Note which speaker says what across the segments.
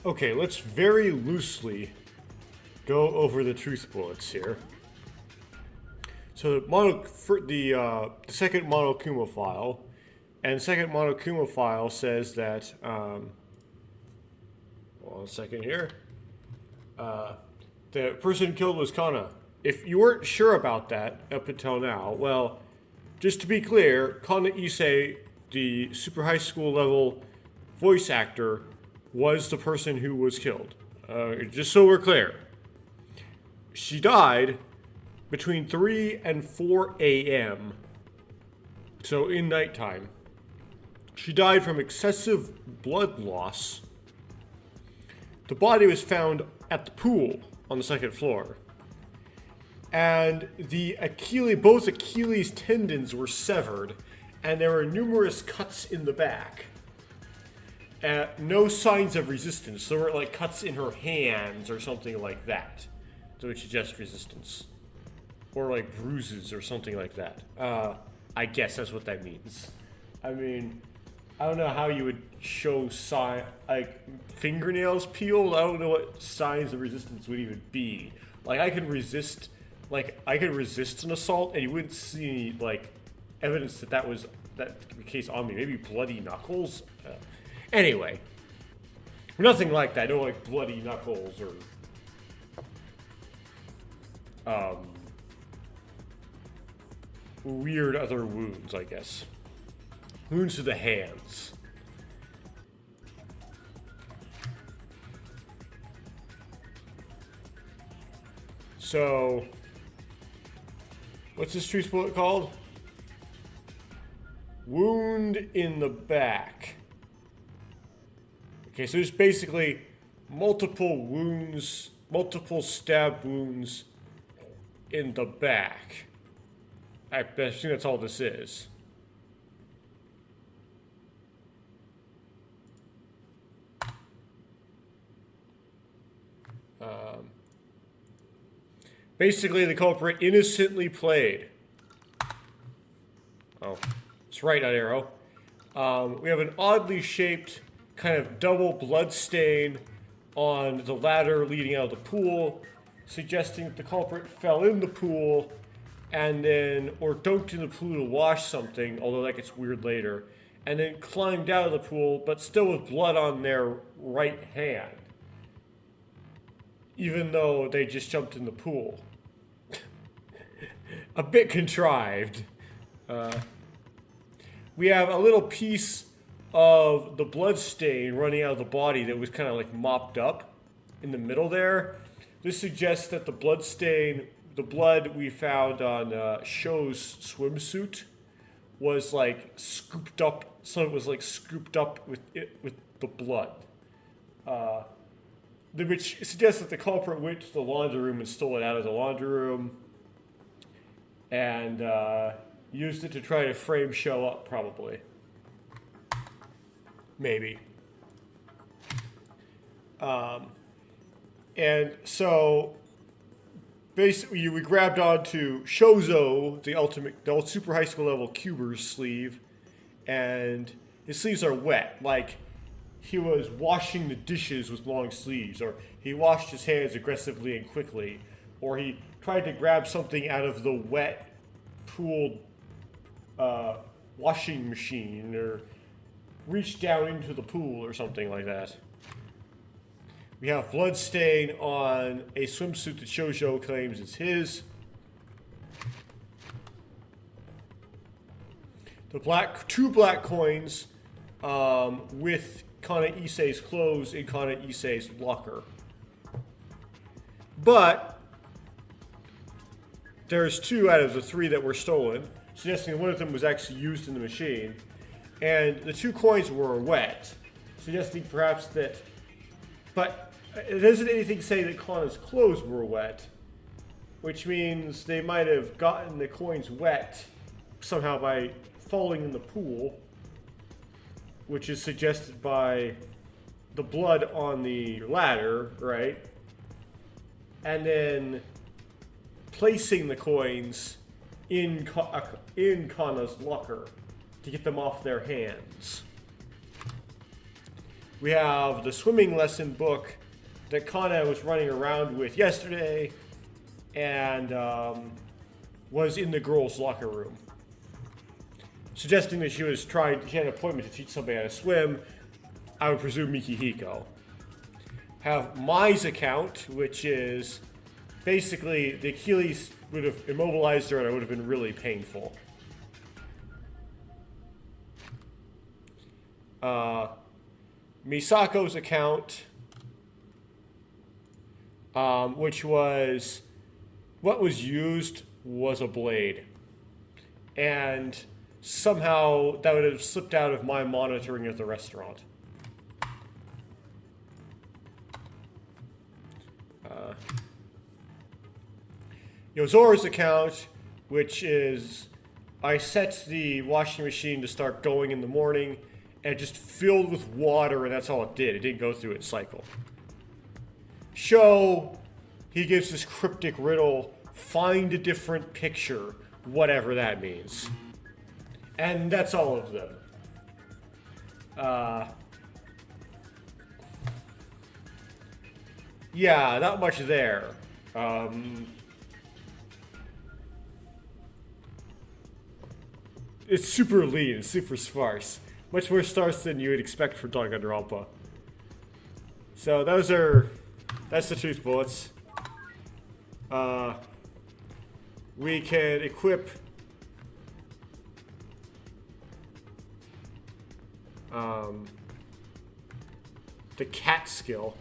Speaker 1: Okay, let's very loosely go over the truth bullets here. So the second Monokuma file, and second Monokuma file says that, hold on a second here, the person killed was Kana. If you weren't sure about that up until now, well, just to be clear, Kana Issei, the super high school level voice actor, was the person who was killed. Just so we're clear. She died between 3 and 4 a.m. So in nighttime. She died from excessive blood loss. The body was found at the pool on the second floor. And both Achilles tendons were severed, and there were numerous cuts in the back. No signs of resistance. There were like cuts in her hands or something like that. So it suggests resistance. Or like bruises or something like that. I guess that's what that means. I mean, I don't know how you would show like fingernails peeled. I don't know what signs of resistance would even be. Like I could resist an assault, and you wouldn't see like evidence that was the case on me. Maybe bloody knuckles. Anyway, nothing like that. No like bloody knuckles or weird other wounds, I guess. Wounds to the hands. So, what's this truth bullet called? Wound in the back. Okay, so there's basically multiple wounds, multiple stab wounds in the back. I assume that's all this is. Basically, the culprit innocently played. Oh, it's right, not arrow. We have an oddly shaped kind of double blood stain on the ladder leading out of the pool, suggesting that the culprit fell in the pool and then, or dunked in the pool to wash something, although that gets weird later, and then climbed out of the pool, but still with blood on their right hand, even though they just jumped in the pool. A bit contrived. We have a little piece of the blood stain running out of the body that was kind of like mopped up in the middle there. This suggests that the blood stain, the blood we found on Sho's swimsuit, was like scooped up. So it was like scooped up with the blood, which suggests that the culprit went to the laundry room and stole it out of the laundry room, and used it to try to frame Sho up, probably. Maybe. And so, basically, we grabbed onto Shozo, the super high school level Cuber's sleeve, and his sleeves are wet, like he was washing the dishes with long sleeves, or he washed his hands aggressively and quickly, or he tried to grab something out of the wet pool washing machine, or reached down into the pool or something like that. We have blood stain on a swimsuit that Shoujo claims is his. Two black coins with Kana Issei's clothes in Kana Issei's locker. But there's 2 out of the 3 that were stolen, suggesting one of them was actually used in the machine. And the 2 coins were wet, suggesting perhaps that... But it doesn't anything say that Kana's clothes were wet, which means they might have gotten the coins wet somehow by falling in the pool, which is suggested by the blood on the ladder, right? And then placing the coins in Kana's locker to get them off their hands. We have the swimming lesson book that Kana was running around with yesterday and was in the girls' locker room, suggesting that she had an appointment to teach somebody how to swim. I would presume Mikihiko. Have Mai's account, which is basically the Achilles would have immobilized her and it would have been really painful. Misako's account, which was what was used was a blade. And somehow that would have slipped out of my monitoring at the restaurant. Yozora's account, which is I set the washing machine to start going in the morning and it just filled with water and that's all it did. It didn't go through its cycle. Sho, he gives this cryptic riddle, find a different picture, whatever that means. And that's all of them. Yeah, not much there. It's super lean, it's super sparse. Much more sparse than you would expect for Danganronpa. So that's the truth bullets. We can equip the cat skill,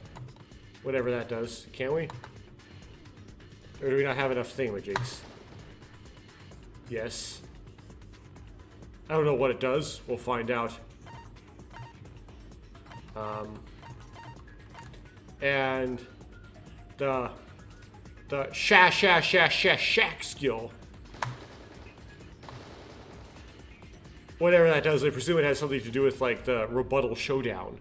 Speaker 1: whatever that does, can we? Or do we not have enough thingamajigs? Yes. I don't know what it does. We'll find out. And the shack skill. Whatever that does, I presume it has something to do with like the rebuttal showdown.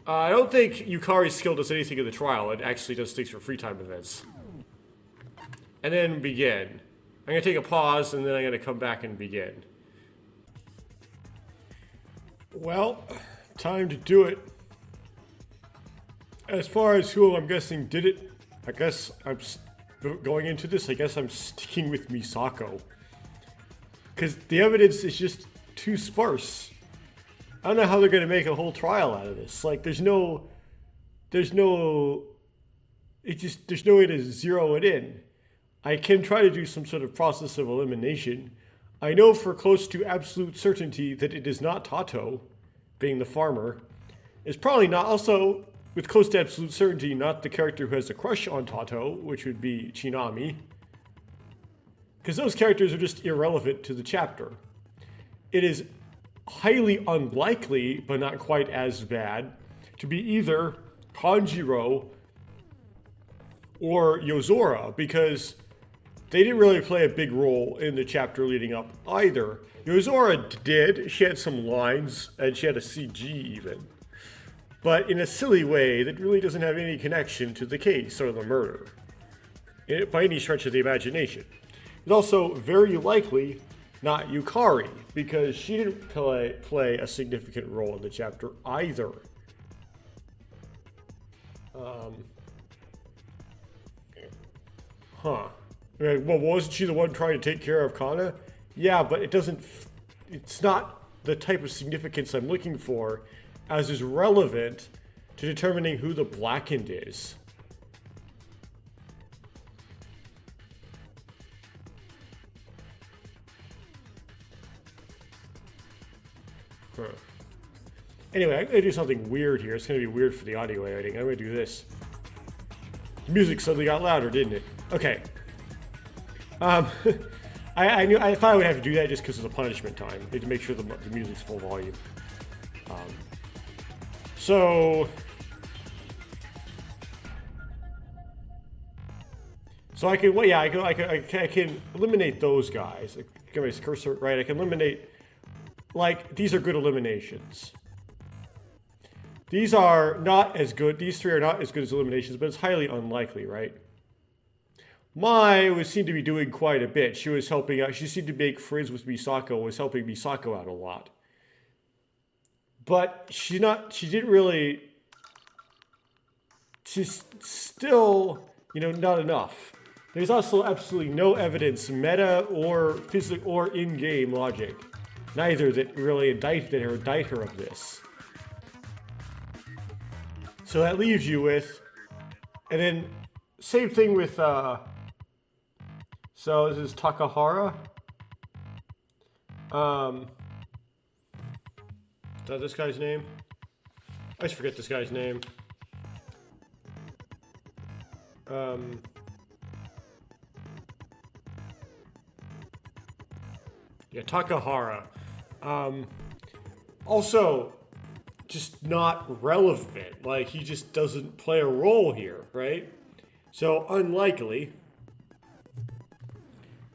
Speaker 1: I don't think Yukari's skill does anything in the trial. It actually does things for free time events. And then begin. I'm going to take a pause and then I'm going to come back and begin. Well, time to do it. As far as who I'm guessing did it, I guess I'm going into this, I guess I'm sticking with Misako. Because the evidence is just too sparse. I don't know how they're going to make a whole trial out of this. Like, there's no way to zero it in. I can try to do some sort of process of elimination. I know for close to absolute certainty that it is not Tato, being the farmer. It's probably not, also, with close to absolute certainty, not the character who has a crush on Tato, which would be Chinami. Because those characters are just irrelevant to the chapter. It is highly unlikely, but not quite as bad, to be either Hanjiro or Yozora, because they didn't really play a big role in the chapter leading up either. Yozora did. She had some lines, and she had a CG even. But in a silly way that really doesn't have any connection to the case or the murder, by any stretch of the imagination. It's also very likely not Yukari, because she didn't play a significant role in the chapter either. Well, wasn't she the one trying to take care of Kana? Yeah, but it's not the type of significance I'm looking for as is relevant to determining who the Blackened is. Anyway, I'm going to do something weird here. It's going to be weird for the audio editing. I'm going to do this. The music suddenly got louder, didn't it? Okay. I thought I would have to do that just because of the punishment time. I need to make sure the music's full volume. So I can, well, yeah, I can eliminate those guys. Get my cursor right. I can eliminate, like, these are good eliminations. These are not as good. These three are not as good as eliminations, but it's highly unlikely, right? Mai seemed to be doing quite a bit. She was helping out. She seemed to make friends with Misako, was helping Misako out a lot. But she didn't really, she's still, not enough. There's also absolutely no evidence, meta or physical or in-game logic, neither that really indict her of this. So that leaves you with, and then same thing with, so this is Takahara. Is that this guy's name? I just forget this guy's name. Yeah, Takahara. Also, just not relevant. Like, he just doesn't play a role here, right? So, unlikely.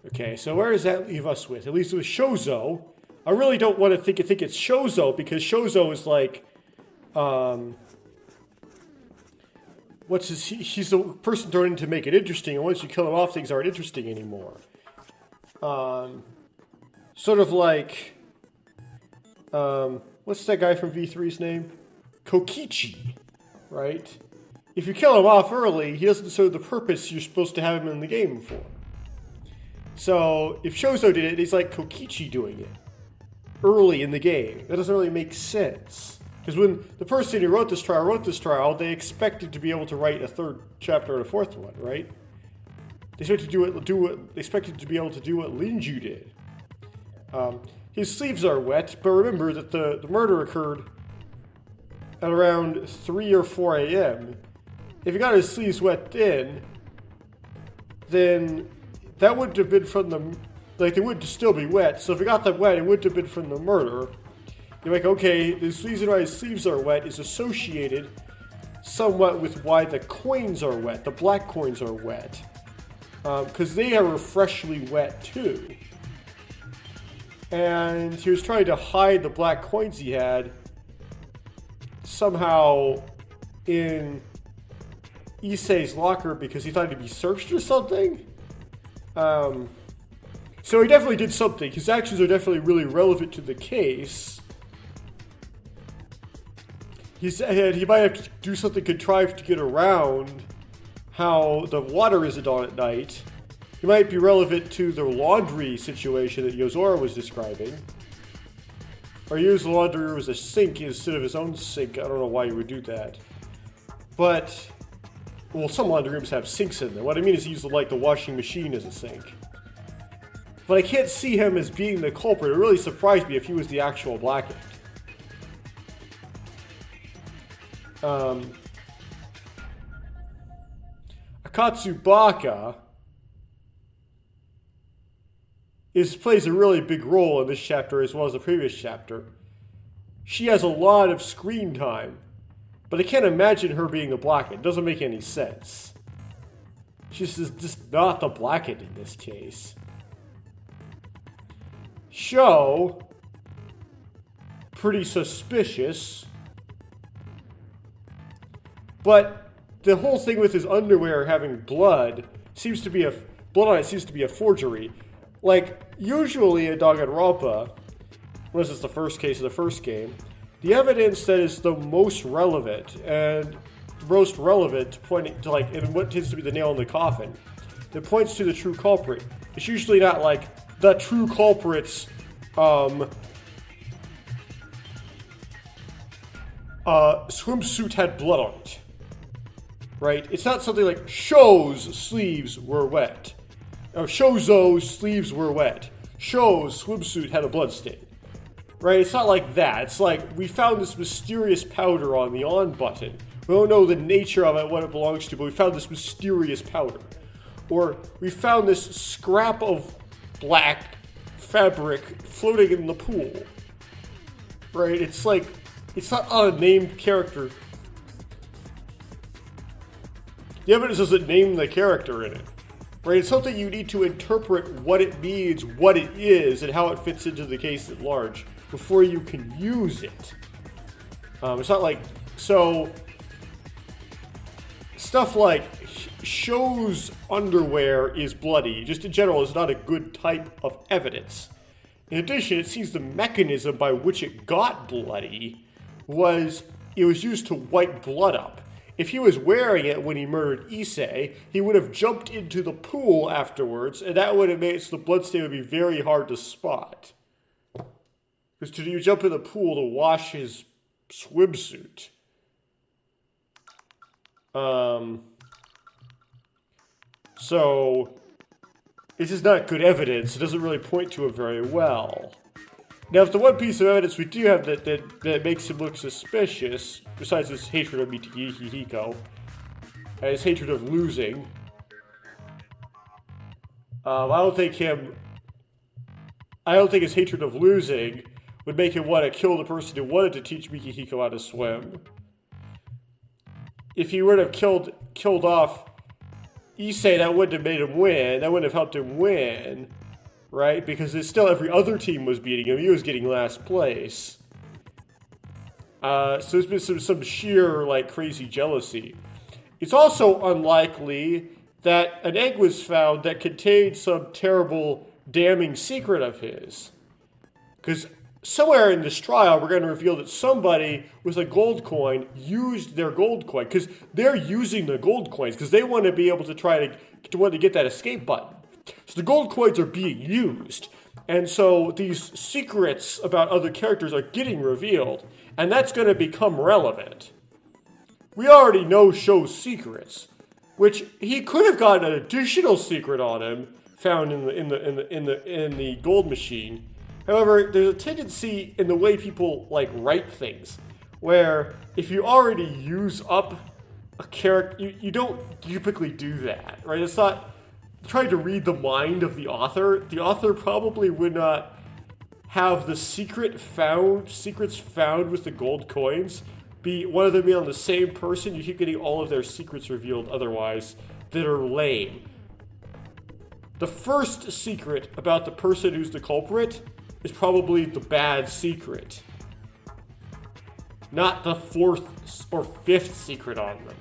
Speaker 1: Okay, so where does that leave us with? At least with Shozo. I really don't want to think it's Shozo, because Shozo is like, he's the person thrown in to make it interesting, and once you kill him off, things aren't interesting anymore. Sort of like, what's that guy from V3's name? Kokichi, right? If you kill him off early, he doesn't serve the purpose you're supposed to have him in the game for. So, if Shozo did it, he's like Kokichi doing it early in the game. That doesn't really make sense. Because when the person who wrote this trial, they expected to be able to write a third chapter and a fourth one, right? They expected to be able to do what Linju did. His sleeves are wet, but remember that the murder occurred at around 3 or 4 a.m. If he got his sleeves wet then that wouldn't have been from the, they would still be wet, so if he got them wet, it wouldn't have been from the murder. You're like, okay, the reason why his sleeves are wet is associated somewhat with why the coins are wet, the black coins are wet. Because they are freshly wet too. And he was trying to hide the black coins he had somehow in Issei's locker because he thought he'd be searched or something. So he definitely did something. His actions are definitely really relevant to the case. He might have to do something contrived to get around how the water isn't on at night. It might be relevant to the laundry situation that Yozora was describing. Or use the laundry room as a sink instead of his own sink. I don't know why you would do that. But, well, some laundry rooms have sinks in them. What I mean is use the washing machine as a sink. But I can't see him as being the culprit. It really surprised me if he was the actual Blackened. Akatsubaka plays a really big role in this chapter as well as the previous chapter. She has a lot of screen time, but I can't imagine her being the Blackened. It doesn't make any sense. She's just not the Blackened in this case. Sho, pretty suspicious. But the whole thing with his underwear having blood seems to be blood on it seems to be a forgery. Like, usually in Danganronpa, this is the first case of the first game, the evidence that is the most relevant and pointing to and what tends to be the nail in the coffin, that points to the true culprit. It's usually not like the true culprit's swimsuit had blood on it. Right? It's not something like Sho's sleeves were wet. Or Shozo's sleeves were wet. Sho's swimsuit had a blood stain. Right? It's not like that. It's like, we found this mysterious powder on the on button. We don't know the nature of it, what it belongs to, but we found this mysterious powder. Or, we found this scrap of black fabric floating in the pool. Right? It's like, it's not a named character. The evidence doesn't name the character in it. Right? It's something you need to interpret what it means, what it is, and how it fits into the case at large before you can use it. It's not like, so stuff like Sho's underwear is bloody, just in general, is not a good type of evidence. In addition, it seems the mechanism by which it got bloody was it was used to wipe blood up. If he was wearing it when he murdered Issei, he would have jumped into the pool afterwards, and that would have made it so the bloodstain would be very hard to spot. Because did you jump in the pool to wash his swimsuit? So, this is not good evidence. It doesn't really point to it very well. Now, if the one piece of evidence we do have that makes him look suspicious, besides his hatred of Mikihiko, and his hatred of losing, I don't think his hatred of losing would make him want to kill the person who wanted to teach Mikihiko how to swim. If he would have killed off Issei, that wouldn't have made him win. That wouldn't have helped him win, right? Because it's still every other team was beating him. He was getting last place. So there's been some sheer, like, crazy jealousy. It's also unlikely that an egg was found that contained some terrible, damning secret of his. Because somewhere in this trial, we're going to reveal that somebody with a gold coin used their gold coin. Because they're using the gold coins because they want to be able to try to get that escape button. So the gold coins are being used. And so these secrets about other characters are getting revealed. And that's going to become relevant. We already know Sho's secrets, which he could have gotten an additional secret on him found in the gold machine. However, there's a tendency in the way people like write things, where if you already use up a character, you don't typically do that, right? It's not trying to read the mind of the author. The author probably would not have the secrets found with the gold coins be one of them be on the same person. You keep getting all of their secrets revealed otherwise that are lame. The first secret about the person who's the culprit is probably the bad secret, not the fourth or fifth secret on them.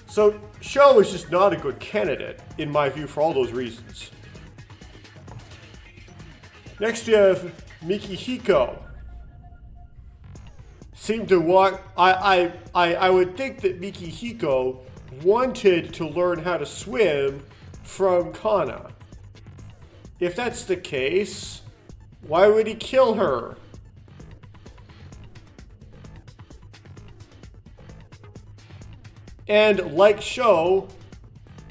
Speaker 1: So Sho is just not a good candidate, in my view, for all those reasons. Next you have Mikihiko. Seemed to want, I would think that Mikihiko wanted to learn how to swim from Kana. If that's the case, why would he kill her? And like Sho,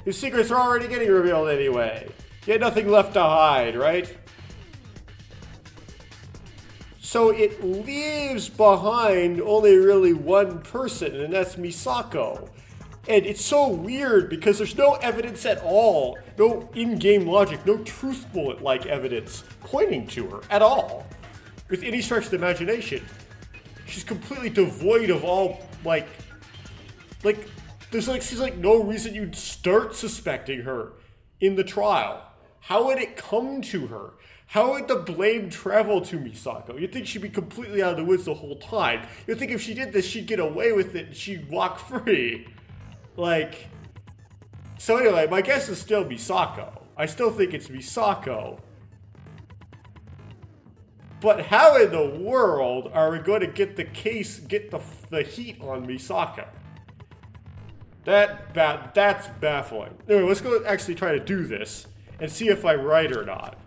Speaker 1: his secrets are already getting revealed anyway. He had nothing left to hide, right? So it leaves behind only really one person, and that's Misako. And it's so weird because there's no evidence at all, no in-game logic, no truth bullet-like evidence pointing to her at all, with any stretch of the imagination. She's completely devoid of all, seems like no reason you'd start suspecting her in the trial. How would it come to her? How would the blame travel to Misako? You'd think she'd be completely out of the woods the whole time. You'd think if she did this, she'd get away with it and she'd walk free. So anyway, my guess is still Misako. I still think it's Misako. But how in the world are we going to get the heat on Misako? That's baffling. Anyway, let's go actually try to do this and see if I'm right or not.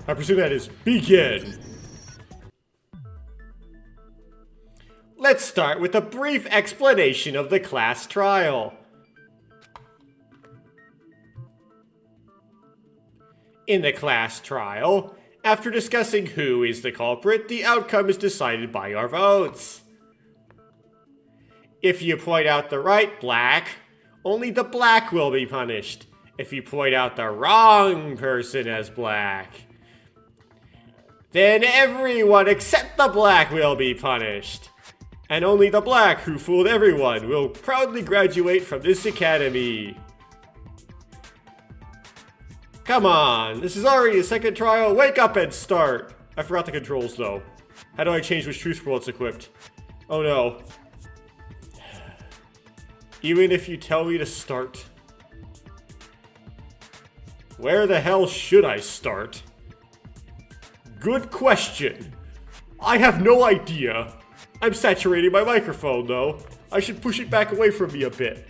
Speaker 1: I presume that is begin. Let's start with a brief explanation of the class trial. In the class trial, after discussing who is the culprit, the outcome is decided by your votes. If you point out the right black, only the black will be punished. If you point out the wrong person as black, then everyone except the black will be punished. And only the black who fooled everyone will proudly graduate from this academy. Come on, this is already a second trial. Wake up and start. I forgot the controls though. How do I change which truth bullets equipped? Oh no. Even if you tell me to start. Where the hell should I start? Good question. I have no idea. I'm saturating my microphone though. I should push it back away from me a bit.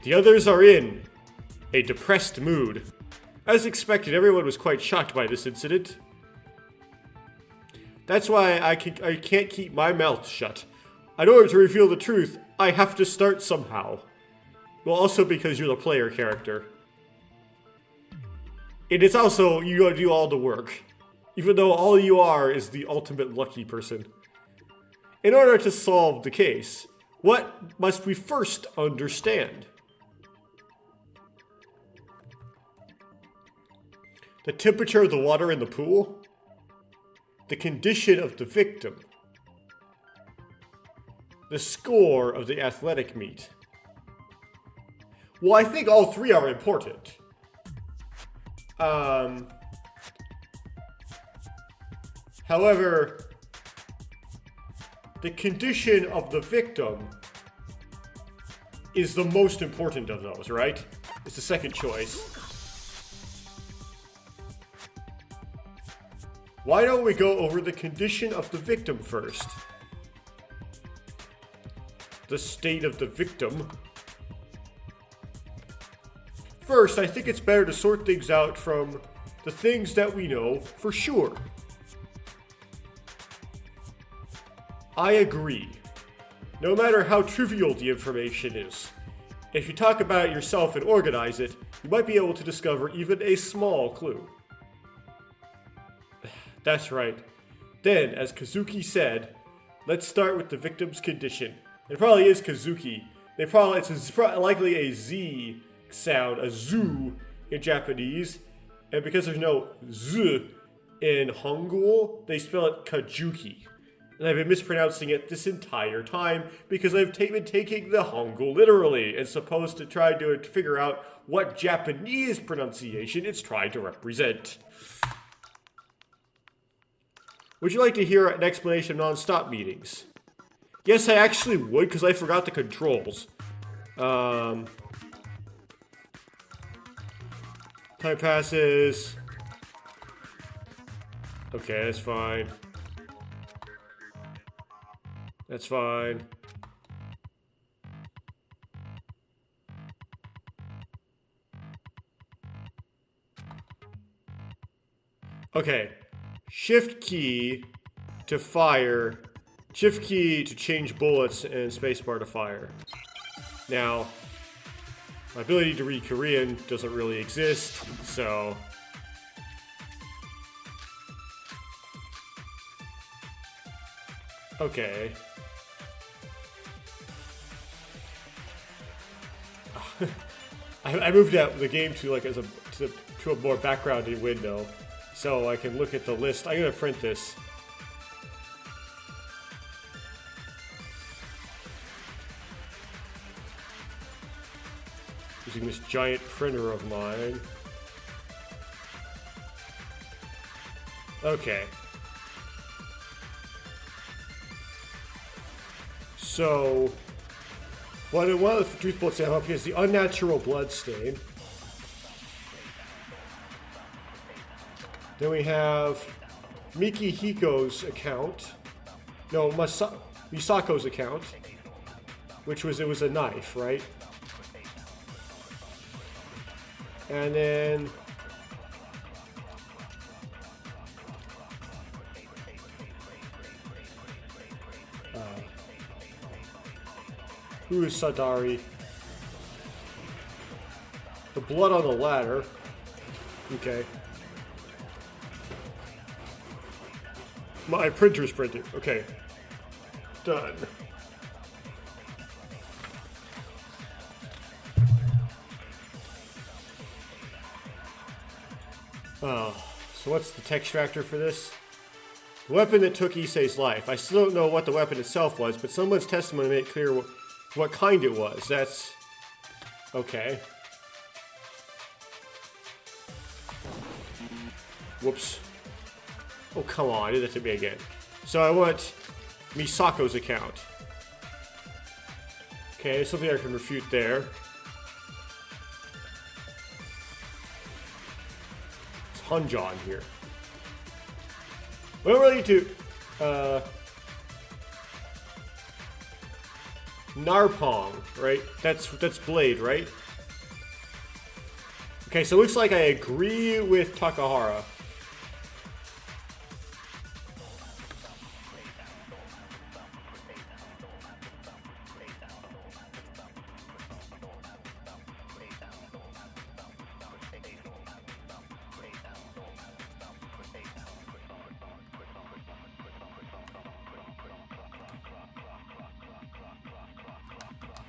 Speaker 1: The others are in a depressed mood. As expected, everyone was quite shocked by this incident. That's why I can't keep my mouth shut. In order to reveal the truth, I have to start somehow. Well, also because you're the player character. And it's also, you gotta do all the work. Even though all you are is the ultimate lucky person. In order to solve the case, what must we first understand? The temperature of the water in the pool? The condition of the victim? The score of the athletic meet? Well, I think all three are important. However, the condition of the victim is the most important of those, right? It's the second choice. Why don't we go over the condition of the victim first? The state of the victim. First, I think it's better to sort things out from the things that we know for sure. I agree. No matter how trivial the information is, if you talk about it yourself and organize it, you might be able to discover even a small clue. That's right. Then, as Kazuki said, let's start with the victim's condition. It probably is Kazuki. It's likely a Z sound, a zoo in Japanese, and because there's no Z in Hangul, they spell it Kajuki. And I've been mispronouncing it this entire time because I've been taking the Hangul literally and supposed to try to figure out what Japanese pronunciation it's trying to represent. Would you like to hear an explanation of non-stop meetings? Yes, I actually would, because I forgot the controls. Time passes. Okay, that's fine. That's fine. Okay. Shift key to fire, shift key to change bullets, and spacebar to fire. Now, my ability to read Korean doesn't really exist, so... Okay. I moved out the game to like to a more backgrounded window. So I can look at the list. I'm gonna print this. Using this giant printer of mine. Okay. So, one of the truth bullets I have up here is the unnatural blood stain. Then we have Miki Hiko's account. No, Misako's account. Which was, it was a knife, right? And then... who is Sadari? The blood on the ladder. Okay. My printer's printing. Okay. Done. Oh, so what's the text extractor for this? The weapon that took Issei's life. I still don't know what the weapon itself was, but someone's testimony made it clear what kind it was. That's Okay. Whoops. Oh, come on. Do that to me again. So I want Misako's account. Okay, something I can refute there. It's Hanjan here. We don't really need to... Narpong, right? That's Blade, right? Okay, so it looks like I agree with Takahara.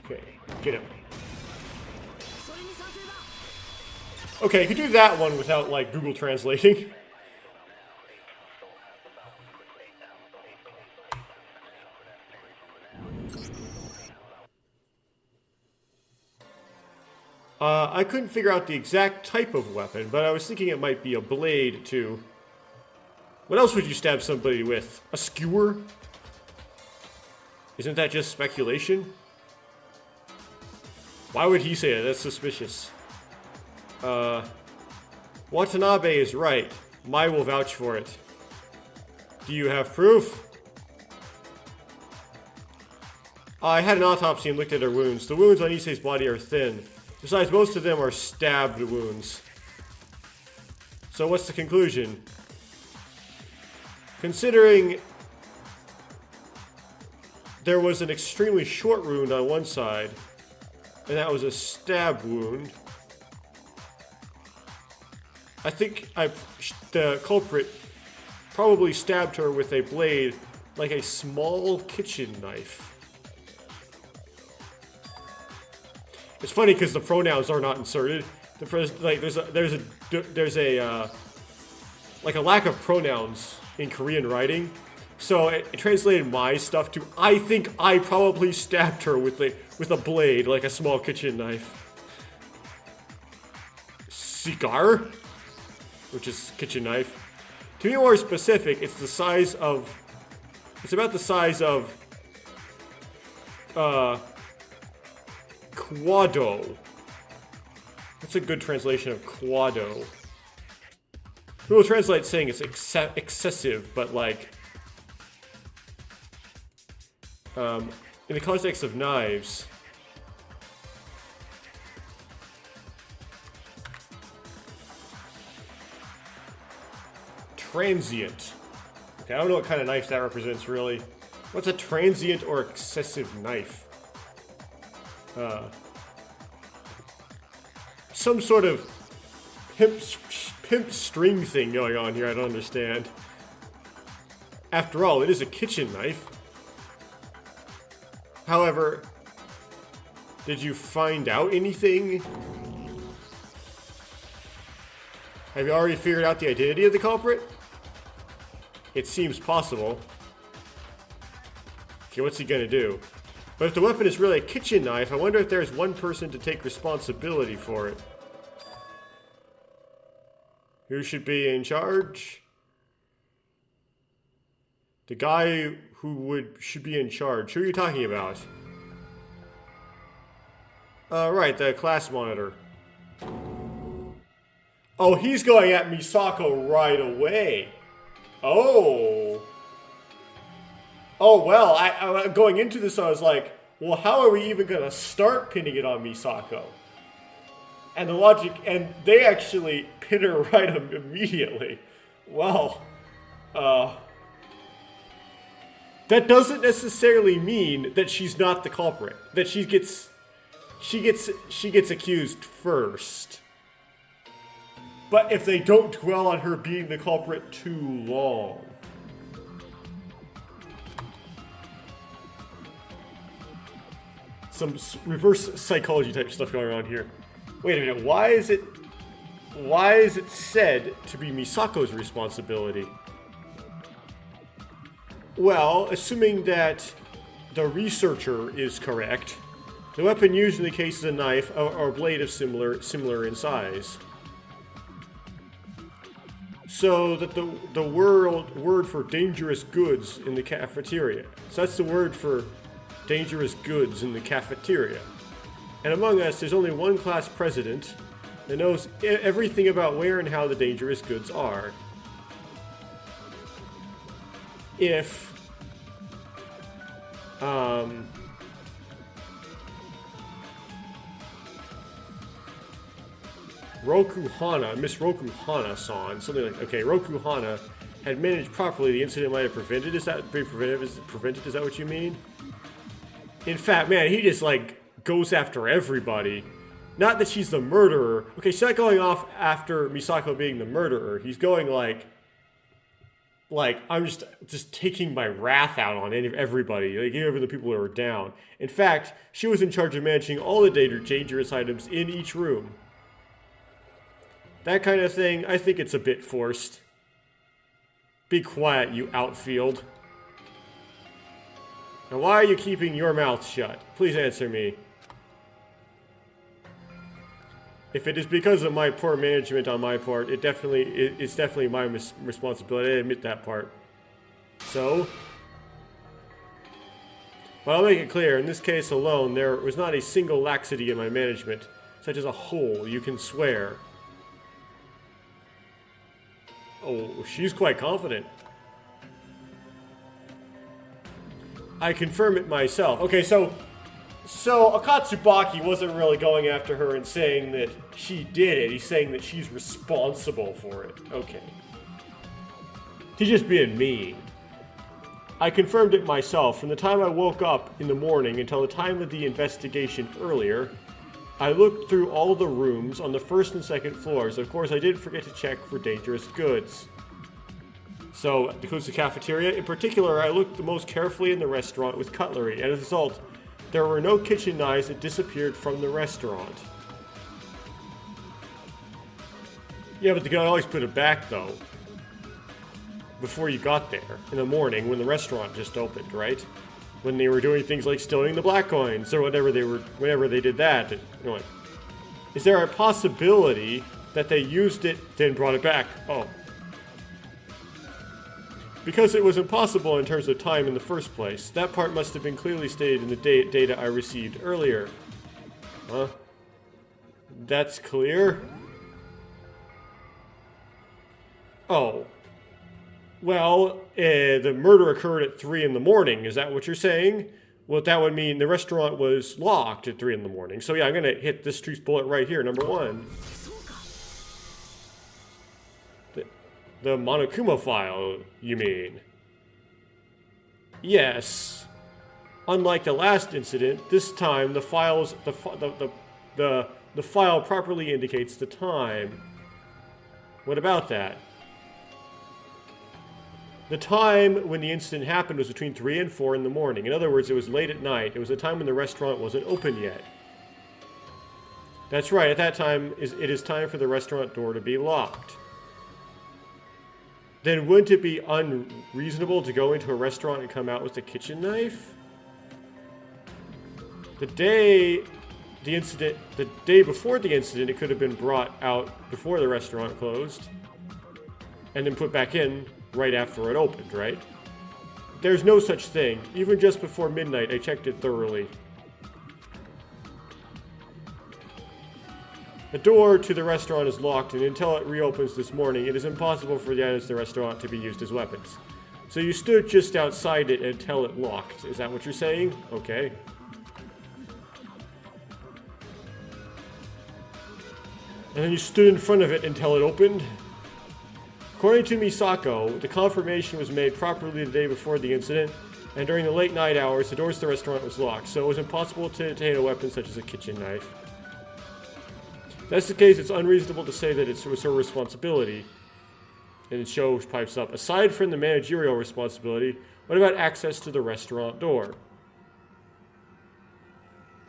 Speaker 1: Okay, get him. Okay, you could do that one without, like, Google translating. I couldn't figure out the exact type of weapon, but I was thinking it might be a blade, too. What else would you stab somebody with? A skewer? Isn't that just speculation? Why would he say that? That's suspicious. Watanabe is right. Mai will vouch for it. Do you have proof? I had an autopsy and looked at her wounds. The wounds on Issei's body are thin. Besides, most of them are stabbed wounds. So what's the conclusion? Considering there was an extremely short wound on one side, and that was a stab wound, I think the culprit probably stabbed her with a blade, like a small kitchen knife. It's funny because the pronouns are not inserted. There's a lack of pronouns in Korean writing, so it translated my stuff to I think I probably stabbed her with a blade, like a small kitchen knife. Cigar, which is kitchen knife. To be more specific, it's about the size of Quado. That's a good translation of Quado. People translate saying it's excessive, but like, in the context of knives, transient. Okay, I don't know what kind of knife that represents, really. What's a transient or excessive knife? Some sort of pimp string thing going on here, I don't understand. After all, it is a kitchen knife. However, did you find out anything? Have you already figured out the identity of the culprit? It seems possible. Okay, what's he gonna do? But if the weapon is really a kitchen knife, I wonder if there's one person to take responsibility for it. Who should be in charge? The guy who should be in charge. Who are you talking about? Right, the class monitor. Oh, he's going at Misako right away. Oh. Oh, well, I going into this, I was like, well, how are we even going to start pinning it on Misako? And the logic, and they actually pin her right immediately. Well, that doesn't necessarily mean that she's not the culprit. That she gets accused first. But if they don't dwell on her being the culprit too long. Some reverse psychology type stuff going on here. Wait a minute, why is it said to be Misako's responsibility? Well, assuming that the researcher is correct, The weapon used in the case is a knife or a blade of similar in size. So that the word for dangerous goods in the cafeteria. So that's the word for dangerous goods in the cafeteria. And among us, there's only one class president that knows everything about where and how the dangerous goods are. If Miss Roku Hana-san, something like, okay, Roku Hana had managed properly, the incident might have prevented. Is that prevented? Is that what you mean? In fact, man, he just like goes after everybody. Not that she's the murderer. Okay, she's not going off after Misako being the murderer. He's going like I'm just taking my wrath out on everybody, like even the people who are down. In fact, she was in charge of managing all the dangerous items in each room. That kind of thing, I think it's a bit forced. Be quiet, you outfield. Now, why are you keeping your mouth shut? Please answer me. If it is because of my poor management on my part, it's definitely my responsibility. I admit that part. So, but I'll make it clear, in this case alone, there was not a single laxity in my management, such as a hole you can swear. Oh, she's quite confident. I confirm it myself. Okay, so Akatsubaki wasn't really going after her and saying that she did it. He's saying that she's responsible for it. Okay. He's just being mean. I confirmed it myself. From the time I woke up in the morning until the time of the investigation earlier, I looked through all the rooms on the first and second floors. Of course, I didn't forget to check for dangerous goods. So, it includes the cafeteria. In particular, I looked the most carefully in the restaurant with cutlery. As a result, there were no kitchen knives that disappeared from the restaurant. Yeah, but they could always put it back, though. Before you got there, in the morning, when the restaurant just opened, right? When they were doing things like stealing the black coins, or whenever they did that. You know what? Is there a possibility that they used it, then brought it back? Oh. Because it was impossible in terms of time in the first place. That part must have been clearly stated in the data I received earlier. Huh? That's clear? Oh. Well, the murder occurred at 3 in the morning. Is that what you're saying? Well, that would mean the restaurant was locked at 3 in the morning. So yeah, I'm going to hit this truth bullet right here, number 1. The Monokuma file, you mean? Yes. Unlike the last incident, this time the file properly indicates the time. What about that? The time when the incident happened was between 3 and 4 in the morning. In other words, it was late at night. It was a time when the restaurant wasn't open yet. That's right, at that time, it is time for the restaurant door to be locked. Then wouldn't it be unreasonable to go into a restaurant and come out with a kitchen knife? The day before the incident, it could have been brought out before the restaurant closed and then put back in right after it opened, right? There's no such thing. Even just before midnight, I checked it thoroughly. The door to the restaurant is locked, and until it reopens this morning, it is impossible for the items in the restaurant to be used as weapons. So you stood just outside it until it locked. Is that what you're saying? Okay. And then you stood in front of it until it opened? According to Misako, the confirmation was made properly the day before the incident, and during the late night hours, the doors to the restaurant was locked, so it was impossible to obtain a weapon such as a kitchen knife. If that's the case, it's unreasonable to say that it was her responsibility. And Sho pipes up. Aside from the managerial responsibility, what about access to the restaurant door?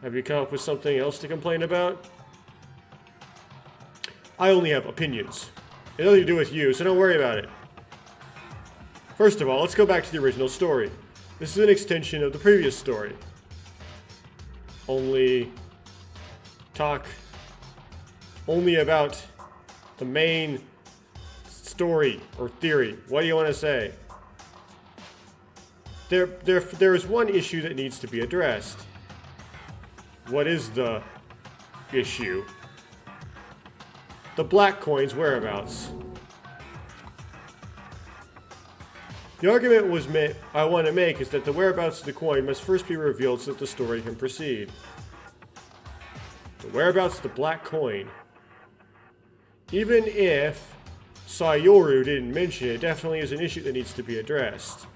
Speaker 1: Have you come up with something else to complain about? I only have opinions. It has nothing to do with you, so don't worry about it. First of all, let's go back to the original story. This is an extension of the previous story. only talk only about the main story or theory. What do you want to say? There is one issue that needs to be addressed. What is the issue? The black coin's whereabouts. The argument I want to make is that the whereabouts of the coin must first be revealed so that the story can proceed. The whereabouts of the black coin. Even if Sayoru didn't mention it, it definitely is an issue that needs to be addressed.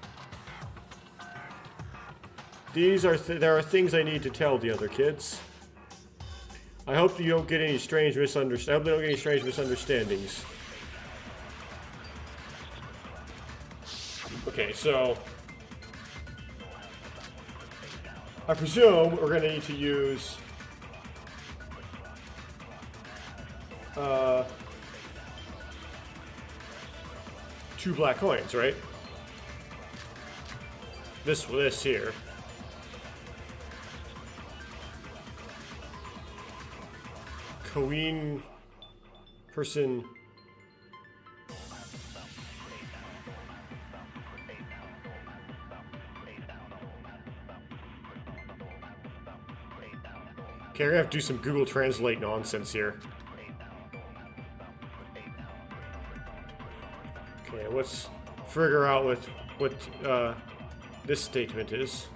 Speaker 1: There are things I need to tell the other kids. I hope you don't get any strange misunderstandings. Okay, so I presume we're going to need to use two black coins, right? This here. Korean person. Okay, we're gonna have to do some Google Translate nonsense here. Okay, let's figure out what this statement is.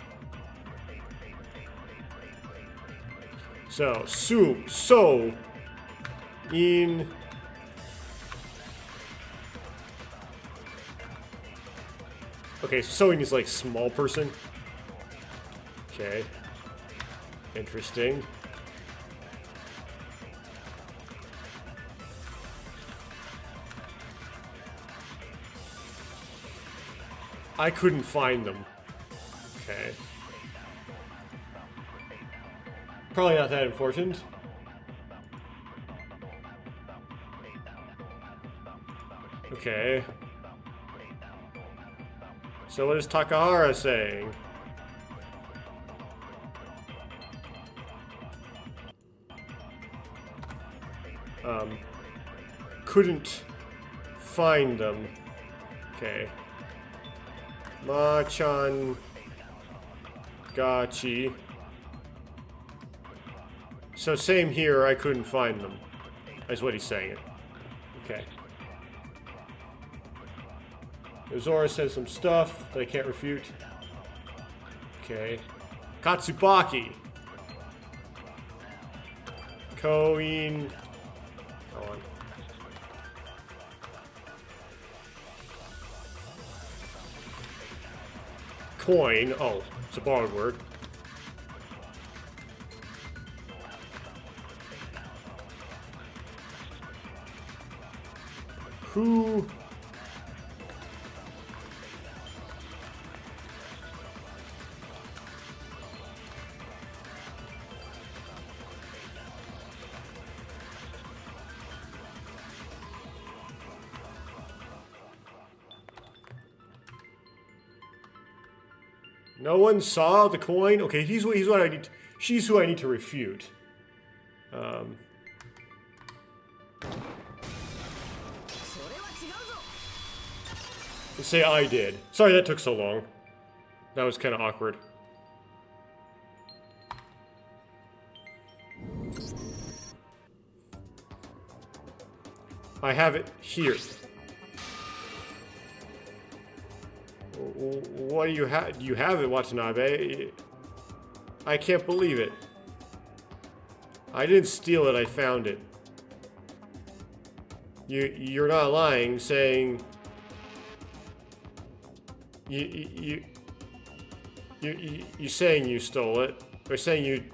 Speaker 1: So, in okay, sewing is like small person. Okay. Interesting. I couldn't find them. Okay. Probably not that important. Okay. So what is Takahara saying? Couldn't find them. Okay. Machan Gachi. So same here, I couldn't find them. That's what he's saying. Okay. Zora says some stuff that I can't refute. Okay. Katsubaki. Koin. Go on. Coin. Oh, it's a borrowed word. Who? No one saw the coin? Okay, he's what I need. She's who I need to refute. Let's say I did. Sorry that took so long. That was kind of awkward. I have it here. What do you have? Do you have it, Watanabe? I can't believe it. I didn't steal it, I found it. You're not lying, saying you saying you stole it, or saying you.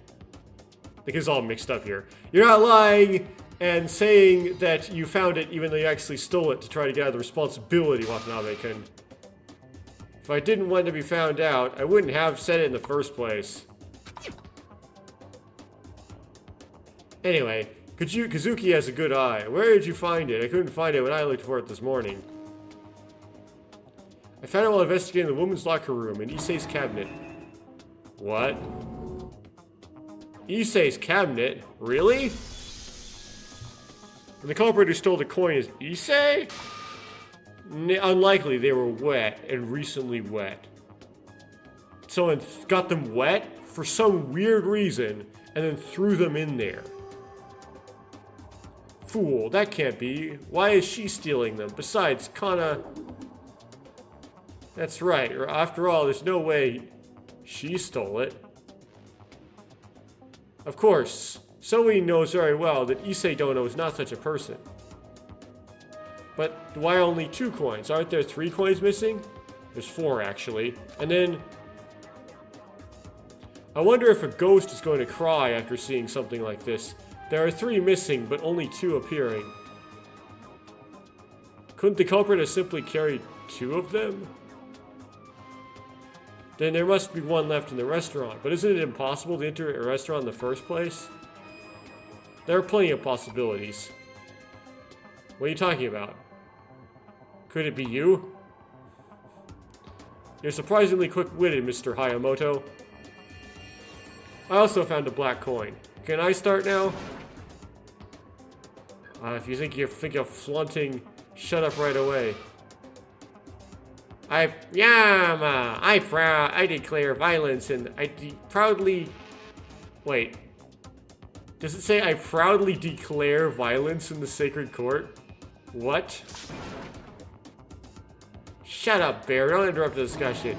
Speaker 1: Because it's all mixed up here. You're not lying and saying that you found it, even though you actually stole it to try to get out of the responsibility, Watanabe-kun. If I didn't want to be found out, I wouldn't have said it in the first place. Anyway, Kazuki has a good eye. Where did you find it? I couldn't find it when I looked for it this morning. I found it while investigating the woman's locker room in Issei's cabinet. What? Issei's cabinet? Really? And the culprit who stole the coin is Issei? Unlikely, they were wet and recently wet. Someone got them wet for some weird reason and then threw them in there. Fool, that can't be. Why is she stealing them? Besides, Kana... That's right. After all, there's no way she stole it. Of course, Zoe knows very well that Issei Dono is not such a person. But why only 2 coins? Aren't there 3 coins missing? There's 4, actually. And then... I wonder if a ghost is going to cry after seeing something like this. There are 3 missing, but only 2 appearing. Couldn't the culprit have simply carried 2 of them? Then there must be 1 left in the restaurant. But isn't it impossible to enter a restaurant in the first place? There are plenty of possibilities. What are you talking about? Could it be you? You're surprisingly quick-witted, Mr. Hayamoto. I also found a black coin. Can I start now? If you think you're flaunting, shut up right away. I declare violence and proudly... Wait. Does it say I proudly declare violence in the sacred court? What? Shut up, Bear. Don't interrupt the discussion.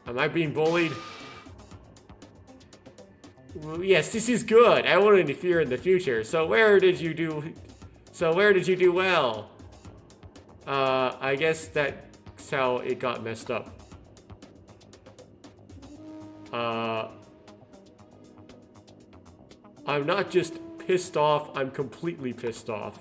Speaker 1: Am I being bullied? Well, yes, this is good. I won't interfere in the future. So where did you do well? I guess that's how it got messed up. I'm not just pissed off, I'm completely pissed off.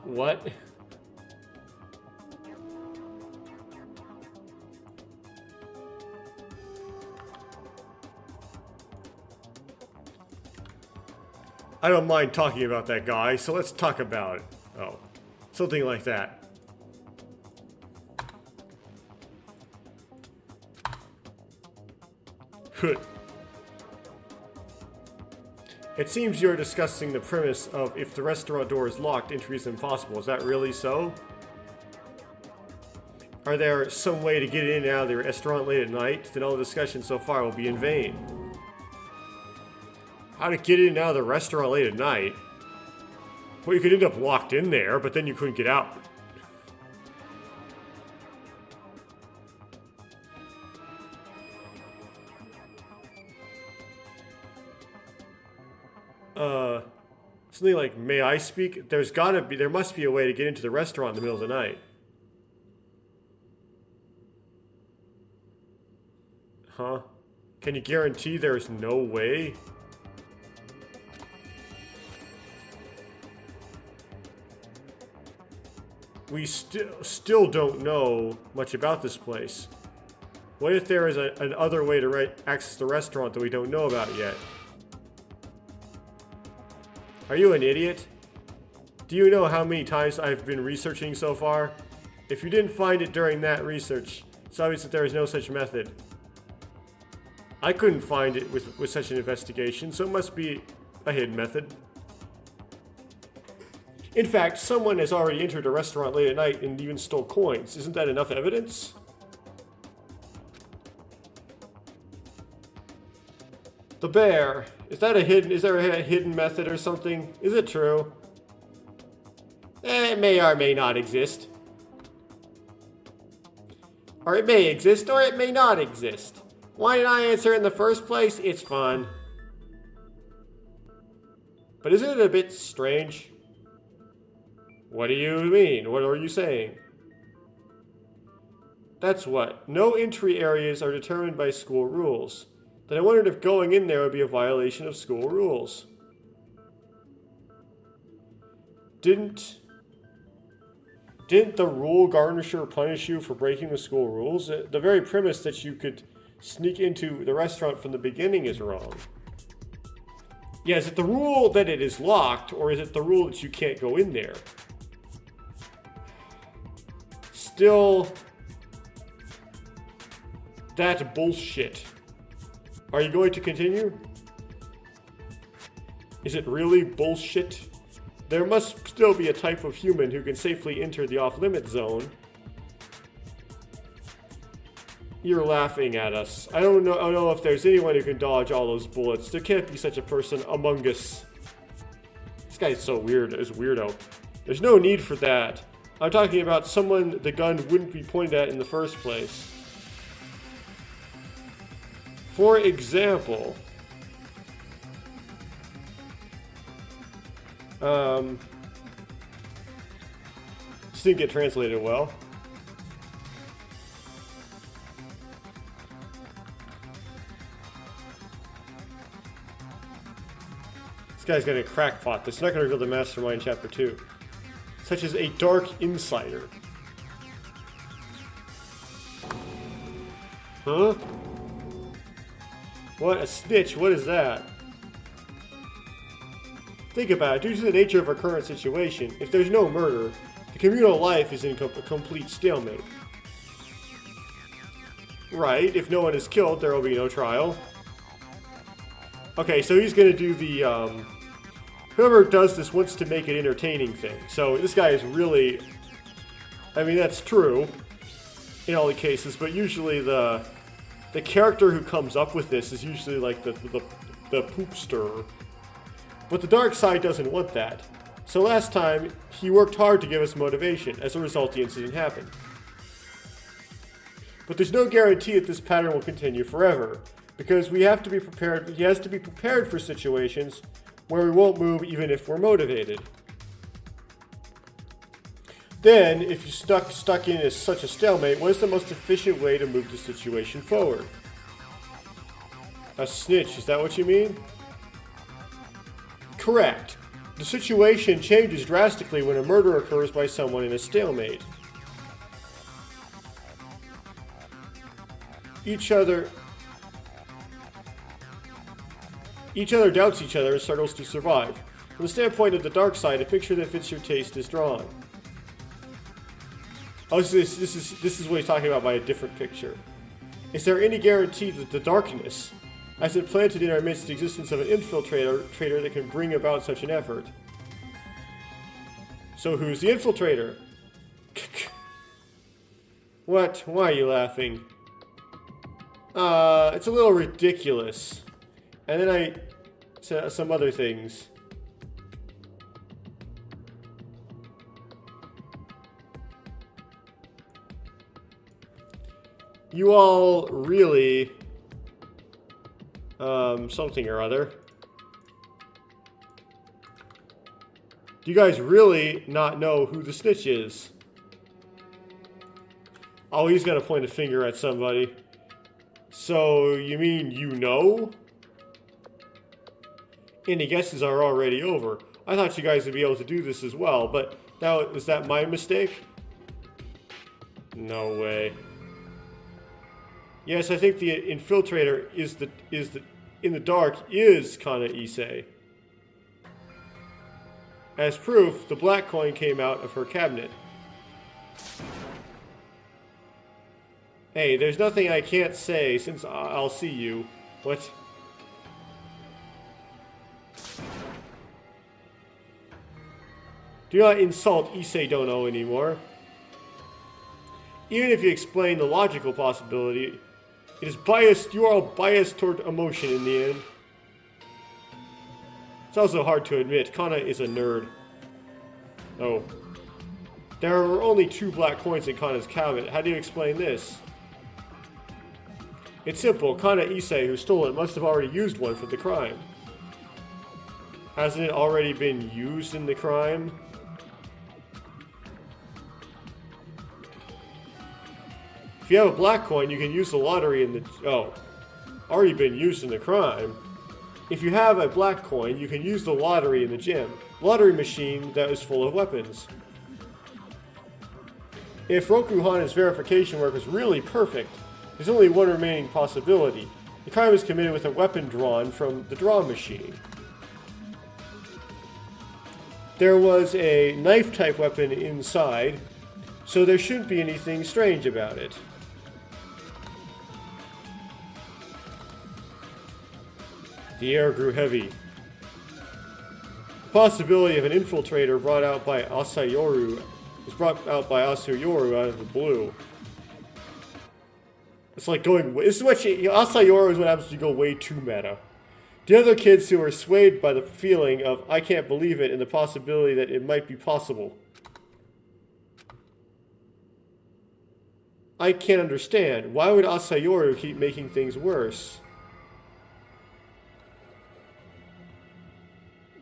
Speaker 1: What? I don't mind talking about that guy, so let's talk about it. Oh, something like that. It seems you're discussing the premise of if the restaurant door is locked, entry is impossible. Is that really so? Are there some way to get in and out of the restaurant late at night? Then all the discussion so far will be in vain. How to get in and out of the restaurant late at night? Well, you could end up locked in there, but then you couldn't get out. Something like, may I speak? There must be a way to get into the restaurant in the middle of the night. Huh? Can you guarantee there's no way? We still don't know much about this place. What if there is another way to access the restaurant that we don't know about yet? Are you an idiot? Do you know how many times I've been researching so far? If you didn't find it during that research, it's obvious that there is no such method. I couldn't find it with such an investigation, so it must be a hidden method. In fact, someone has already entered a restaurant late at night and even stole coins. Isn't that enough evidence? The bear. Is there a hidden method or something? Is it true? It may or may not exist. Or it may exist or it may not exist. Why did I answer in the first place? It's fun. But isn't it a bit strange? What do you mean? What are you saying? That's what. No entry areas are determined by school rules. Then I wondered if going in there would be a violation of school rules. Didn't the rule garnisher punish you for breaking the school rules? The very premise that you could sneak into the restaurant from the beginning is wrong. Yeah, is it the rule that it is locked, or is it the rule that you can't go in there? Still, that bullshit. Are you going to continue? Is it really bullshit? There must still be a type of human who can safely enter the off-limit zone. You're laughing at us. I don't know if there's anyone who can dodge all those bullets. There can't be such a person among us. This guy's so weird. Is a weirdo. There's no need for that. I'm talking about someone the gun wouldn't be pointed at in the first place. For example, this didn't get translated well. This guy's got a crackpot that's not going to reveal the mastermind chapter 2. Such as a dark insider. Huh? What? A snitch? What is that? Think about it. Due to the nature of our current situation, if there's no murder, the communal life is in a complete stalemate. Right, if no one is killed, there will be no trial. Okay, so he's gonna do the, whoever does this wants to make it entertaining thing. So this guy is really, I mean, that's true in all the cases, but usually the character who comes up with this is usually like the poopster. But the dark side doesn't want that. So last time, he worked hard to give us motivation. As a result, the incident happened. But there's no guarantee that this pattern will continue forever, because we have to be prepared. He has to be prepared for situations where we won't move even if we're motivated. Then, if you're stuck in such a stalemate, what is the most efficient way to move the situation forward? A snitch, is that what you mean? Correct. The situation changes drastically when a murder occurs by someone in a stalemate. Each other doubts each other and struggles to survive. From the standpoint of the dark side, a picture that fits your taste is drawn. Oh, this is what he's talking about by a different picture. Is there any guarantee that the darkness has implanted in our midst the existence of an infiltrator that can bring about such an effort? So who's the infiltrator? What? Why are you laughing? It's a little ridiculous. And then I said some other things. You all really... something or other. Do you guys really not know who the snitch is? Oh, he's gonna point a finger at somebody. So, you mean you know? Any guesses are already over. I thought you guys would be able to do this as well, but now, is that my mistake? No way. Yes, I think the infiltrator in the dark is Kana Issei. As proof, the black coin came out of her cabinet. Hey, there's nothing I can't say since I'll see you. What? Do not insult Issei Dono anymore. Even if you explain the logical possibility, it is biased. You are all biased toward emotion in the end. It's also hard to admit, Kana is a nerd. Oh. There were only 2 black coins in Kana's cabinet. How do you explain this? It's simple. Kana Issei, who stole it, must have already used one for the crime. Hasn't it already been used in the crime? If you have a black coin, you can use the lottery in the... Oh. Already been used in the crime. If you have a black coin, you can use the lottery in the gym. Lottery machine that is full of weapons. If Rokuhana's verification work was really perfect, there's only one remaining possibility. The crime is committed with a weapon drawn from the draw machine. There was a knife-type weapon inside, so there shouldn't be anything strange about it. The air grew heavy. The possibility of an infiltrator brought out by Asayoru out of the blue. It's like going. This is what Asayoru is what happens when you go way too meta. The other kids who are swayed by the feeling of I can't believe it and the possibility that it might be possible. I can't understand. Why would Asayoru keep making things worse?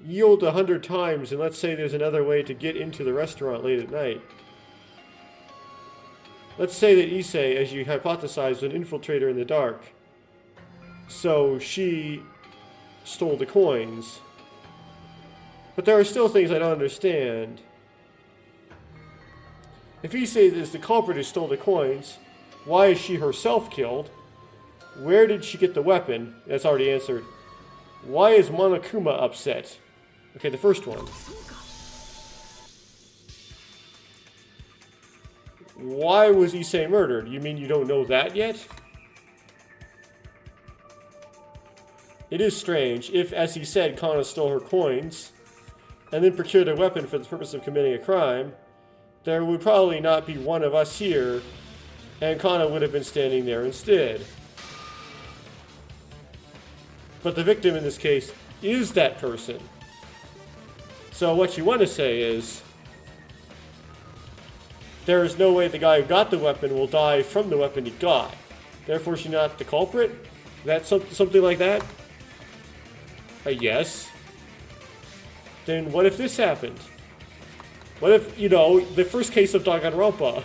Speaker 1: Yield 100 times and let's say there's another way to get into the restaurant late at night. Let's say that Issei, as you hypothesized, was an infiltrator in the dark. So she stole the coins. But there are still things I don't understand. If Issei is the culprit who stole the coins, why is she herself killed? Where did she get the weapon? That's already answered. Why is Monokuma upset? Okay, the first one. Why was Issei murdered? You mean you don't know that yet? It is strange if, as he said, Kana stole her coins and then procured a weapon for the purpose of committing a crime, there would probably not be one of us here, and Kana would have been standing there instead. But the victim in this case is that person. So what you want to say is, there is no way the guy who got the weapon will die from the weapon he got. Therefore, she's not the culprit? That's something like that? Yes. Then what if this happened? What if, you know, the first case of Danganronpa?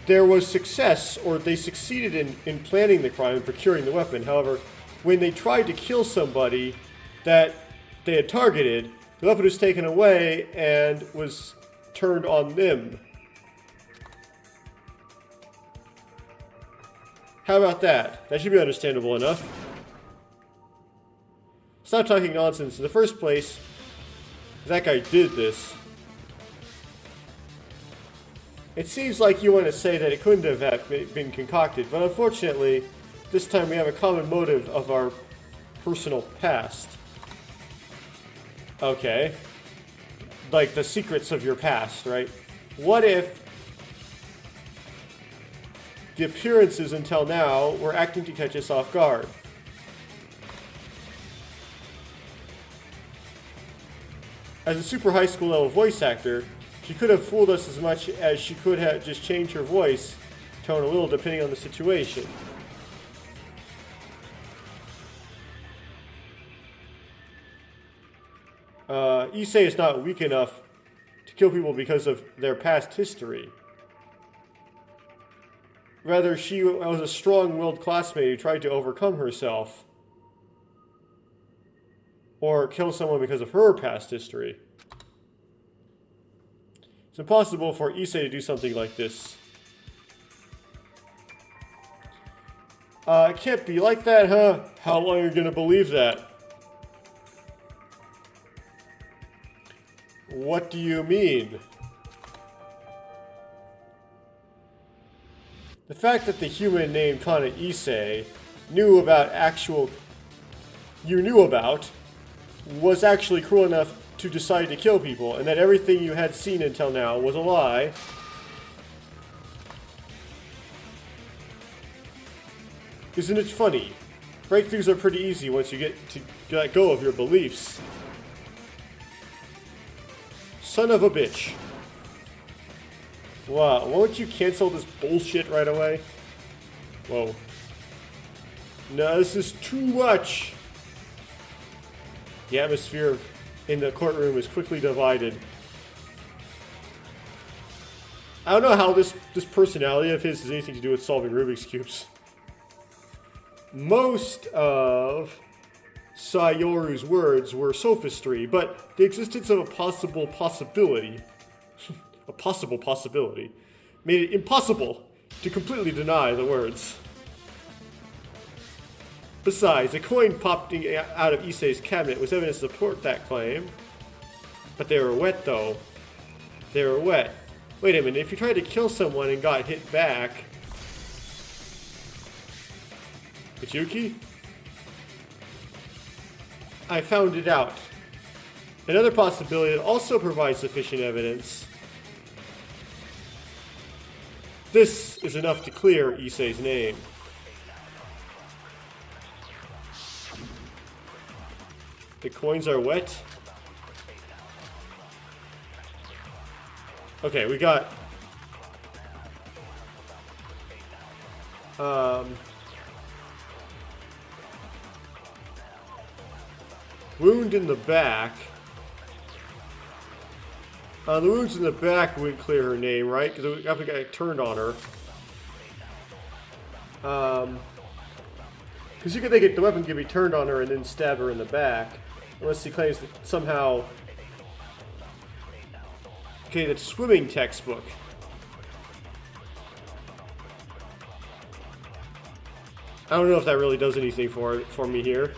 Speaker 1: There was success, or they succeeded in planning the crime and procuring the weapon. However, when they tried to kill somebody that they had targeted, the weapon was taken away and was turned on them. How about that? That should be understandable enough. Stop talking nonsense. In the first place, that guy did this. It seems like you want to say that it couldn't have been concocted, but unfortunately, this time we have a common motive of our personal past. Okay. Like the secrets of your past, right? What if the appearances until now were acting to catch us off guard? As a super high school level voice actor, she could have fooled us as much as she could have just changed her voice tone a little depending on the situation. Issei is not weak enough to kill people because of their past history. Rather, she was a strong-willed classmate who tried to overcome herself. Or kill someone because of her past history. It's impossible for Issei to do something like this. It can't be like that, huh? How long are you gonna believe that? What do you mean? The fact that the human named Kana Issei knew about was actually cruel enough to decide to kill people, and that everything you had seen until now was a lie. Isn't it funny? Breakthroughs are pretty easy once you get to let go of your beliefs. Son of a bitch. Wow, won't you cancel this bullshit right away? Whoa. No, this is too much. The atmosphere in the courtroom is quickly divided. I don't know how this personality of his has anything to do with solving Rubik's Cubes. Most of Sayoru's words were sophistry, but the existence of a possible possibility made it impossible to completely deny the words. Besides, a coin popping out of Issei's cabinet was evidence to support that claim. But they were wet, though. They were wet. Wait a minute, if you tried to kill someone and got hit back... Michuki? I found it out. Another possibility that also provides sufficient evidence. This is enough to clear Issei's name. The coins are wet. Okay, we got... wound in the back. The wounds in the back wouldn't clear her name, right? Because we got turned on her. Because you could think the weapon could be turned on her and then stab her in the back. Unless he claims that somehow... Okay, that's swimming textbook. I don't know if that really does anything for me here.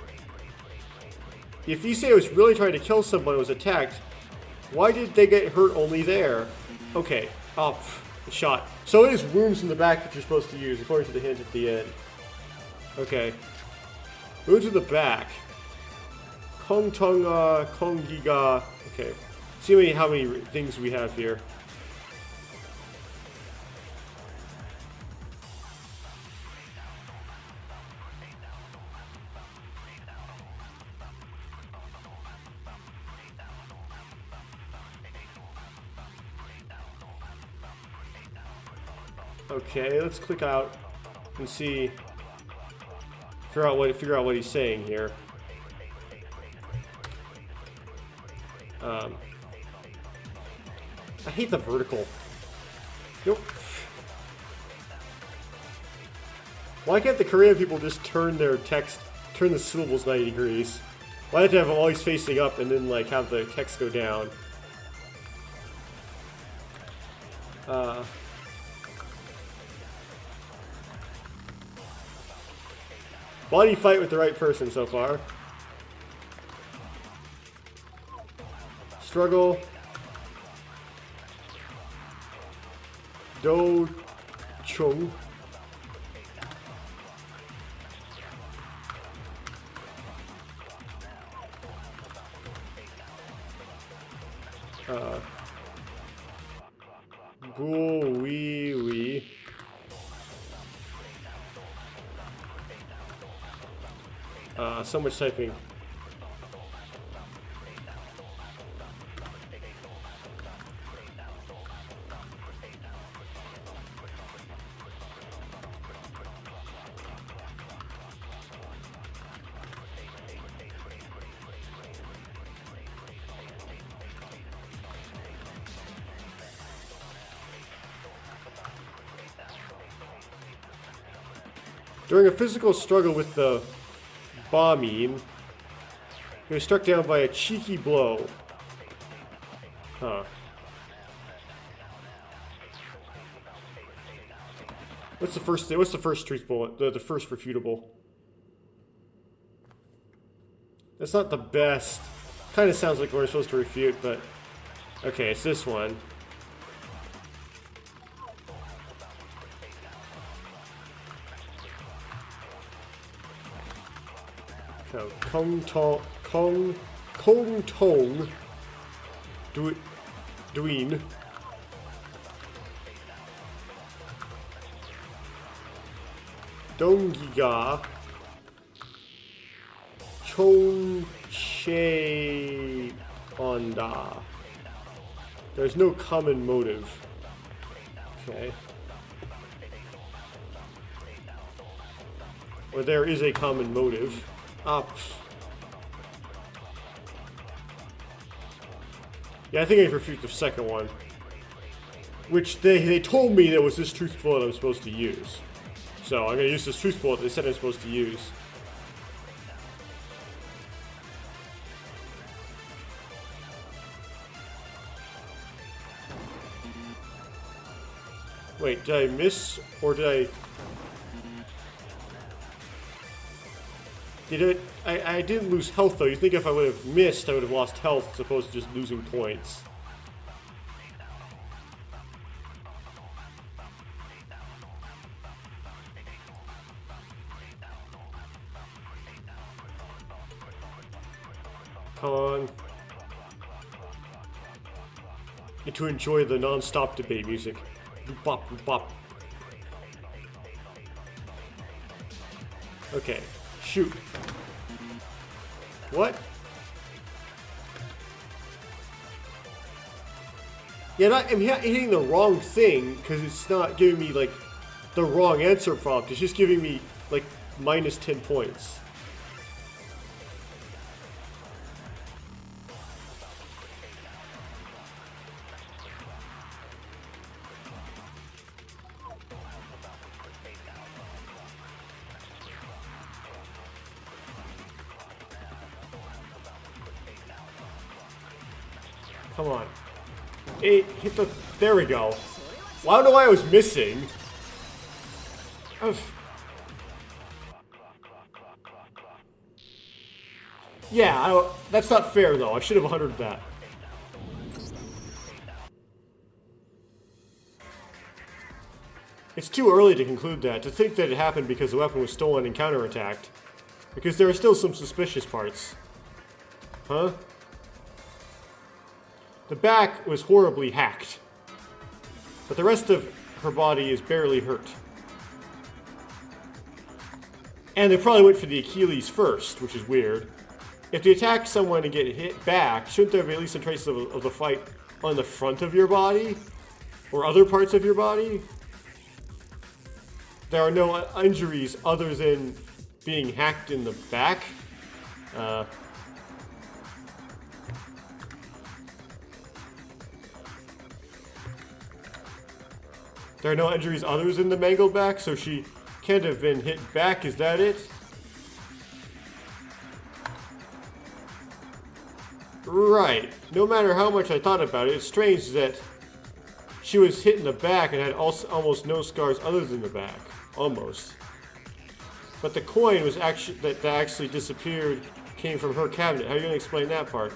Speaker 1: If Issei was really trying to kill someone and was attacked, why did they get hurt only there? Okay. Oh, shot. So it is wounds in the back that you're supposed to use, according to the hint at the end. Okay. Wounds in the back. Kongtonga, Kongiga. Okay. See how many things we have here. Okay, let's click out and see. Figure out what he's saying here. I hate the vertical. Nope. Why can't the Korean people just turn their text, turn the syllables 90 degrees? Why do they have them always facing up and then like have the text go down? Body fight with the right person so far. Struggle. Do Chung. Go wee wee. So much typing. During a physical struggle with the bombing, he was struck down by a cheeky blow. Huh. What's the first thing? What's the first truth bullet? The first refutable. That's not the best. Kind of sounds like we're supposed to refute, but okay, it's this one. Kong Tong Duin. Dongiga Chon Che Onda. There's no common motive. Okay. Or there is a common motive. Yeah, I think I refute the second one. Which they told me there was this truth bullet I'm supposed to use. So I'm going to use this truth bullet they said I'm supposed to use. Wait, did I miss or did I... You know, I didn't lose health though. You think if I would have missed, I would have lost health as opposed to just losing points. Come on. And to enjoy the non-stop debate music. Boop bop, boop bop. Okay, shoot. What? Yeah, I'm hitting the wrong thing because it's not giving me like the wrong answer prompt. It's just giving me like minus 10 points. Come on. Hit the... There we go. Well, I don't know why I was missing. Yeah, that's not fair, though. I should have 100'd that. It's too early to conclude that. To think that it happened because the weapon was stolen and counterattacked. Because there are still some suspicious parts. Huh? The back was horribly hacked, but the rest of her body is barely hurt. And they probably went for the Achilles first, which is weird. If they attack someone and get hit back, shouldn't there be at least some traces of the fight on the front of your body? Or other parts of your body? There are no injuries other than being hacked in the back. There are no injuries others than the mangled back, so she can't have been hit back. Is that it? Right. No matter how much I thought about it, it's strange that she was hit in the back and had almost no scars other than the back. Almost. But the coin was actually that actually disappeared came from her cabinet. How are you going to explain that part?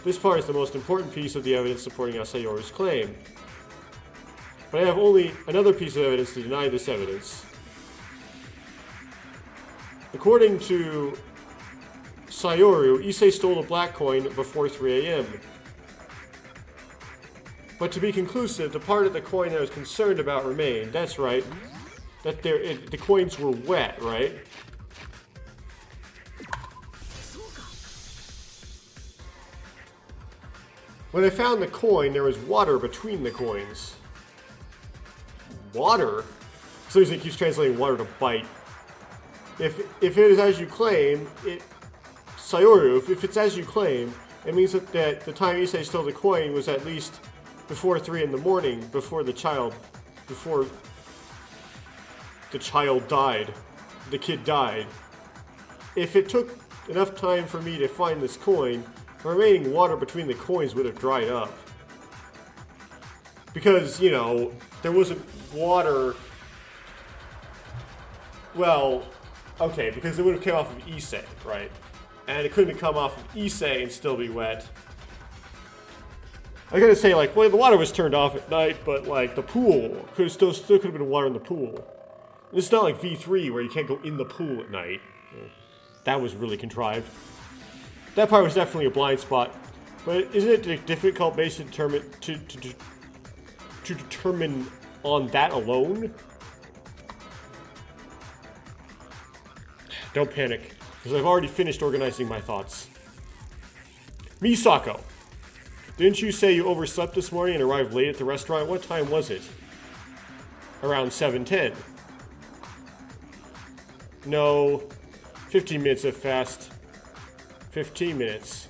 Speaker 1: This part is the most important piece of the evidence supporting Sayori's claim. But I have only another piece of evidence to deny this evidence. According to Sayori, Issei stole a black coin before 3 a.m. But to be conclusive, the part of the coin I was concerned about remained. That's right. That the coins were wet, right? When I found the coin, there was water between the coins. Water? So he keeps translating water to bite. If it is as you claim, Sayori, if it's as you claim, it means that the time Issei stole the coin was at least before 3 in the morning, before the child died. The kid died. If it took enough time for me to find this coin, the remaining water between the coins would have dried up. Because, you know, there wasn't water... Well, okay, because it would have come off of Issei, right? And it couldn't have come off of Issei and still be wet. I gotta say, like, well, the water was turned off at night, but, like, the pool still could have been water in the pool. It's not like V3 where you can't go in the pool at night. That was really contrived. That part was definitely a blind spot. But isn't it a difficult base to determine on that alone? Don't panic, because I've already finished organizing my thoughts. Misako, didn't you say you overslept this morning and arrived late at the restaurant? What time was it? Around 7:10. No, 15 minutes if fast. 15 minutes.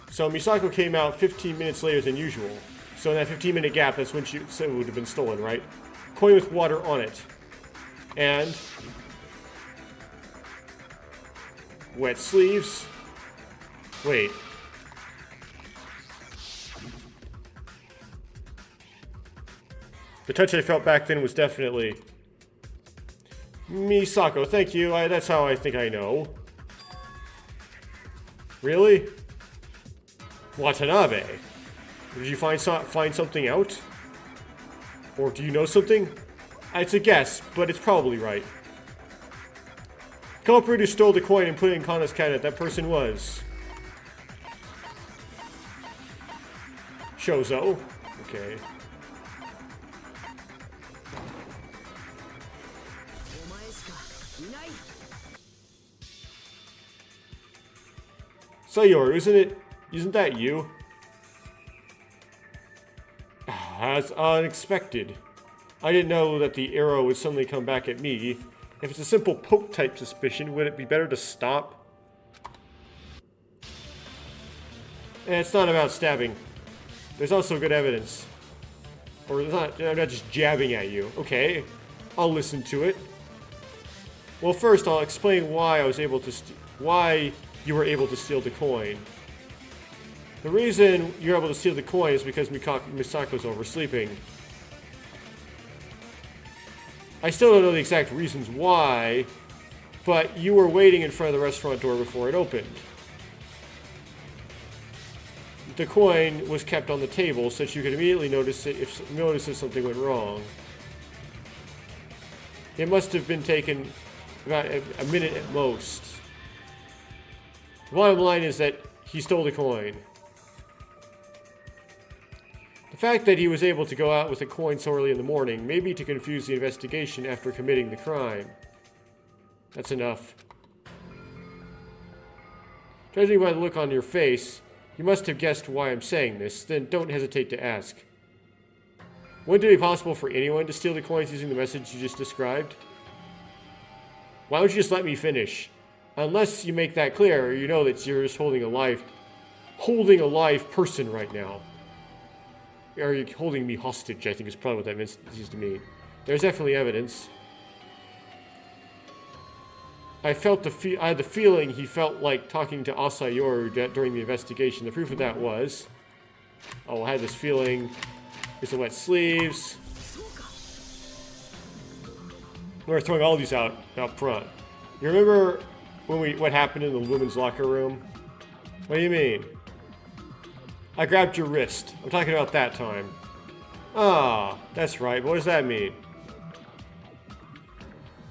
Speaker 1: So Misako came out 15 minutes later than usual. So in that 15-minute gap, that's when she said it would have been stolen, right? Coin with water on it. And wet sleeves. Wait. The touch I felt back then was definitely Misako, thank you. That's how I think I know. Really? Watanabe. Did you find something out? Or do you know something? It's a guess, but it's probably right. The culprit who stole the coin and put it in Kana's cabinet, that person was... Shozo. Okay. Sayor, isn't that you? That's unexpected. I didn't know that the arrow would suddenly come back at me. If it's a simple poke type suspicion, would it be better to stop? And it's not about stabbing. There's also good evidence. Or I'm not just jabbing at you. Okay, I'll listen to it. Well, first I'll explain why why you were able to steal the coin. The reason you're able to steal the coin is because Misako's oversleeping. I still don't know the exact reasons why, but you were waiting in front of the restaurant door before it opened. The coin was kept on the table so that you could immediately notice it if something went wrong. It must have been taken about a minute at most. The bottom line is that he stole the coin. The fact that he was able to go out with a coin so early in the morning may be to confuse the investigation after committing the crime. That's enough. Judging by the look on your face, you must have guessed why I'm saying this, then don't hesitate to ask. Wouldn't it be possible for anyone to steal the coins using the message you just described? Why don't you just let me finish? Unless you make that clear, you know that you're just holding a live person right now. Are you holding me hostage? I think is probably what that means to mean. There's definitely evidence. I had the feeling he felt like talking to Asayoru during the investigation. The proof of that was... Oh, I had this feeling. Here's the wet sleeves. We're throwing all these out front. You remember what happened in the women's locker room? What do you mean? I grabbed your wrist. I'm talking about that time. Ah, that's right. What does that mean?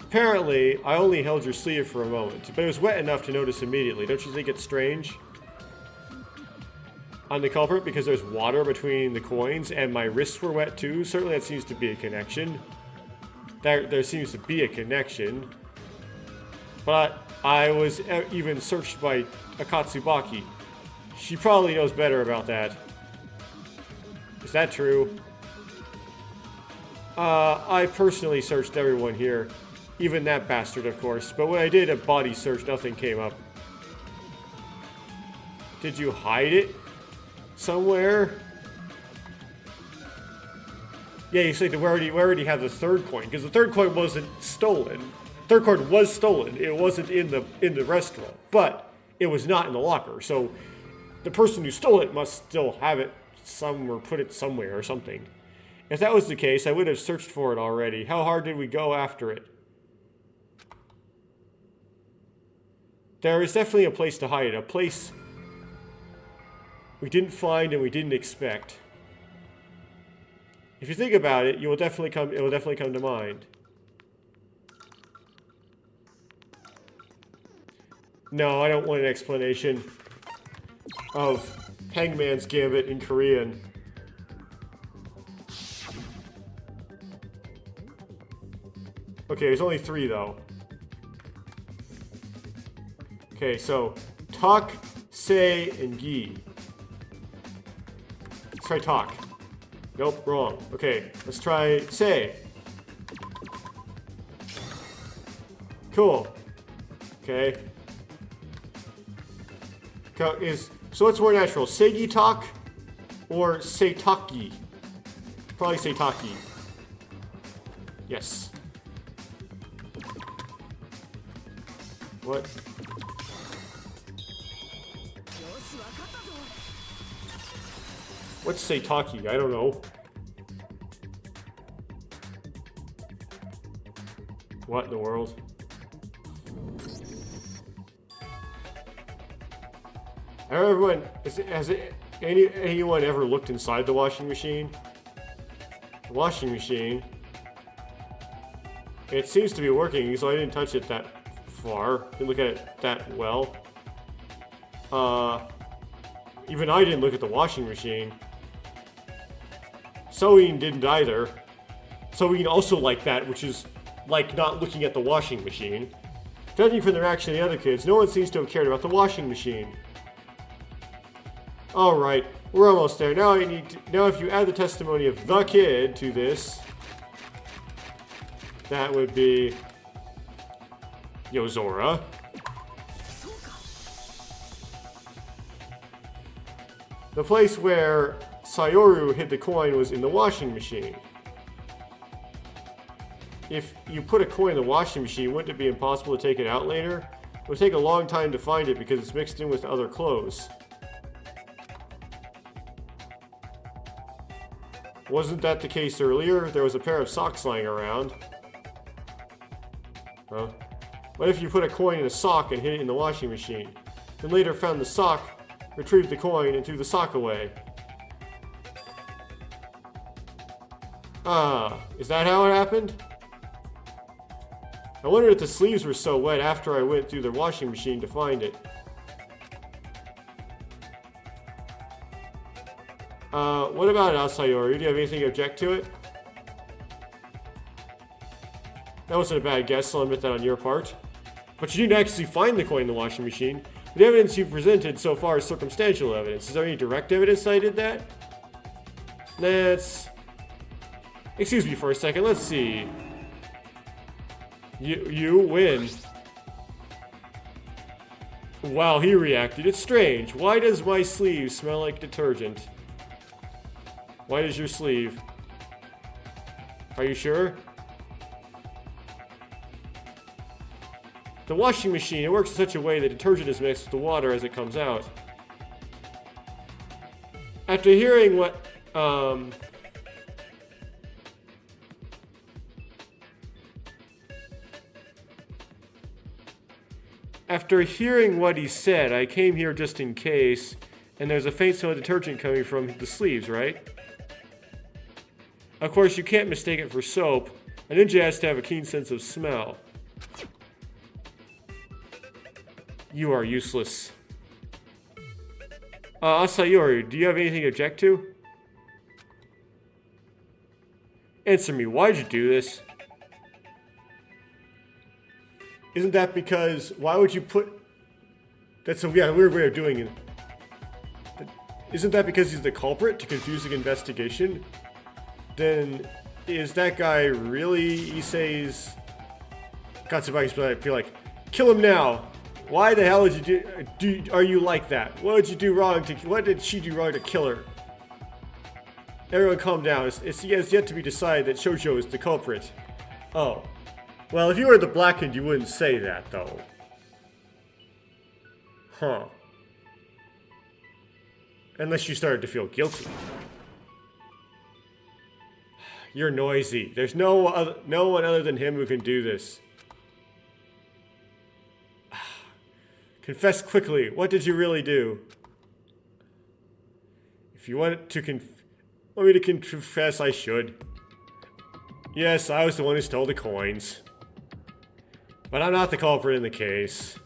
Speaker 1: Apparently, I only held your sleeve for a moment, but it was wet enough to notice immediately. Don't you think it's strange? On the culprit, because there's water between the coins, and my wrists were wet too? Certainly that seems to be a connection. There seems to be a connection. But I was even searched by Akatsubaki. She probably knows better about that. Is that true? I personally searched everyone here. Even that bastard, of course. But when I did a body search, nothing came up. Did you hide it somewhere? Yeah, you say that we already have the third coin, because the third coin wasn't stolen. Third coin was stolen. It wasn't in the restaurant, but it was not in the locker. So the person who stole it must still have it somewhere, put it somewhere or something. If that was the case, I would have searched for it already. How hard did we go after it? There is definitely a place to hide it, a place we didn't find and we didn't expect. If you think about it, it will definitely come to mind. No, I don't want an explanation of Hangman's Gambit in Korean. Okay, there's only 3 though. Okay, so Tak, Sei, and Gi. Let's try Tak. Nope, wrong. Okay, let's try Sei. Cool. Okay. So what's more natural, Seigi Tak or Seitaki? Probably Seitaki. Yes. What? What's Seitaki? I don't know. What in the world? Has anyone ever looked inside the washing machine? The washing machine. It seems to be working, so I didn't touch it that far. Didn't look at it that well. Even I didn't look at the washing machine. Soin didn't either. Soin also liked that, which is like not looking at the washing machine. Judging from the reaction of the other kids, no one seems to have cared about the washing machine. Alright, we're almost there. Now if you add the testimony of the kid to this, that would be Yozora. The place where Sayoru hid the coin was in the washing machine. If you put a coin in the washing machine, wouldn't it be impossible to take it out later? It would take a long time to find it because it's mixed in with other clothes. Wasn't that the case earlier? There was a pair of socks lying around. Huh? What if you put a coin in a sock and hid it in the washing machine? Then later found the sock, retrieved the coin, and threw the sock away. Is that how it happened? I wondered if the sleeves were so wet after I went through the washing machine to find it. What about it, Sayoru? Do you have anything to object to it? That wasn't a bad guess, so I'll admit that on your part. But you didn't actually find the coin in the washing machine. The evidence you've presented so far is circumstantial evidence. Is there any direct evidence that I did that? Let's... Excuse me for a second, let's see. You win. Wow, he reacted. It's strange. Why does my sleeve smell like detergent? Why does your sleeve? Are you sure? The washing machine, it works in such a way that detergent is mixed with the water as it comes out. After hearing what, After hearing what he said, I came here just in case, and there's a faint smell of detergent coming from the sleeves, right? Of course, you can't mistake it for soap. A ninja has to have a keen sense of smell. You are useless. Sayoru, do you have anything to object to? Answer me, why'd you do this? Isn't that because, why would you put... That's a weird way of doing it. Isn't that because he's the culprit to confuse the investigation? Then, is that guy really Issei's... Katsubaki's feel like, kill him now! Why the hell did you are you like that? What did you do wrong what did she do wrong to kill her? Everyone calm down. It's yet to be decided that Shoujo is the culprit. Oh. Well, if you were the Blackened, you wouldn't say that, though. Huh. Unless you started to feel guilty. You're noisy. There's no one other than him who can do this. Confess quickly. What did you really do? If you want me to confess, I should. Yes, I was the one who stole the coins. But I'm not the culprit in the case.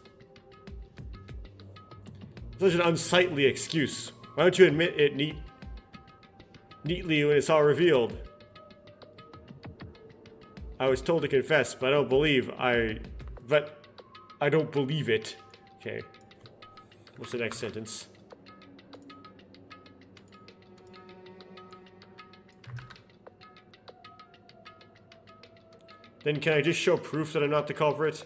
Speaker 1: Such an unsightly excuse. Why don't you admit it neatly when it's all revealed? I was told to confess, but I don't believe I don't believe it. Okay. What's the next sentence? Then can I just show proof that I'm not the culprit?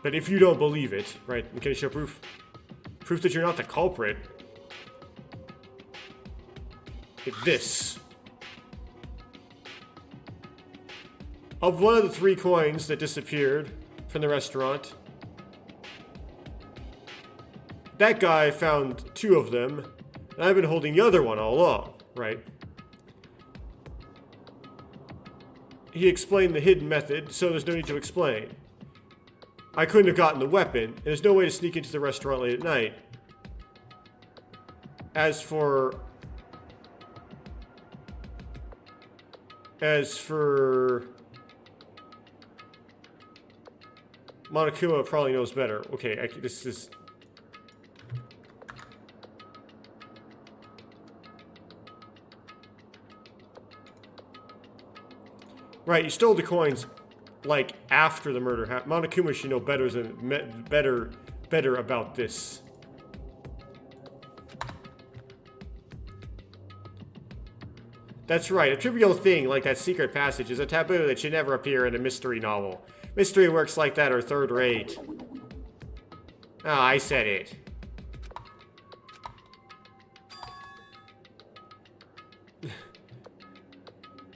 Speaker 1: But if you don't believe it, right, can I show proof? Proof that you're not the culprit. It's this. Of one of the 3 coins that disappeared from the restaurant, that guy found 2 of them, and I've been holding the other one all along, right? he explained the hidden method, so there's no need to explain. I couldn't have gotten the weapon, and there's no way to sneak into the restaurant late at night. As for Monokuma probably knows better. Okay, this is... Right, you stole the coins, like, after the murder happened. Monokuma should know better about this. That's right, a trivial thing like that secret passage is a taboo that should never appear in a mystery novel. Mystery works like that are third rate. Ah, I said it.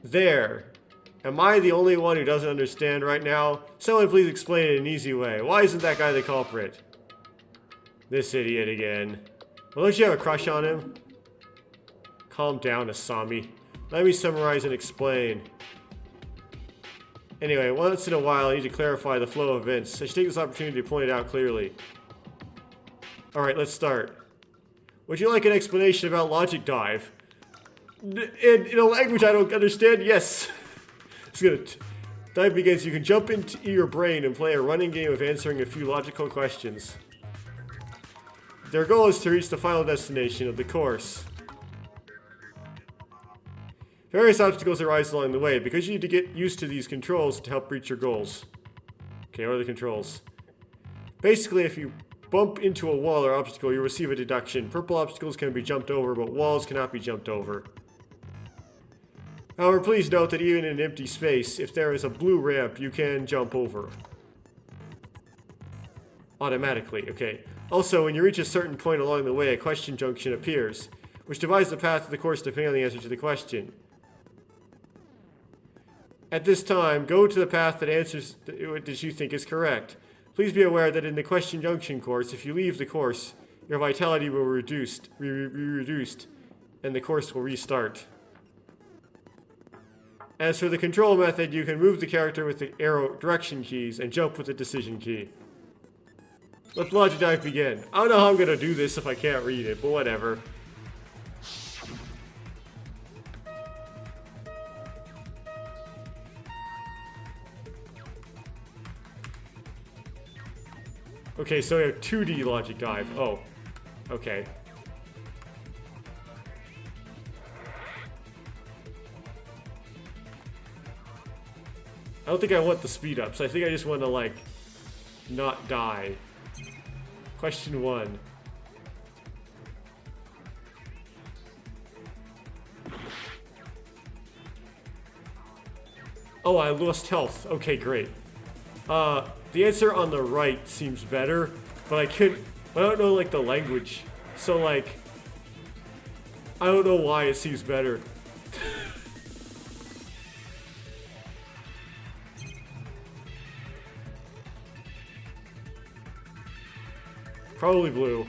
Speaker 1: There. Am I the only one who doesn't understand right now? Someone please explain it in an easy way. Why isn't that guy the culprit? This idiot again. Well, don't you have a crush on him? Calm down, Asami. Let me summarize and explain. Anyway, once in a while I need to clarify the flow of events. I should take this opportunity to point it out clearly. Alright, let's start. Would you like an explanation about Logic Dive? In a language I don't understand? Yes. It's good. Dive begins. You can jump into your brain and play a running game of answering a few logical questions. Their goal is to reach the final destination of the course. Various obstacles arise along the way because you need to get used to these controls to help reach your goals. Okay, what are the controls? Basically, if you bump into a wall or obstacle, you receive a deduction. Purple obstacles can be jumped over, but walls cannot be jumped over. However, please note that even in an empty space, if there is a blue ramp, you can jump over. Automatically, okay. Also, when you reach a certain point along the way, a question junction appears, which divides the path of the course depending on the answer to the question. At this time, go to the path that answers that you think is correct. Please be aware that in the question junction course, if you leave the course, your vitality will be reduced, and the course will restart. As for the control method, you can move the character with the arrow direction keys and jump with the decision key. Let the Logic Dive begin. I don't know how I'm gonna do this if I can't read it, but whatever. Okay, so we have 2D Logic Dive. Oh, okay. I don't think I want the speed ups. I think I just want to, like, not die. Question 1. Oh, I lost health. Okay, great. The answer on the right seems better, but I don't know, like, the language. So, like, I don't know why it seems better. Probably blue.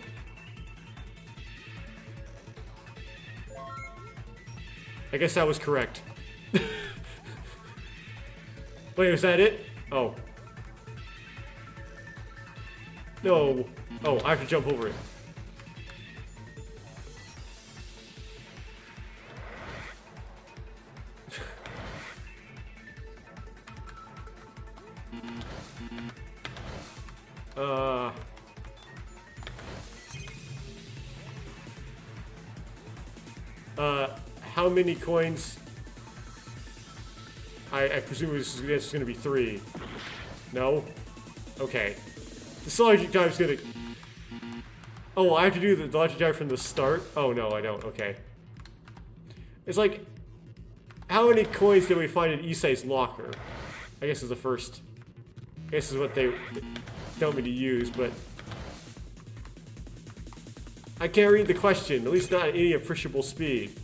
Speaker 1: I guess that was correct. Wait, was that it? Oh. No. Oh, I have to jump over it. How many coins? I presume this is going to be 3. No? Okay. This Logic Dive's gonna... Oh, I have to do the Logic Dive from the start? Oh, no, I don't. Okay. It's like... How many coins did we find in Issei's locker? I guess is the first... I guess is what they tell me to use, but... I can't read the question, at least not at any appreciable speed.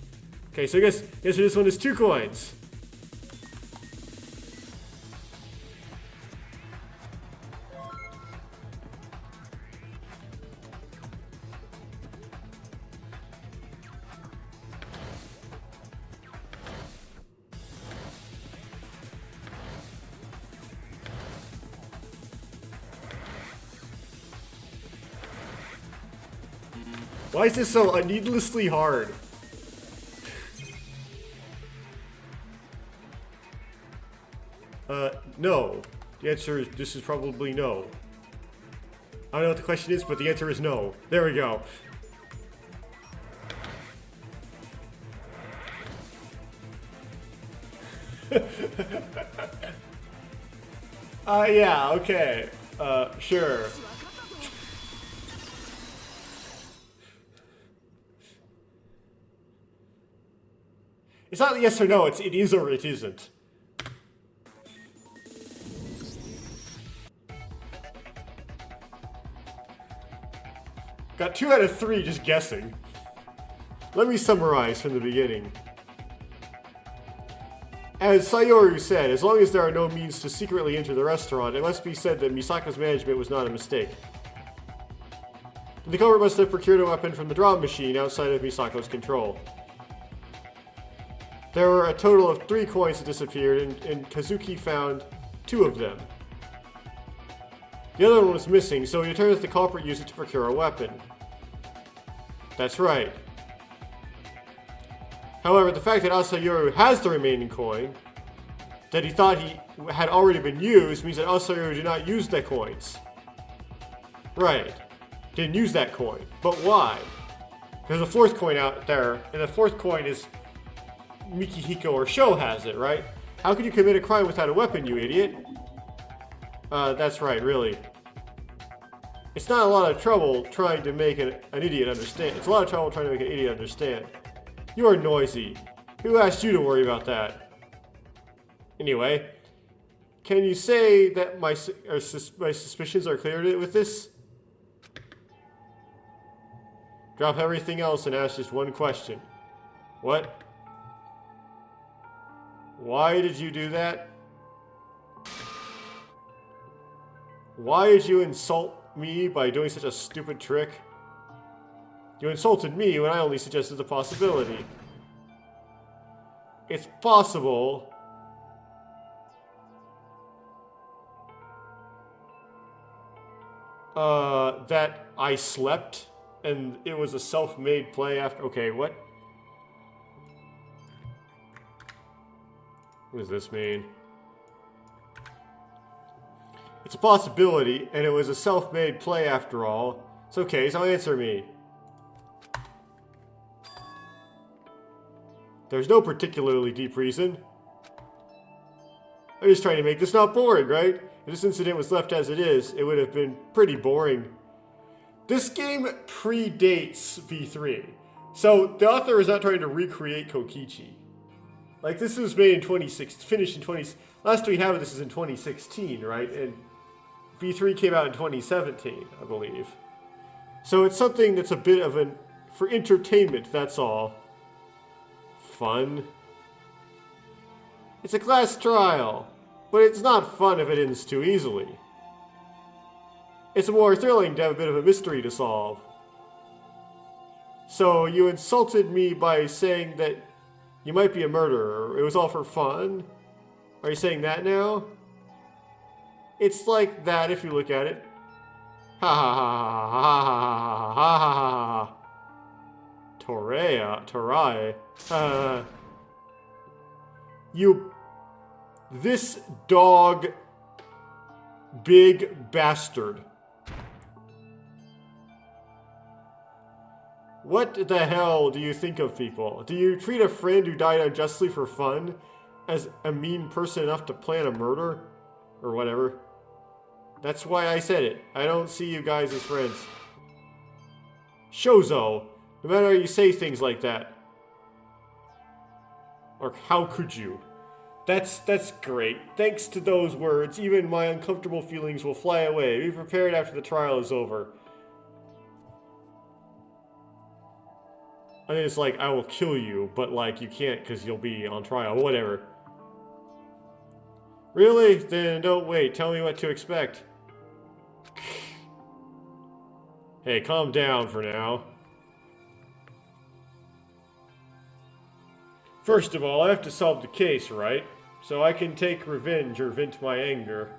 Speaker 1: Okay, so I guess for this one is 2 coins. Why is this so needlessly hard? No. The answer is, this is probably no. I don't know what the question is, but the answer is no. There we go. Yeah, okay. Sure. It's not yes or no, it is or it isn't. Got 2 out of 3 just guessing. Let me summarize from the beginning. As Sayoru said, as long as there are no means to secretly enter the restaurant, it must be said that Misako's management was not a mistake. The culprit must have procured a weapon from the drum machine outside of Misako's control. There were a total of 3 coins that disappeared, and Kazuki found 2 of them. The other one was missing, so he determined that the culprit used it to procure a weapon. That's right. However, the fact that Asayoru has the remaining coin, that he thought he had already been used, means that Asayoru did not use the coins. Right. Didn't use that coin. But why? There's a 4th coin out there, and the 4th coin is Mikihiko or Sho has it, right? How could you commit a crime without a weapon, you idiot? That's right, really. It's not a lot of trouble trying to make an idiot understand. It's a lot of trouble trying to make an idiot understand. You are noisy. Who asked you to worry about that? Anyway, can you say that my suspicions are clear with this? Drop everything else and ask just one question. What? Why did you do that? Why did you insult me by doing such a stupid trick? You insulted me when I only suggested the possibility. It's possible that I slept and it was a self-made play after. Okay, what? What does this mean? It's a possibility, and it was a self-made play after all. It's okay, so answer me. There's no particularly deep reason. I'm just trying to make this not boring, right? If this incident was left as it is, it would have been pretty boring. This game predates V3. So the author is not trying to recreate Kokichi. Like, this was made in 2016, finished in 20... Last we have of this is in 2016, right? And V3 came out in 2017, I believe. So it's something that's a bit of an... for entertainment, that's all. Fun. It's a class trial, but it's not fun if it ends too easily. It's more thrilling to have a bit of a mystery to solve. So you insulted me by saying that you might be a murderer. It was all for fun? Are you saying that now? It's like that if you look at it. Ha ha ha ha ha ha ha ha ha ha. Torai. You... This dog... Big bastard. What the hell do you think of people? Do you treat a friend who died unjustly for fun as a mean person enough to plan a murder? Or whatever. That's why I said it. I don't see you guys as friends. Shozo. No matter how you say things like that. Or how could you? That's great. Thanks to those words, even my uncomfortable feelings will fly away. Be prepared after the trial is over. I mean, it's like, I will kill you, but like, you can't because you'll be on trial. Whatever. Really? Then don't wait. Tell me what to expect. Hey, calm down for now. First of all, I have to solve the case, right? So I can take revenge or vent my anger.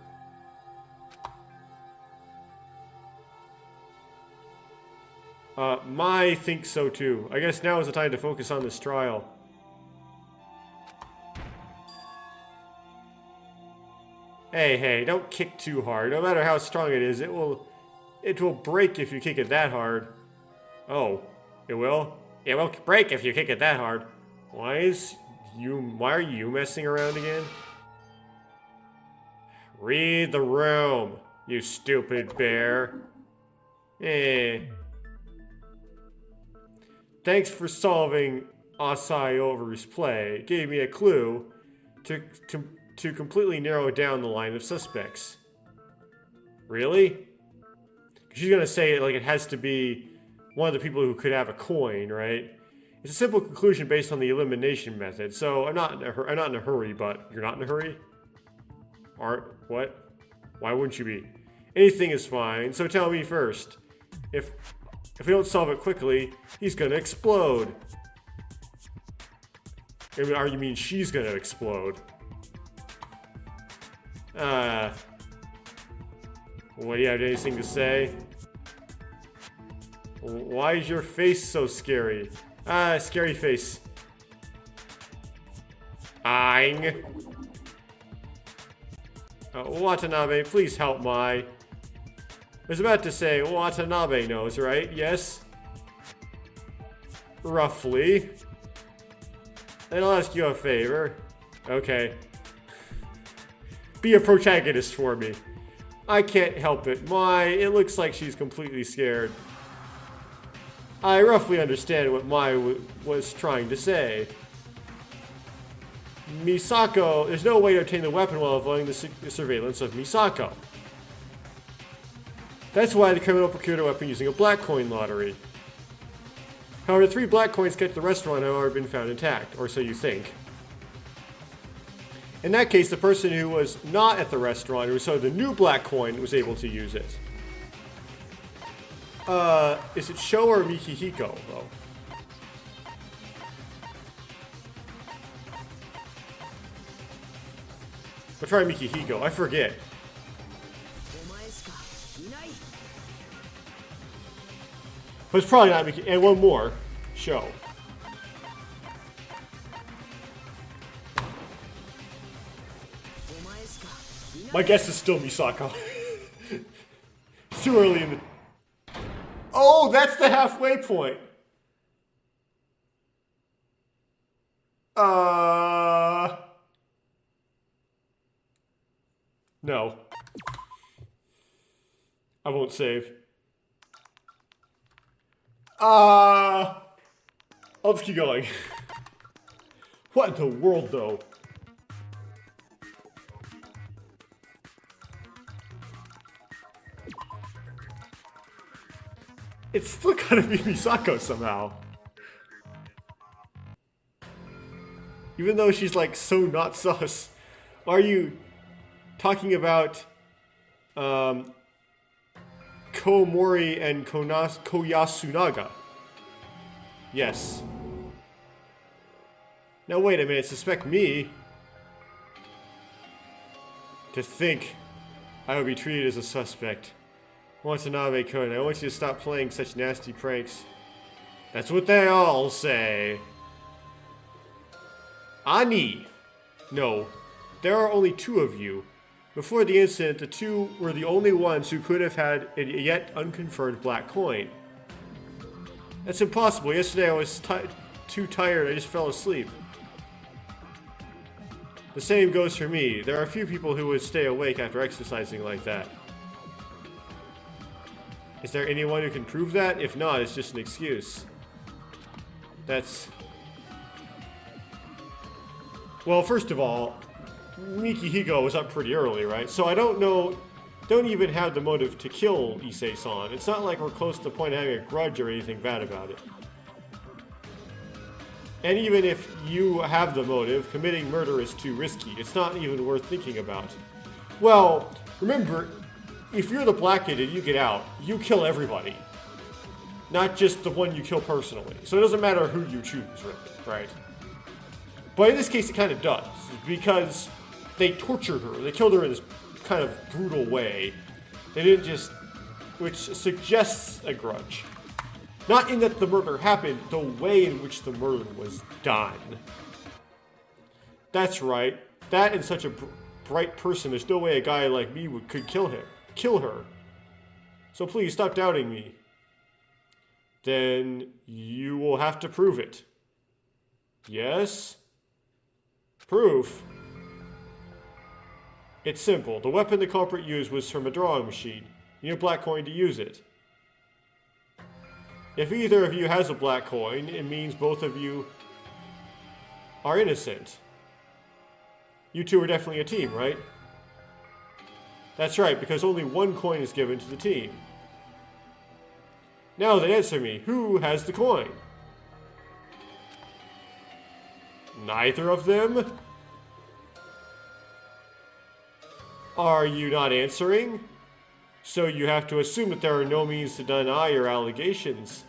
Speaker 1: Mai thinks so too. I guess now is the time to focus on this trial. Hey, don't kick too hard. No matter how strong it is, it will break if you kick it that hard. Oh, it will? It will break if you kick it that hard. Why are you messing around again? Read the room, you stupid bear. Thanks for solving Asai Over's play. It gave me a clue to completely narrow down the line of suspects. Really? She's gonna say it like it has to be one of the people who could have a coin, right? It's a simple conclusion based on the elimination method. So I'm not in a hurry, but you're not in a hurry? What? Why wouldn't you be? Anything is fine. So tell me first. If we don't solve it quickly, he's gonna explode. Or you mean she's gonna explode? What, do you have anything to say? Why is your face so scary? Scary face. Aing. Watanabe, please help Mai. I was about to say, Watanabe knows, right? Yes? Roughly. Then I'll ask you a favor. Okay. Be a protagonist for me. I can't help it. Mai, it looks like she's completely scared. I roughly understand what Mai was trying to say. Misako, there's no way to obtain the weapon while avoiding the surveillance of Misako. That's why the criminal procured a weapon using a black coin lottery. However, 3 black coins kept the restaurant have already been found intact, or so you think. In that case, the person who was not at the restaurant, who saw the new black coin, was able to use it. Is it Sho or Mikihiko, though? I'll try Mikihiko. I forget. But it's probably not Mikihiko. And one more. Sho. My guess is still Misako. It's too early in the... Oh, that's the halfway point. No. I won't save. I'll just keep going. What in the world, though? It's still gotta be Misako somehow. Even though she's like so not sus. Are you talking about Komori and Koyasunaga? Yes. Now wait a minute, suspect me? To think I would be treated as a suspect. Watanabe-kun, I want you to stop playing such nasty pranks. That's what they all say. Ani! No, there are only 2 of you. Before the incident, the 2 were the only ones who could have had a yet unconfirmed black coin. That's impossible. Yesterday I was too tired, I just fell asleep. The same goes for me. There are a few people who would stay awake after exercising like that. Is there anyone who can prove that? If not, it's just an excuse. That's... Well, first of all, Mikihiko was up pretty early, right? So I don't even have the motive to kill Issei-san. It's not like we're close to the point of having a grudge or anything bad about it. And even if you have the motive, committing murder is too risky. It's not even worth thinking about. Well, remember... If you're the black kid and you get out, you kill everybody. Not just the one you kill personally. So it doesn't matter who you choose, really, right? But in this case, it kind of does. Because they tortured her. They killed her in this kind of brutal way. They didn't just... Which suggests a grudge. Not in that the murder happened, the way in which the murder was done. That's right. That and such a bright person, there's no way a guy like me could kill her. So please stop doubting me. Then you will have to prove it. Yes? Proof? It's simple. The weapon the culprit used was from a drawing machine. You need a black coin to use it. If either of you has a black coin, it means both of you are innocent. You two are definitely a team, right? That's right, because only one coin is given to the team. Now then, answer me. Who has the coin? Neither of them? Are you not answering? So you have to assume that there are no means to deny your allegations.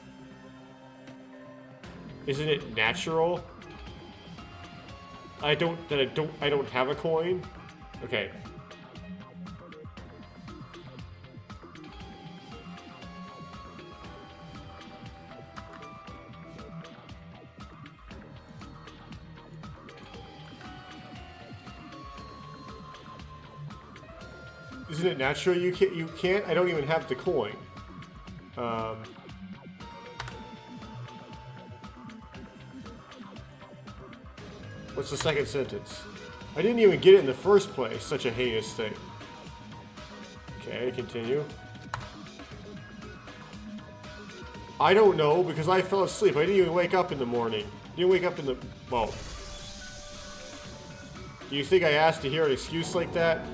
Speaker 1: Isn't it natural? I don't have a coin? Okay. Isn't it natural you can't? I don't even have the coin. What's the second sentence? I didn't even get it in the first place. Such a heinous thing. Okay, continue. I don't know because I fell asleep. I didn't even wake up in the morning. Didn't wake up in the... Well. Do you think I asked to hear an excuse like that?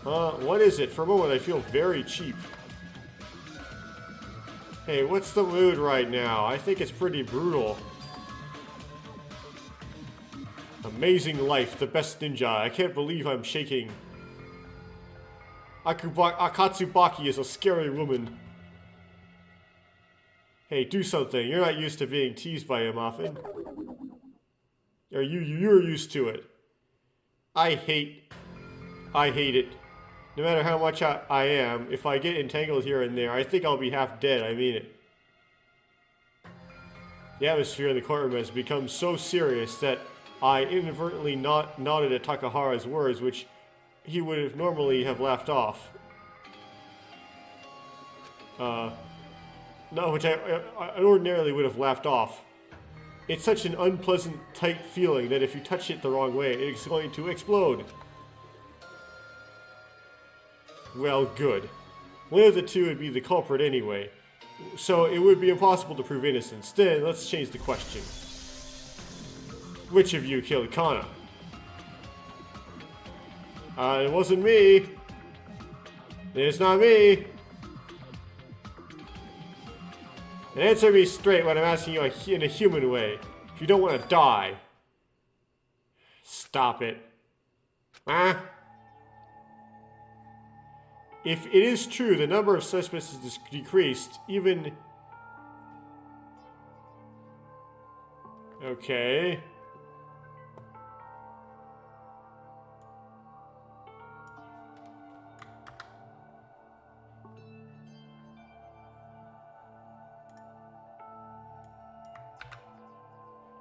Speaker 1: What is it? For a moment I feel very cheap. Hey, what's the mood right now? I think it's pretty brutal. Amazing life, the best ninja. I can't believe I'm shaking. Akatsubaki is a scary woman. Hey, do something. You're not used to being teased by him often. Or you're used to it. I hate it. No matter how much I am, if I get entangled here and there, I think I'll be half dead, I mean it. The atmosphere in the courtroom has become so serious that I inadvertently nodded at Takahara's words, which he would have normally have laughed off. No, which I ordinarily would have laughed off. It's such an unpleasant, tight feeling that if you touch it the wrong way, it's going to explode. Well, good. One of the two would be the culprit anyway, so it would be impossible to prove innocence. Then, let's change the question. Which of you killed Kana? It wasn't me. It's not me. And answer me straight when I'm asking you in a human way. If you don't want to die. Stop it. If it is true, the number of suspects is decreased, even... Okay.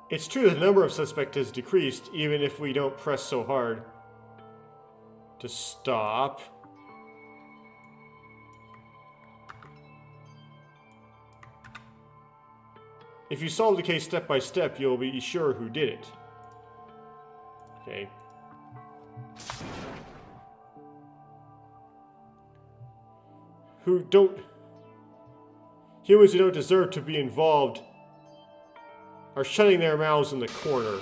Speaker 1: It's true that the number of suspects has decreased, even if we don't press so hard to stop. If you solve the case step by step, you'll be sure who did it. Okay. Humans who don't deserve to be involved are shutting their mouths in the corner.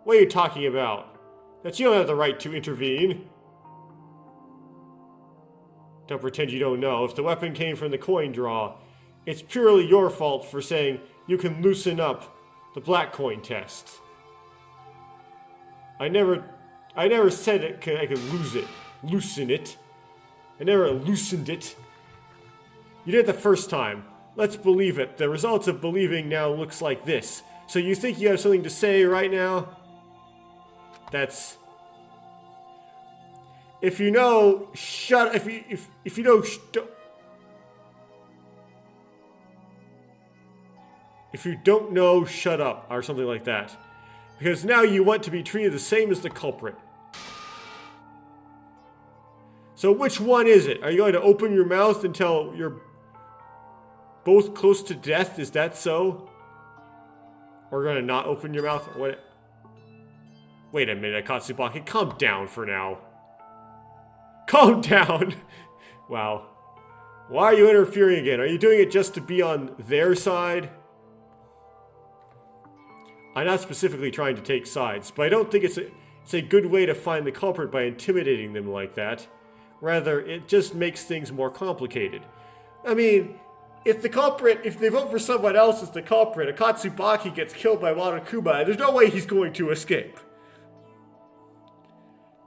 Speaker 1: What are you talking about? That you don't have the right to intervene. Don't pretend you don't know. If the weapon came from the coin draw, it's purely your fault for saying you can loosen up the black coin test. I never said I could loosen it. I never loosened it. You did it the first time. Let's believe it. The results of believing now looks like this. So you think you have something to say right now? That's... If you know, shut... If you know... If you don't know, shut up, or something like that. Because now you want to be treated the same as the culprit. So which one is it? Are you going to open your mouth until you're both close to death? Is that so? Or going to not open your mouth? What? Wait a minute, Katsubaki. Calm down for now. Calm down! Wow. Why are you interfering again? Are you doing it just to be on their side? I'm not specifically trying to take sides, but I don't think it's a good way to find the culprit by intimidating them like that. Rather, it just makes things more complicated. I mean, if they vote for someone else as the culprit, Akatsubaki gets killed by Monokuma, there's no way he's going to escape.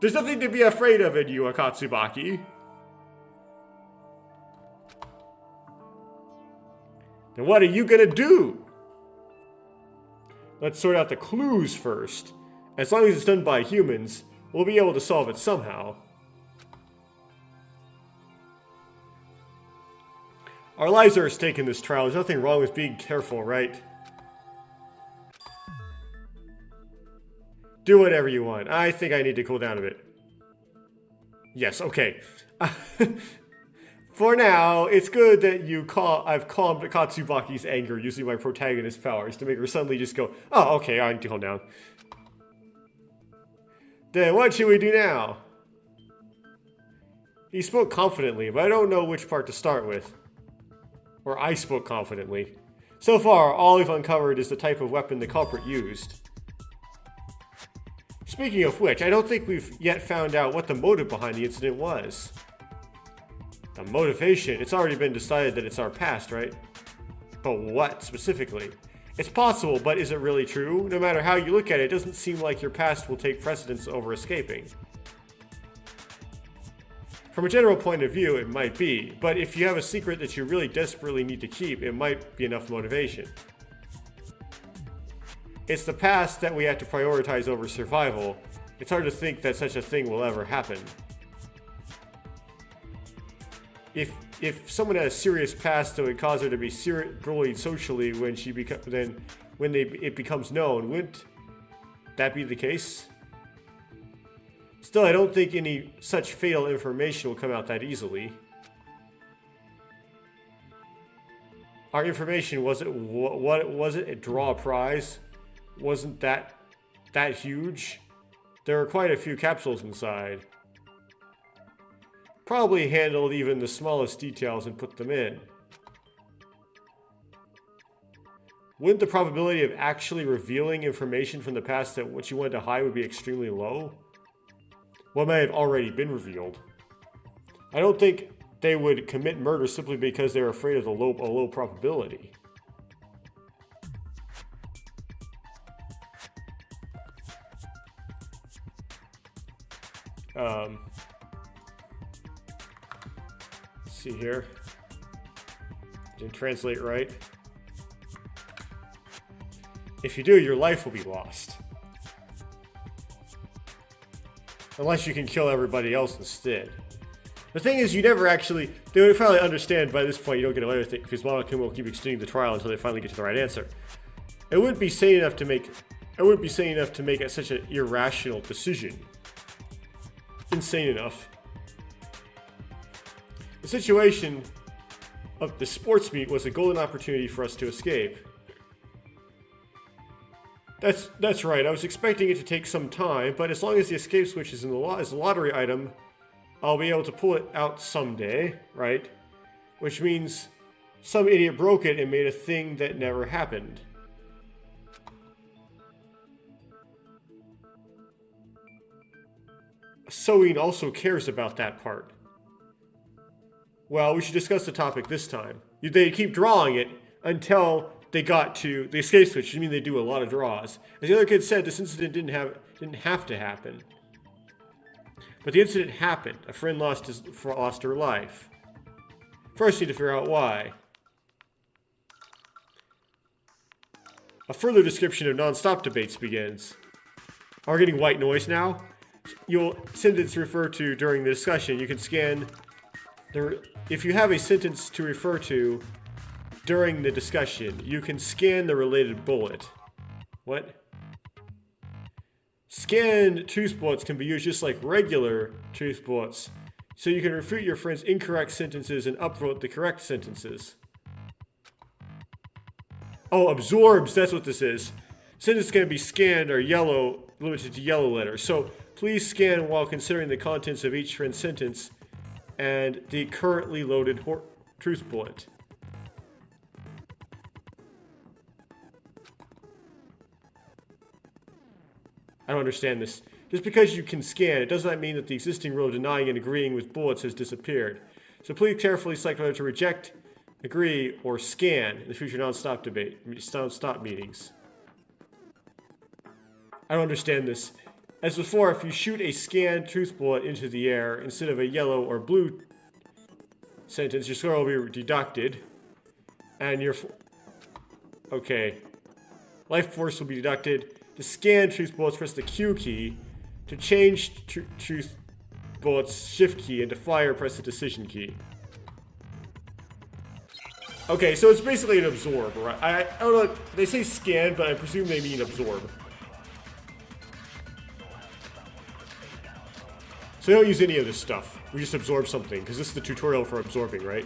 Speaker 1: There's nothing to be afraid of in you, Akatsubaki. Then what are you gonna do? Let's sort out the clues first. As long as it's done by humans, we'll be able to solve it somehow. Our lives are at stake in this trial. There's nothing wrong with being careful, right? Do whatever you want. I think I need to cool down a bit. Yes, okay. For now, it's good that I've calmed Katsubaki's anger using my protagonist powers to make her suddenly just go, oh, okay, I need to calm down. Then what should we do now? He spoke confidently, but I don't know which part to start with. Or I spoke confidently. So far, all we've uncovered is the type of weapon the culprit used. Speaking of which, I don't think we've yet found out what the motive behind the incident was. The motivation? It's already been decided that it's our past, right? But what, specifically? It's possible, but is it really true? No matter how you look at it, it doesn't seem like your past will take precedence over escaping. From a general point of view, it might be, but if you have a secret that you really desperately need to keep, it might be enough motivation. It's the past that we have to prioritize over survival. It's hard to think that such a thing will ever happen. If someone had a serious past that would cause her to be bullied socially when it becomes known, wouldn't that be the case? Still, I don't think any such fatal information will come out that easily. Our information, what was it? A draw prize? Wasn't that huge? There were quite a few capsules inside. Probably handled even the smallest details and put them in. Wouldn't the probability of actually revealing information from the past that what you wanted to hide would be extremely low? What may have already been revealed. I don't think they would commit murder simply because they're afraid of a low probability. Let's see here. Didn't translate right. If you do, your life will be lost. Unless you can kill everybody else instead. The thing is, you never actually... They would probably understand by this point you don't get away with it, because Monokuma will keep extending the trial until they finally get to the right answer. It wouldn't be sane enough to make it such an irrational decision. Insane enough. The situation of the sports meet was a golden opportunity for us to escape. That's right. I was expecting it to take some time, but as long as the escape switch is in the is a lottery item, I'll be able to pull it out someday, right? Which means some idiot broke it and made a thing that never happened. Soin also cares about that part. Well, we should discuss the topic this time. They keep drawing it until they got to the escape switch, which means they do a lot of draws. As the other kid said, this incident didn't have to happen. But the incident happened. A friend lost her life. First, you need to figure out why. A further description of non-stop debates begins. Are we getting white noise now? You'll sentence refer to during the discussion. You can scan if you have a sentence to refer to, during the discussion. You can scan the related bullet. What? Scanned truth bullets can be used just like regular truth bullets, so you can refute your friend's incorrect sentences and upvote the correct sentences. Oh, absorbs, that's what this is. Sentences can be scanned or yellow, limited to yellow letters. So please scan while considering the contents of each friend's sentence and the currently loaded truth bullet. I don't understand this. Just because you can scan, it does not mean that the existing rule of denying and agreeing with bullets has disappeared. So please carefully select whether to reject, agree, or scan in the future non-stop meetings. I don't understand this. As before, if you shoot a scanned truth bullet into the air instead of a yellow or blue sentence, your score will be deducted. And your... Okay. Life force will be deducted. To scan truth bullets, press the Q key. To change truth bullets, shift key. And to fire, press the decision key. Okay, so it's basically an absorb, right? I don't know, they say scan, but I presume they mean absorb. So we don't use any of this stuff. We just absorb something, because this is the tutorial for absorbing, right?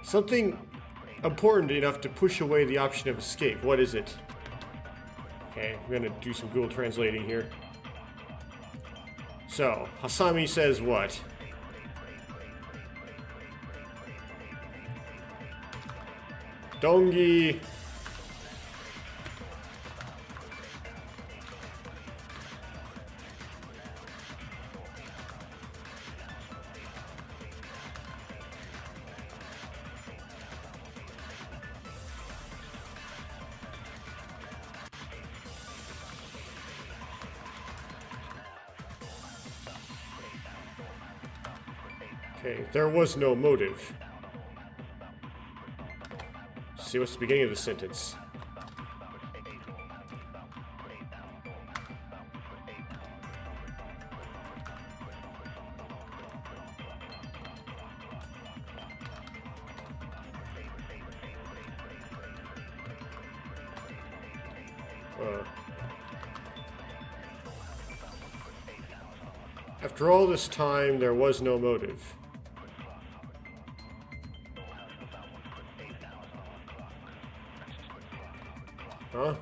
Speaker 1: Something important enough to push away the option of escape. What is it? Okay, I'm gonna do some Google translating here. So, Hasami says what? Dongi. Okay, there was no motive. See what's the beginning of the sentence. After all this time, there was no motive. Huh?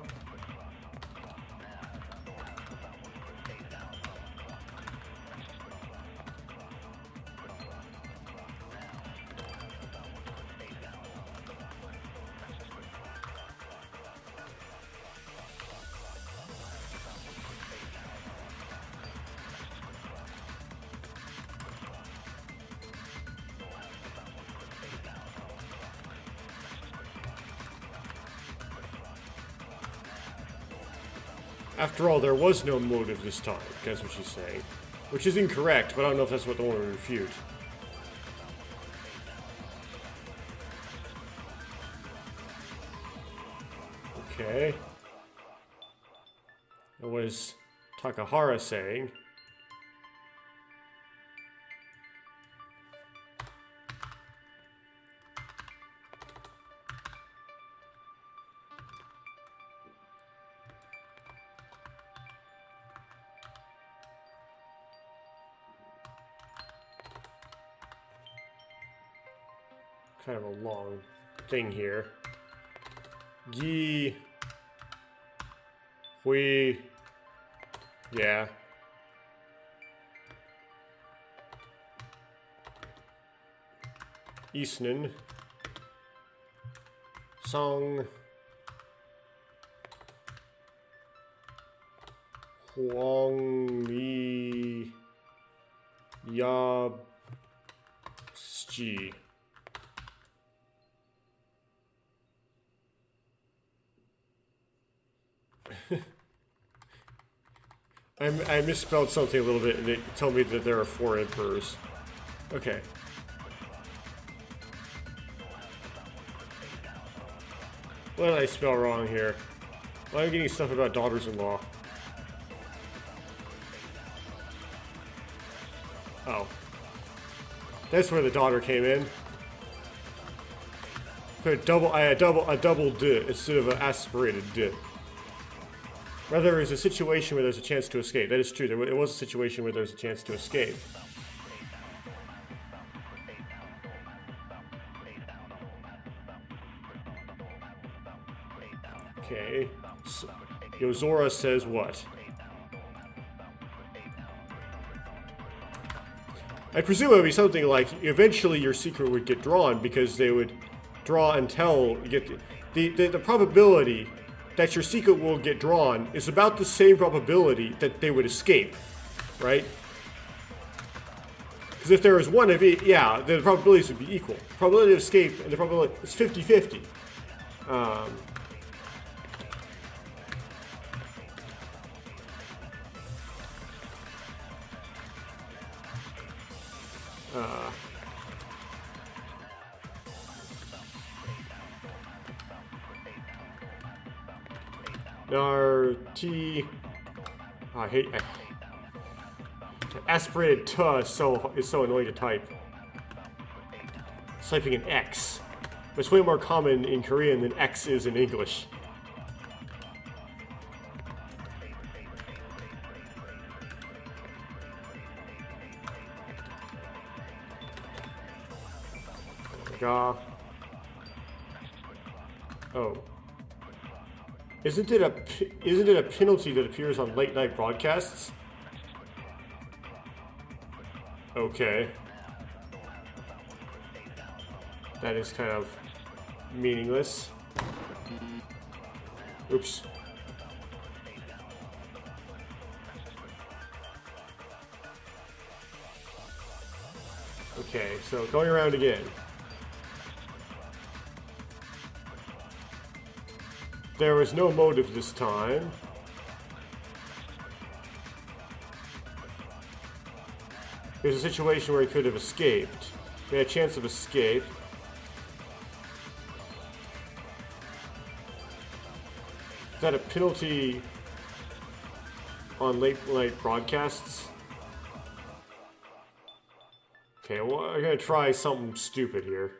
Speaker 1: After all, there was no motive this time. That's what she's saying. Which is incorrect, but I don't know if that's what they want to refute. Okay. What was Takahara saying? Kind of a long thing here. Gi. Hui. Yeah. Isnin. Song. Huang Yi. Yabji. I misspelled something a little bit, and it told me that there are 4 emperors. Okay. What did I spell wrong here? Why am I getting stuff about daughters-in-law? Oh. That's where the daughter came in. I had a double D instead of an aspirated D. Rather, it's a situation where there's a chance to escape. That is true. It was a situation where there's a chance to escape. Okay. So, Yozora says what? I presume it would be something like eventually your secret would get drawn because they would draw until you get the probability that your secret will get drawn is about the same probability that they would escape, right? Because if there was one of it, yeah, the probabilities would be equal. Probability of escape and the probability is 50-50. I hate aspirated T is so annoying to type. It's typing an X. It's way more common in Korean than X is in English. Oh. Isn't it a penalty that appears on late night broadcasts? Okay. That is kind of meaningless. Oops. Okay, so going around again. There was no motive this time. There's a situation where he could have escaped. He had a chance of escape. Is that a penalty on late night broadcasts? Okay, well, I'm gonna try something stupid here.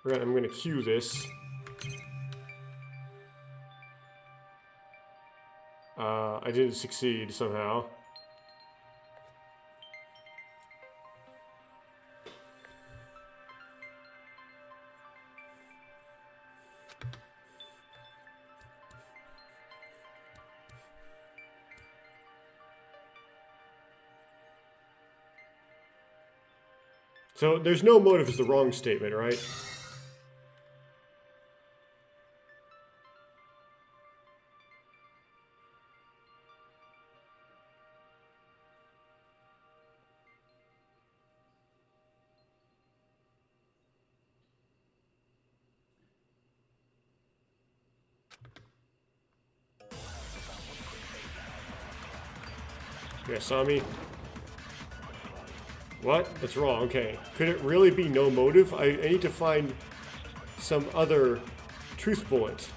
Speaker 1: I'm gonna cue this. I didn't succeed somehow. So there's no motive is the wrong statement, right? Yeah, saw me. What? That's wrong. Okay. Could it really be no motive? I need to find some other truth bullet.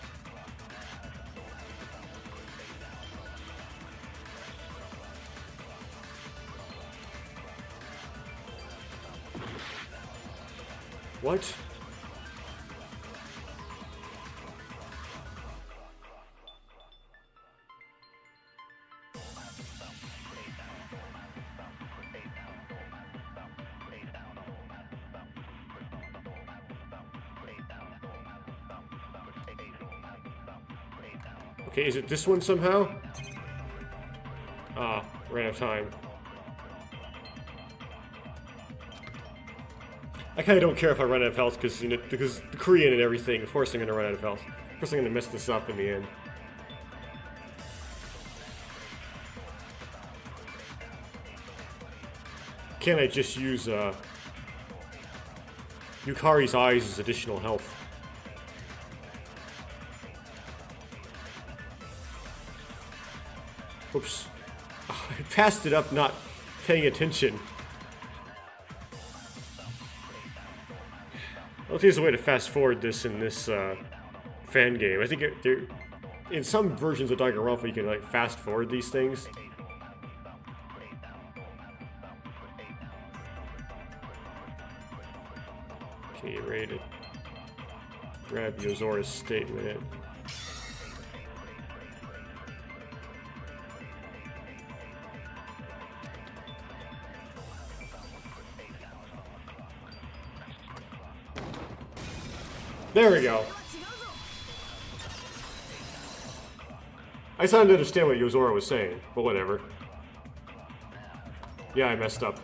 Speaker 1: What? Okay, is it this one somehow? Ah, ran out of time. I kind of don't care if I run out of health because the Korean and everything. Of course I'm gonna run out of health. Of course I'm gonna mess this up in the end. Can't I just use Yukari's eyes is additional health. Oops. I passed it up not paying attention. I don't think there's a way to fast forward this in this fan game. I think in some versions of Danganronpa you can like fast forward these things. Okay, ready to grab Yozora's statement. There we go. I started to understand what Yozora was saying, but whatever. Yeah, I messed up.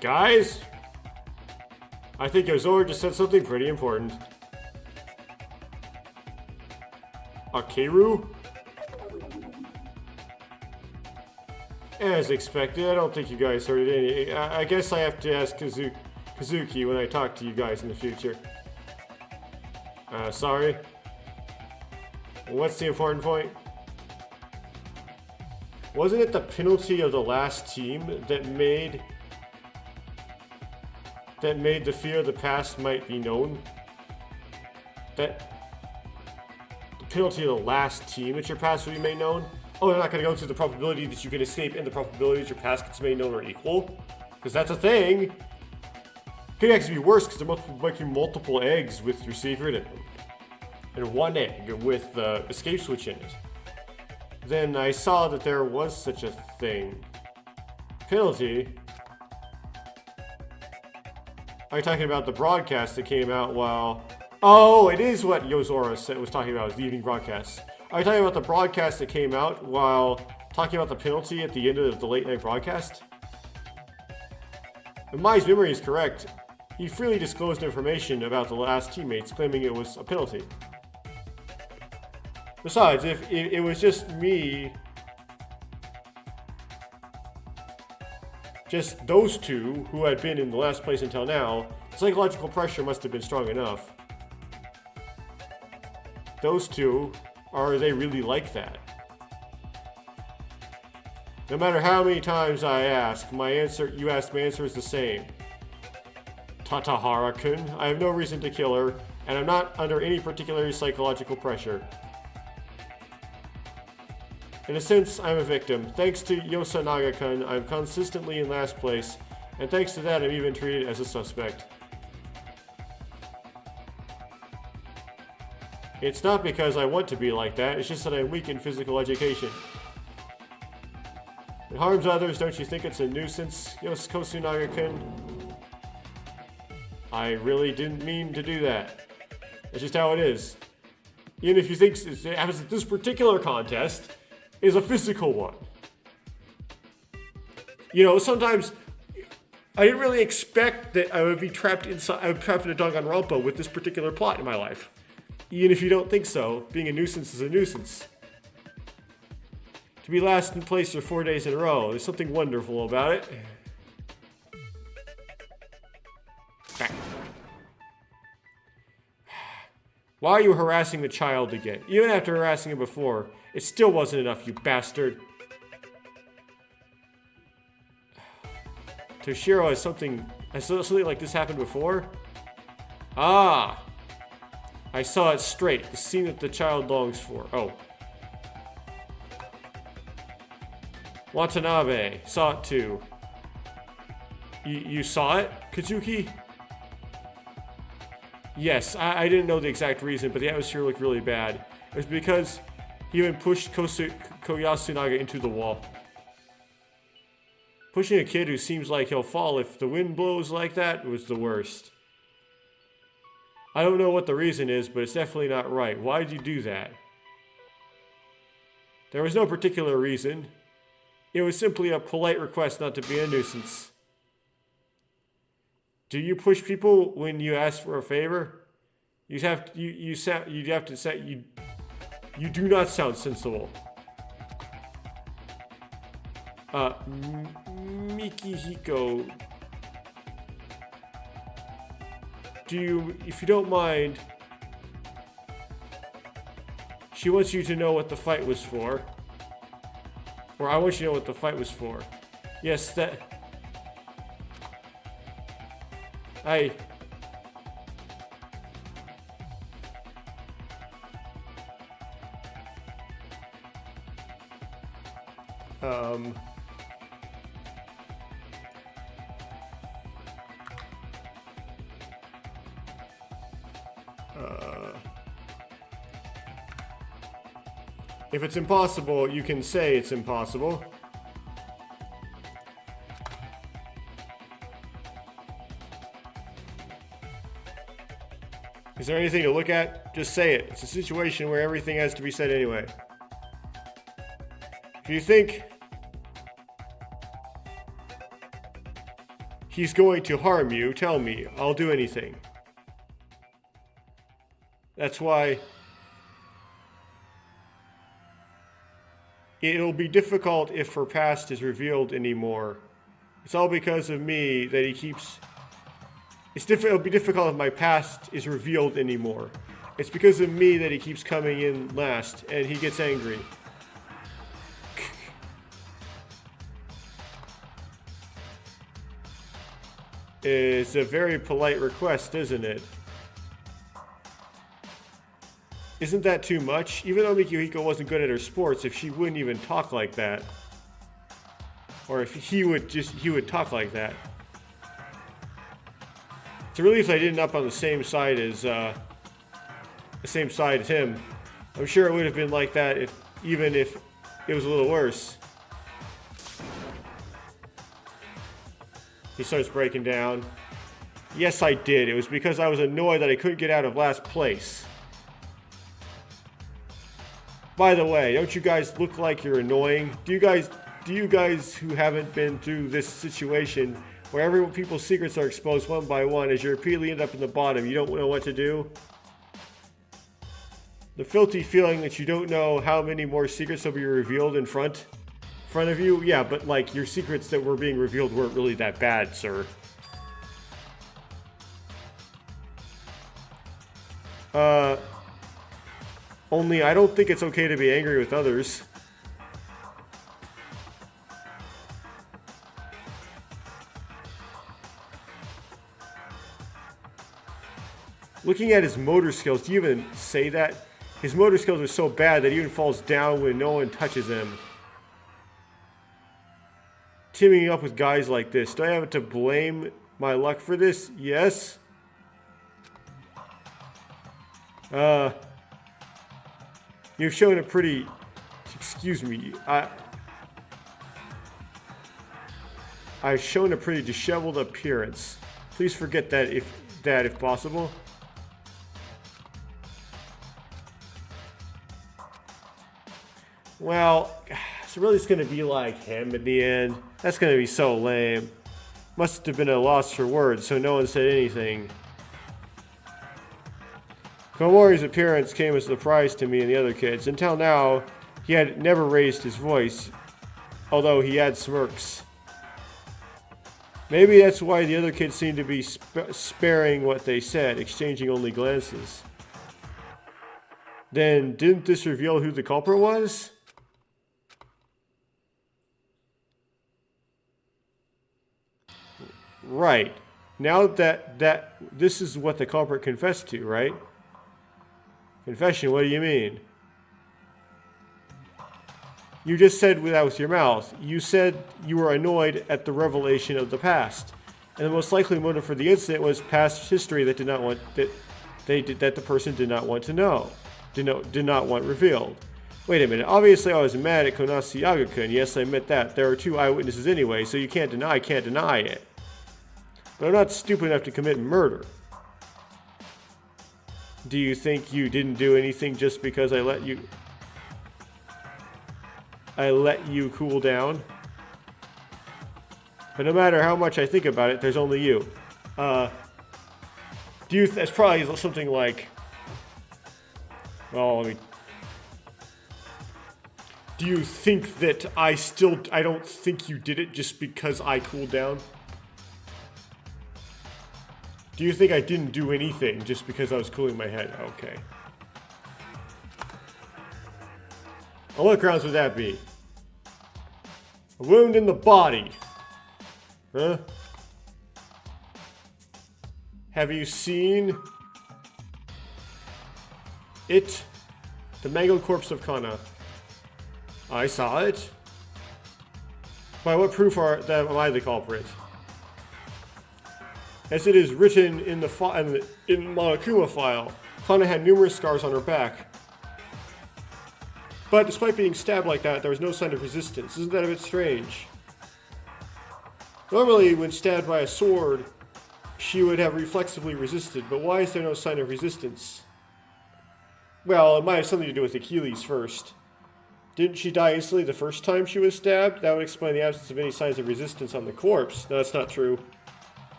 Speaker 1: Guys? I think Yozora just said something pretty important. Akeru? As expected, I don't think you guys heard it. I guess I have to ask Kazuki when I talk to you guys in the future. Sorry. What's the important point? Wasn't it the penalty of the last team that made the fear of the past might be known? That the penalty of the last team that your past will be made known? Oh, they're not going to go through the probability that you can escape and the probability that your past gets made known are equal? Because that's a thing. Could actually be worse because there might be multiple eggs with your secret in them. And one egg with the escape switch in it. Then I saw that there was such a thing. Penalty? Are you talking about the broadcast that came out while... Oh, it is what Yozora was talking about, was the evening broadcast. Are you talking about the broadcast that came out while talking about the penalty at the end of the late night broadcast? If my memory is correct, he freely disclosed information about the last teammates, claiming it was a penalty. Besides, if it was just me, just those two who had been in the last place until now, psychological pressure must have been strong enough. Those two, are they really like that? No matter how many times I ask, my answer is the same. Tatahara-kun, I have no reason to kill her, and I'm not under any particular psychological pressure. In a sense, I'm a victim. Thanks to Yosanaga-kun, I'm consistently in last place, and thanks to that, I'm even treated as a suspect. It's not because I want to be like that, it's just that I'm weak in physical education. It harms others, don't you think it's a nuisance, Kosunaga-kun? I really didn't mean to do that. That's just how it is. Even if you think it happens at this particular contest is a physical one. You know, sometimes I didn't really expect that I would be trapped in a Danganronpa with this particular plot in my life. Even if you don't think so, being a nuisance is a nuisance. To be last in place for 4 days in a row, there's something wonderful about it. Why are you harassing the child again? Even after harassing him before, it still wasn't enough, you bastard. Toshiro has something like this happened before? Ah! I saw it straight. The scene that the child longs for. Oh. Watanabe. Saw it too. You saw it, Kazuki? Yes, I didn't know the exact reason, but the atmosphere looked really bad. It was because he even pushed Koyasunaga into the wall. Pushing a kid who seems like he'll fall if the wind blows like that was the worst. I don't know what the reason is, but it's definitely not right. Why did you do that? There was no particular reason. It was simply a polite request not to be a nuisance. Do you push people when you ask for a favor? You do not sound sensible. Mikihiko, if you don't mind, she wants you to know what the fight was for. Or I want you to know what the fight was for. Yes, that... If it's impossible, you can say it's impossible. Is there anything to look at? Just say it. It's a situation where everything has to be said anyway. If you think he's going to harm you, tell me. I'll do anything. That's why it'll be difficult if her past is revealed anymore. It's all because of me that he keeps... It'll be difficult if my past is revealed anymore. It's because of me that he keeps coming in last, and he gets angry. It's a very polite request, isn't it? Isn't that too much? Even though Mikihiko wasn't good at her sports, if she wouldn't even talk like that. Or if he would talk like that. It's a relief I didn't up on the same side as him. I'm sure it would have been like that even if it was a little worse. He starts breaking down. Yes, I did. It was because I was annoyed that I couldn't get out of last place. By the way, don't you guys look like you're annoying? Do you guys who haven't been through this situation where people's secrets are exposed one by one as you repeatedly end up in the bottom, you don't know what to do? The filthy feeling that you don't know how many more secrets will be revealed in front of you? Yeah, but like your secrets that were being revealed weren't really that bad, sir. Only I don't think it's okay to be angry with others. Looking at his motor skills, do you even say that? His motor skills are so bad that he even falls down when no one touches him. Teaming up with guys like this, do I have to blame my luck for this? Yes. You've shown a pretty... Excuse me. I've shown a pretty disheveled appearance. Please forget that if possible. Well, so really it's going to be like him at the end. That's going to be so lame. Must have been a loss for words, so no one said anything. Komori's appearance came as a surprise to me and the other kids. Until now, he had never raised his voice, although he had smirks. Maybe that's why the other kids seemed to be sparing what they said, exchanging only glances. Then, didn't this reveal who the culprit was? Right. Now that this is what the culprit confessed to, right? Confession, what do you mean? You just said that with your mouth. You said you were annoyed at the revelation of the past. And the most likely motive for the incident was past history that the person did not want to know. Did not want revealed. Wait a minute. Obviously I was mad at Konasi Yaga-kun. Yes, I admit that. There are 2 eyewitnesses anyway, so you can't deny it. But I'm not stupid enough to commit murder. Do you think you didn't do anything just because I let you cool down? But no matter how much I think about it, there's only you. That's probably something like... Well, Do you think that I don't think you did it just because I cooled down? Do you think I didn't do anything just because I was cooling my head? Okay. On what grounds would that be? A wound in the body. Huh? Have you seen it? The mangled corpse of Kana. I saw it. By what proof that am I the culprit? As it is written in the Monokuma file, Kana had numerous scars on her back. But despite being stabbed like that, there was no sign of resistance. Isn't that a bit strange? Normally, when stabbed by a sword, she would have reflexively resisted, but why is there no sign of resistance? Well, it might have something to do with Achilles first. Didn't she die instantly the first time she was stabbed? That would explain the absence of any signs of resistance on the corpse. No, that's not true.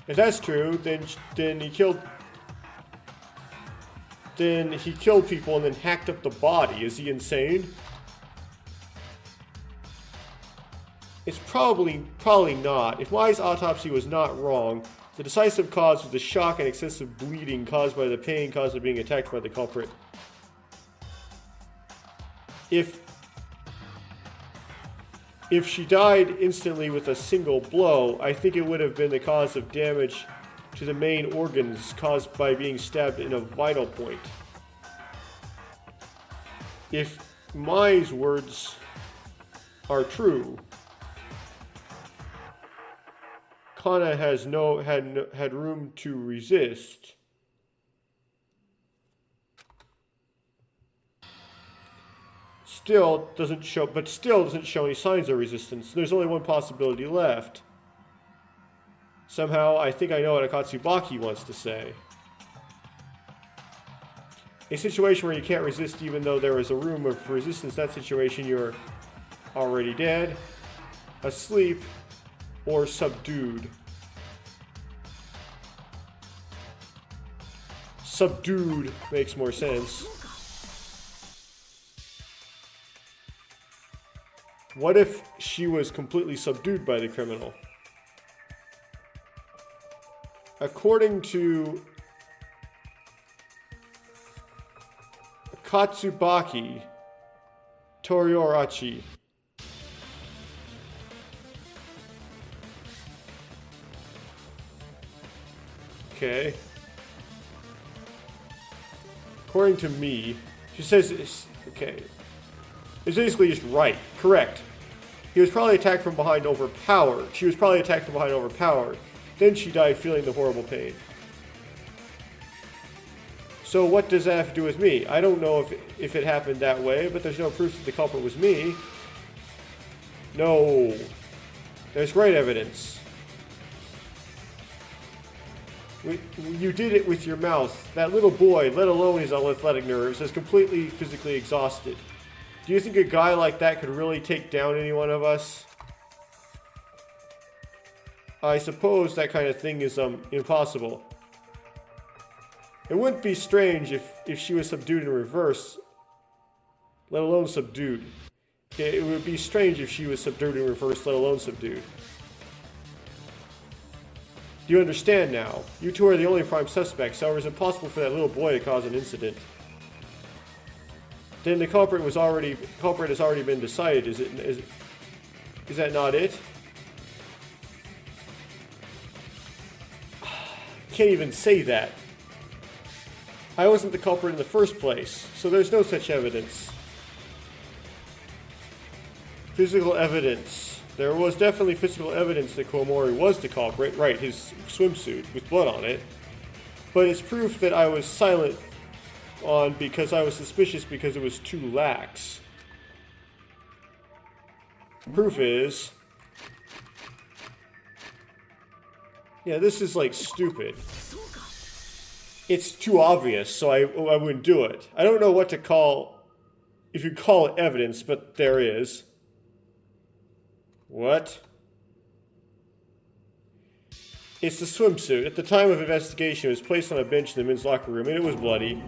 Speaker 1: If that's true, then he killed people and then hacked up the body. Is he insane? It's probably not. If Mai's autopsy was not wrong, the decisive cause was the shock and excessive bleeding caused by the pain caused by being attacked by the culprit. If she died instantly with a single blow, I think it would have been the cause of damage to the main organs caused by being stabbed in a vital point. If Mai's words are true, Kana had room to resist. Still doesn't show any signs of resistance. There's only one possibility left. Somehow, I think I know what Akatsubaki wants to say. A situation where you can't resist even though there is a room of resistance, that situation you're already dead, asleep, or subdued. Subdued makes more sense. What if she was completely subdued by the criminal? According to Katsubaki Toriorachi, okay. According to me, she says, okay. It's basically just right. Correct. He was probably attacked from behind overpowered. She was probably attacked from behind overpowered. Then she died feeling the horrible pain. So what does that have to do with me? I don't know if it happened that way, but there's no proof that the culprit was me. No. There's great evidence. You did it with your mouth. That little boy, let alone his athletic nerves, is completely physically exhausted. Do you think a guy like that could really take down any one of us? I suppose that kind of thing is impossible. It wouldn't be strange if she was subdued in reverse, let alone subdued. It would be strange if she was subdued in reverse, let alone subdued. Do you understand now? You two are the only prime suspects, however it's impossible for that little boy to cause an incident. Then the culprit has already been decided. Is that not it? Can't even say that. I wasn't the culprit in the first place, so there's no such evidence. Physical evidence. There was definitely physical evidence that Komori was the culprit, right, his swimsuit with blood on it. But it's proof that I was silent on because I was suspicious because it was too lax. Proof is... yeah, this is like stupid. It's too obvious, so I wouldn't do it. I don't know what to call, if you call it evidence, but there is. What? It's the swimsuit. At the time of investigation, it was placed on a bench in the men's locker room, and it was bloody.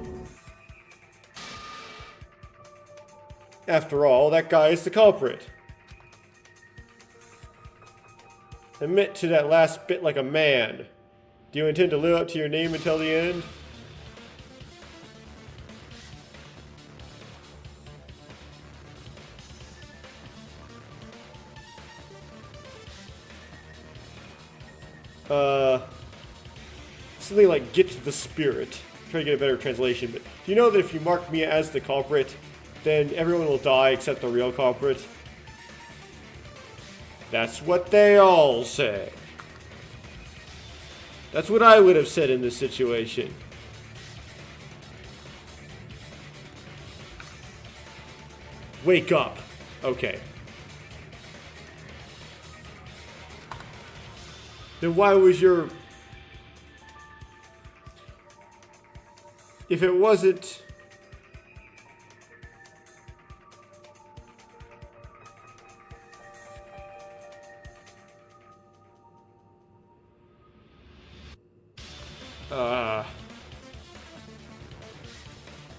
Speaker 1: After all, that guy is the culprit. Admit to that last bit like a man. Do you intend to live up to your name until the end? Something like get to the spirit. Try to get a better translation, but do you know that if you mark me as the culprit, then everyone will die except the real culprit? That's what they all say. That's what I would have said in this situation. Wake up. Okay. Then why was your... If it wasn't...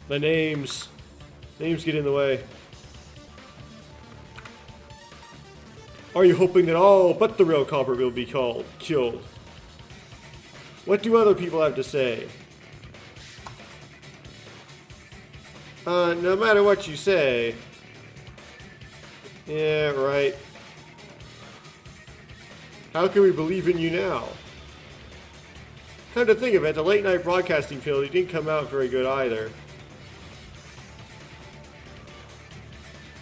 Speaker 1: The names get in the way. Are you hoping that all but the real culprit will be killed? What do other people have to say? No matter what you say. Yeah, right. How can we believe in you now? Come to think of it, the late night broadcasting field, he didn't come out very good either.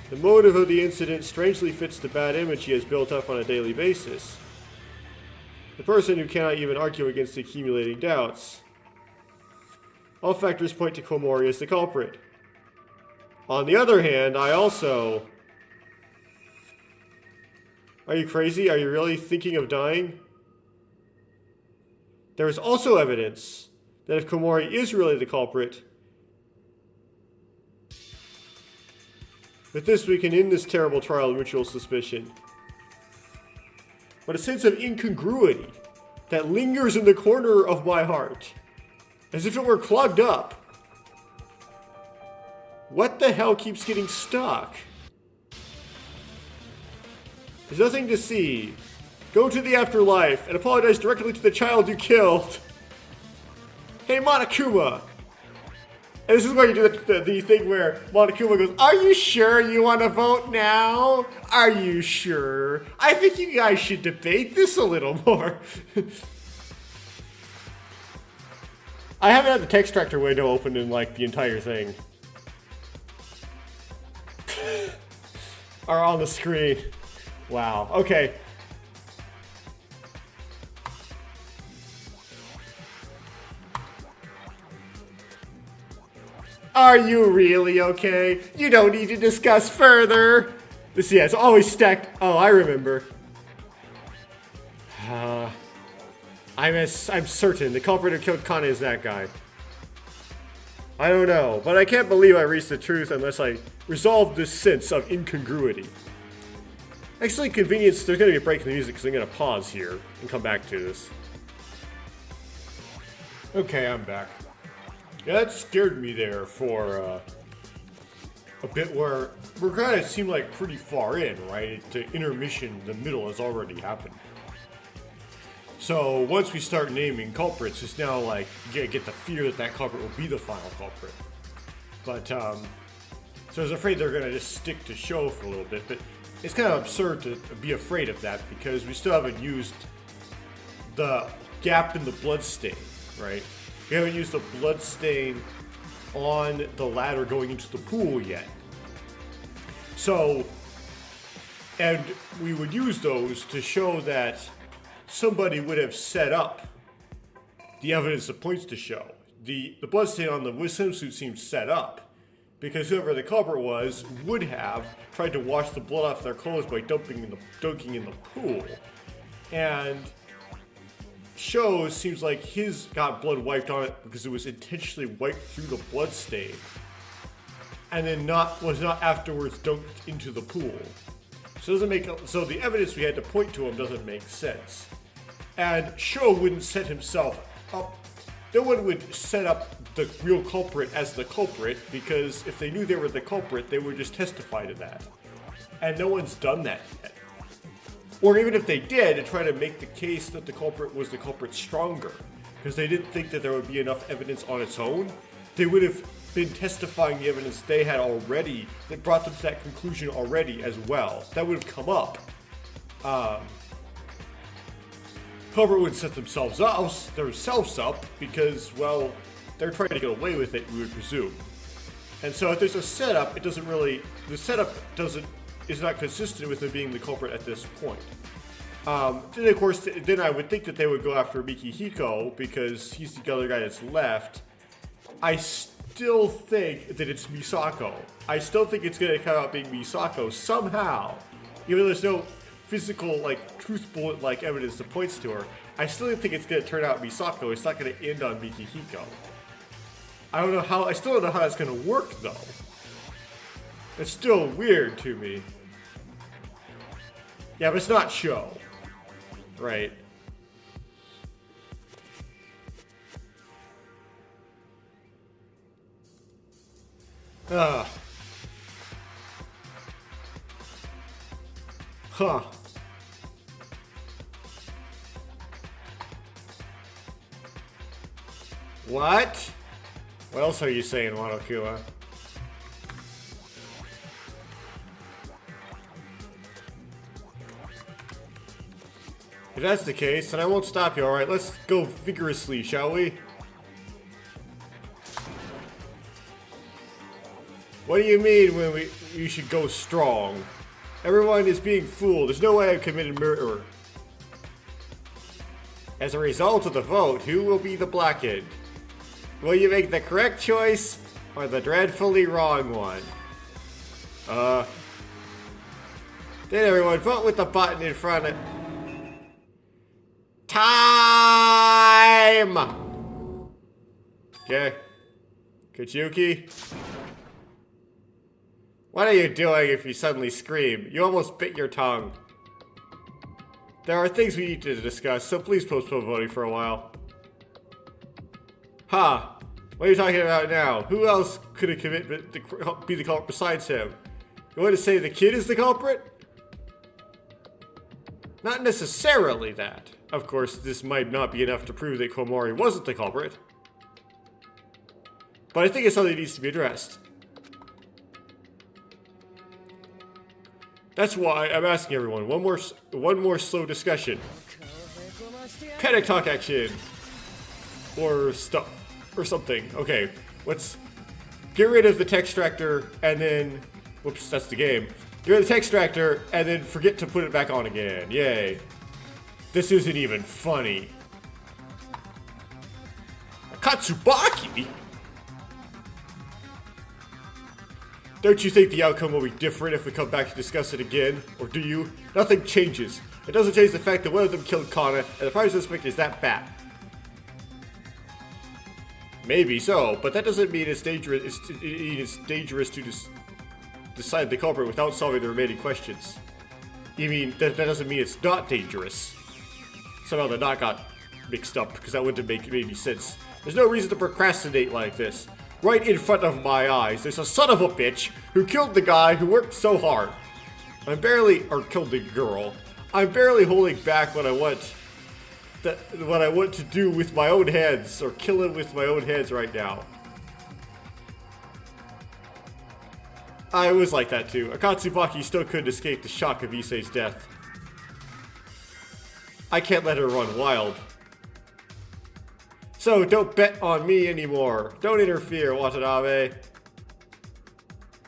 Speaker 1: The motive of the incident strangely fits the bad image he has built up on a daily basis. The person who cannot even argue against accumulating doubts. All factors point to Komori as the culprit. On the other hand, I also... Are you crazy? Are you really thinking of dying? There is also evidence that if Komori is really the culprit, with this we can end this terrible trial of mutual suspicion. But a sense of incongruity that lingers in the corner of my heart, as if it were clogged up. What the hell keeps getting stuck? There's nothing to see. Go to the afterlife and apologize directly to the child you killed. Hey, Monokuma! And this is where you do the thing where Monokuma goes, are you sure you want to vote now? Are you sure? I think you guys should debate this a little more. I haven't had the text tractor window open in like the entire thing. Or on the screen. Wow, okay. Are you really okay? You don't need to discuss further. This, yeah, it's always stacked. Oh, I remember. I'm certain the culprit who killed Kana is that guy. I don't know, but I can't believe I reached the truth unless I resolve this sense of incongruity. Excellent convenience, there's going to be a break in the music because I'm going to pause here and come back to this. Okay, I'm back. Yeah, that scared me there for a bit where we're kind of seem like pretty far in, right? The intermission, the middle has already happened. So once we start naming culprits, it's now like you get the fear that that culprit will be the final culprit. But so I was afraid they're gonna just stick to show for a little bit, but it's kind of absurd to be afraid of that because we still haven't used the gap in the bloodstain, right? We haven't used the bloodstain on the ladder going into the pool yet. So, and we would use those to show that somebody would have set up the evidence that points to show. The bloodstain on the swimsuit seems set up because whoever the culprit was would have tried to wash the blood off their clothes by dunking in the pool. And shows seems like his got blood wiped on it because it was intentionally wiped through the blood stain and then was not afterwards dunked into the pool. So the evidence we had to point to him doesn't make sense. And Sho wouldn't set himself up no one would set up the real culprit as the culprit, because if they knew they were the culprit, they would just testify to that. And no one's done that yet. Or even if they did, to try to make the case that the culprit was the culprit stronger, because they didn't think that there would be enough evidence on its own, they would have been testifying the evidence they had already, that brought them to that conclusion already as well. That would have come up. Culprit would set themselves up because, well, they're trying to get away with it, we would presume. And so if there's a setup, it doesn't really, the setup is not consistent with them being the culprit at this point. Then of course, then I would think that they would go after Mikihiko because he's the other guy that's left. I still think that it's Misako. I still think it's going to come out being Misako somehow. Even though there's no physical, like, truth bullet-like evidence that points to her, I still think it's going to turn out Misako. It's not going to end on Mikihiko. I still don't know how that's going to work, though. It's still weird to me. Yeah, but it's not Sho. Right. Huh. What? What else are you saying, Wano-Kuma? If that's the case, then I won't stop you, alright? Let's go vigorously, shall we? What do you mean when you should go strong? Everyone is being fooled. There's no way I've committed murder. As a result of the vote, who will be the blackened? Will you make the correct choice or the dreadfully wrong one? Then everyone vote with the button in front of... Time! Okay. Kachuki? What are you doing if you suddenly scream? You almost bit your tongue. There are things we need to discuss, so please postpone voting for a while. Ha! What are you talking about now? Who else could have be the culprit besides him? You want to say the kid is the culprit? Not necessarily that. Of course, this might not be enough to prove that Komori wasn't the culprit. But I think it's something that needs to be addressed. That's why I'm asking everyone, one more slow discussion. Panic talk action. Or stuff. Or something. Okay, let's get rid of the text extractor and then... Whoops, that's the game. Get rid of the text extractor and then forget to put it back on again. Yay. This isn't even funny. Katsubaki? Don't you think the outcome will be different if we come back to discuss it again? Or do you? Nothing changes. It doesn't change the fact that one of them killed Kana, and the prime suspect is that bat. Maybe so, but that doesn't mean it's dangerous. It's dangerous to decide the culprit without solving the remaining questions. You mean that doesn't mean it's not dangerous? Somehow the knot got mixed up because that wouldn't have made any sense. There's no reason to procrastinate like this. Right in front of my eyes, there's a son of a bitch who killed the guy who worked so hard. Killed the girl. I'm barely holding back what I want to do with my own hands, or kill him with my own hands right now. I was like that too. Akatsubaki still couldn't escape the shock of Issei's death. I can't let her run wild. So don't bet on me anymore. Don't interfere, Watanabe.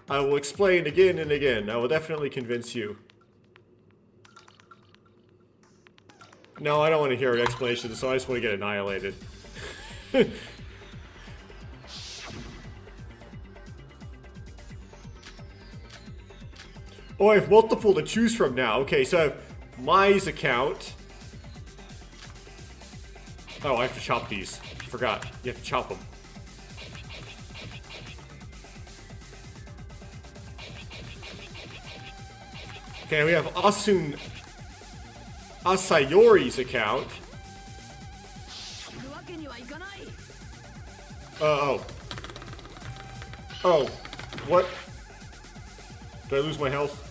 Speaker 1: I will explain again and again. I will definitely convince you. No, I don't want to hear an explanation, so I just want to get annihilated. Oh, I have multiple to choose from now. Okay, so I have Mai's account. Oh, I have to chop these. I forgot. You have to chop them. Okay, we have Asayori's account. Oh. Oh. What? Did I lose my health?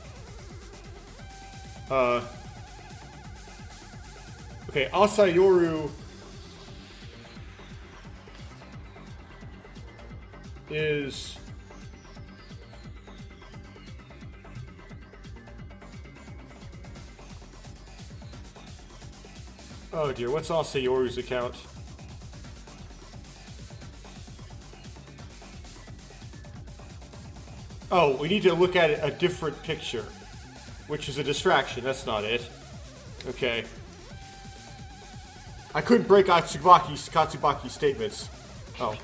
Speaker 1: Okay, Asayoru is... Oh dear, what's Asayoru's account? Oh, we need to look at a different picture, which is a distraction. That's not it. Okay. I couldn't break Katsubaki's statements. Oh.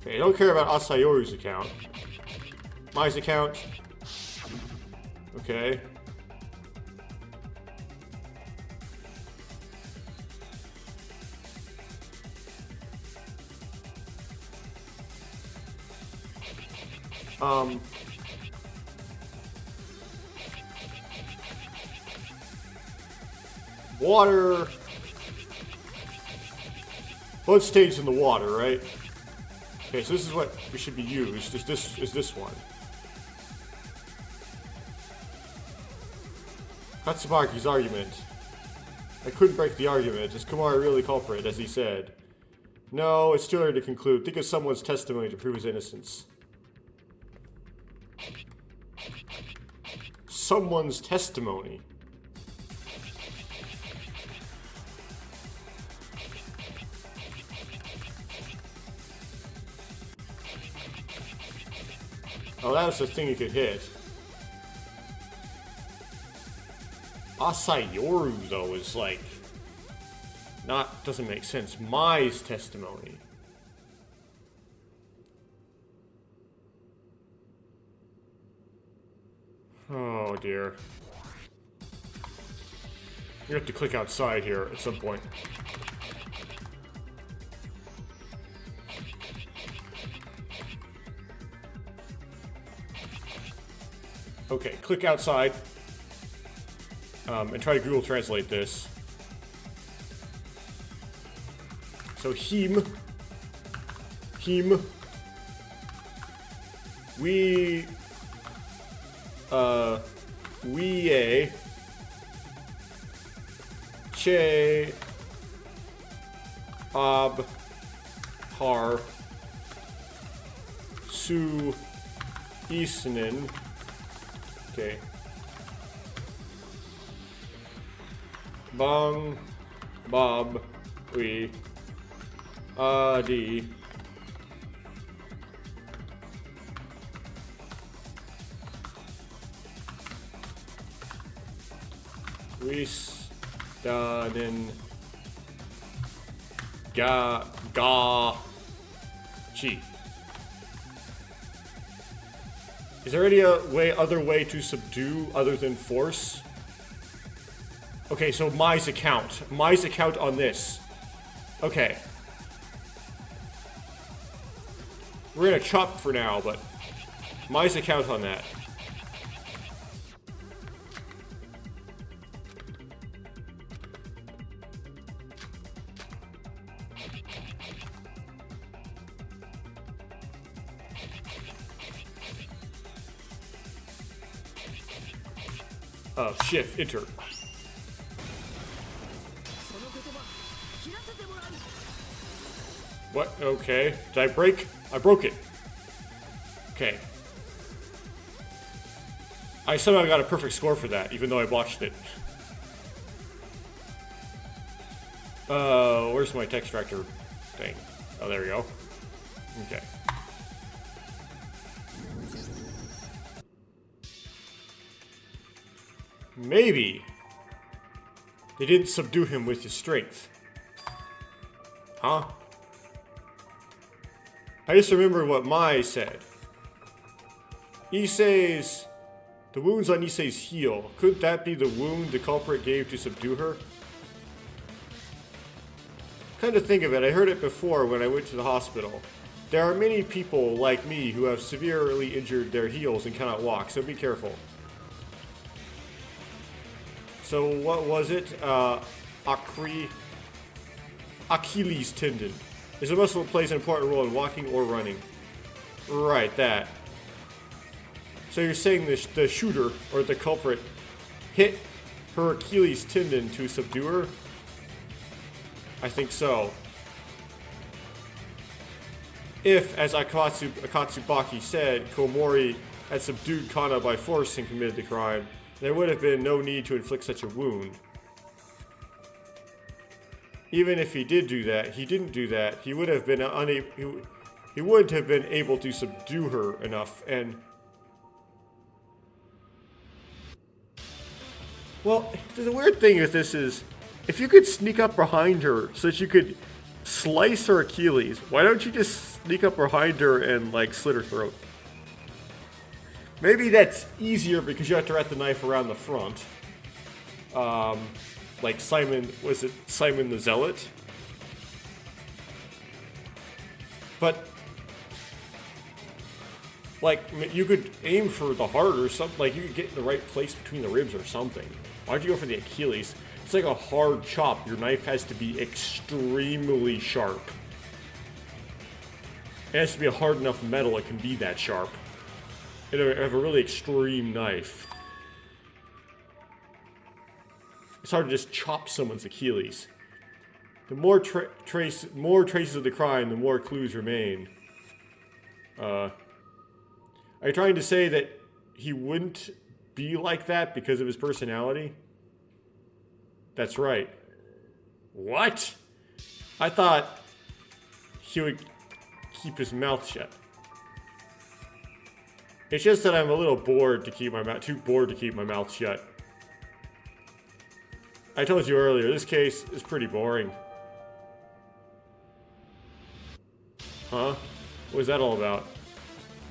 Speaker 1: Okay, I don't care about Asayoru's account. Mai's account. Okay. Water. Blood stains in the water, right? Okay, so this is what we should be used. Is this one. Katsubaki's argument. I couldn't break the argument. Is Kumara really culprit, as he said? No, it's too early to conclude. Think of someone's testimony to prove his innocence. Someone's testimony. Oh, that was the thing you could hit. Asayoru, though, is like... doesn't make sense. Mai's testimony. Oh, dear. You have to click outside here at some point. Okay, click outside. And try to Google Translate this. So, we, che, har, su, isnin. Okay. Bang, bob, we, di. Danin, ga, chi. Is there any other way to subdue other than force? Okay, so Mai's account. Mai's account on this. Okay. We're gonna chop for now, but Mai's account on that. Shift, enter. What? Okay. Did I break? I broke it. Okay. I somehow got a perfect score for that, even though I botched it. Where's my text extractor thing? Oh, there we go. Okay. Maybe they didn't subdue him with his strength. Huh? I just remember what Mai said. Issei's... The wounds on Issei's heel. Could that be the wound the culprit gave to subdue her? Kind of think of it. I heard it before when I went to the hospital. There are many people like me who have severely injured their heels and cannot walk, so be careful. So what was it? Achilles tendon. Is a muscle that plays an important role in walking or running. Right, that. So you're saying the shooter, or the culprit, hit her Achilles tendon to subdue her? I think so. If, as Akatsubaki said, Komori had subdued Kana by force and committed the crime, there would have been no need to inflict such a wound. Even if he did do that, he didn't do that. He would have been he wouldn't have been able to subdue her enough. And well, the weird thing with this is, if you could sneak up behind her so that you could slice her Achilles, why don't you just sneak up behind her and like slit her throat? Maybe that's easier because you have to wrap the knife around the front. Like Simon, was it Simon the Zealot? But, like, you could aim for the heart or something, like you could get in the right place between the ribs or something. Why'd you go for the Achilles? It's like a hard chop. Your knife has to be extremely sharp. It has to be a hard enough metal it can be that sharp. You know, have a really extreme knife. It's hard to just chop someone's Achilles. The more traces of the crime, the more clues remain. Are you trying to say that he wouldn't be like that because of his personality? That's right. What? I thought he would keep his mouth shut. It's just that I'm a little bored to keep my mouth, too bored to keep my mouth shut. I told you earlier, this case is pretty boring. Huh? What was that all about?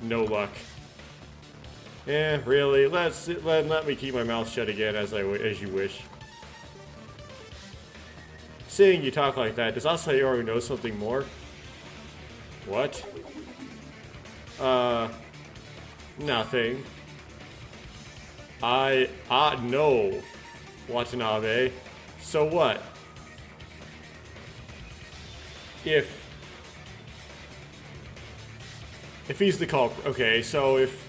Speaker 1: No luck. Eh, really? Let me keep my mouth shut again as you wish. Seeing you talk like that, does Asayori know something more? What? Nothing. No, Watanabe. So what? If he's the culprit, okay, so if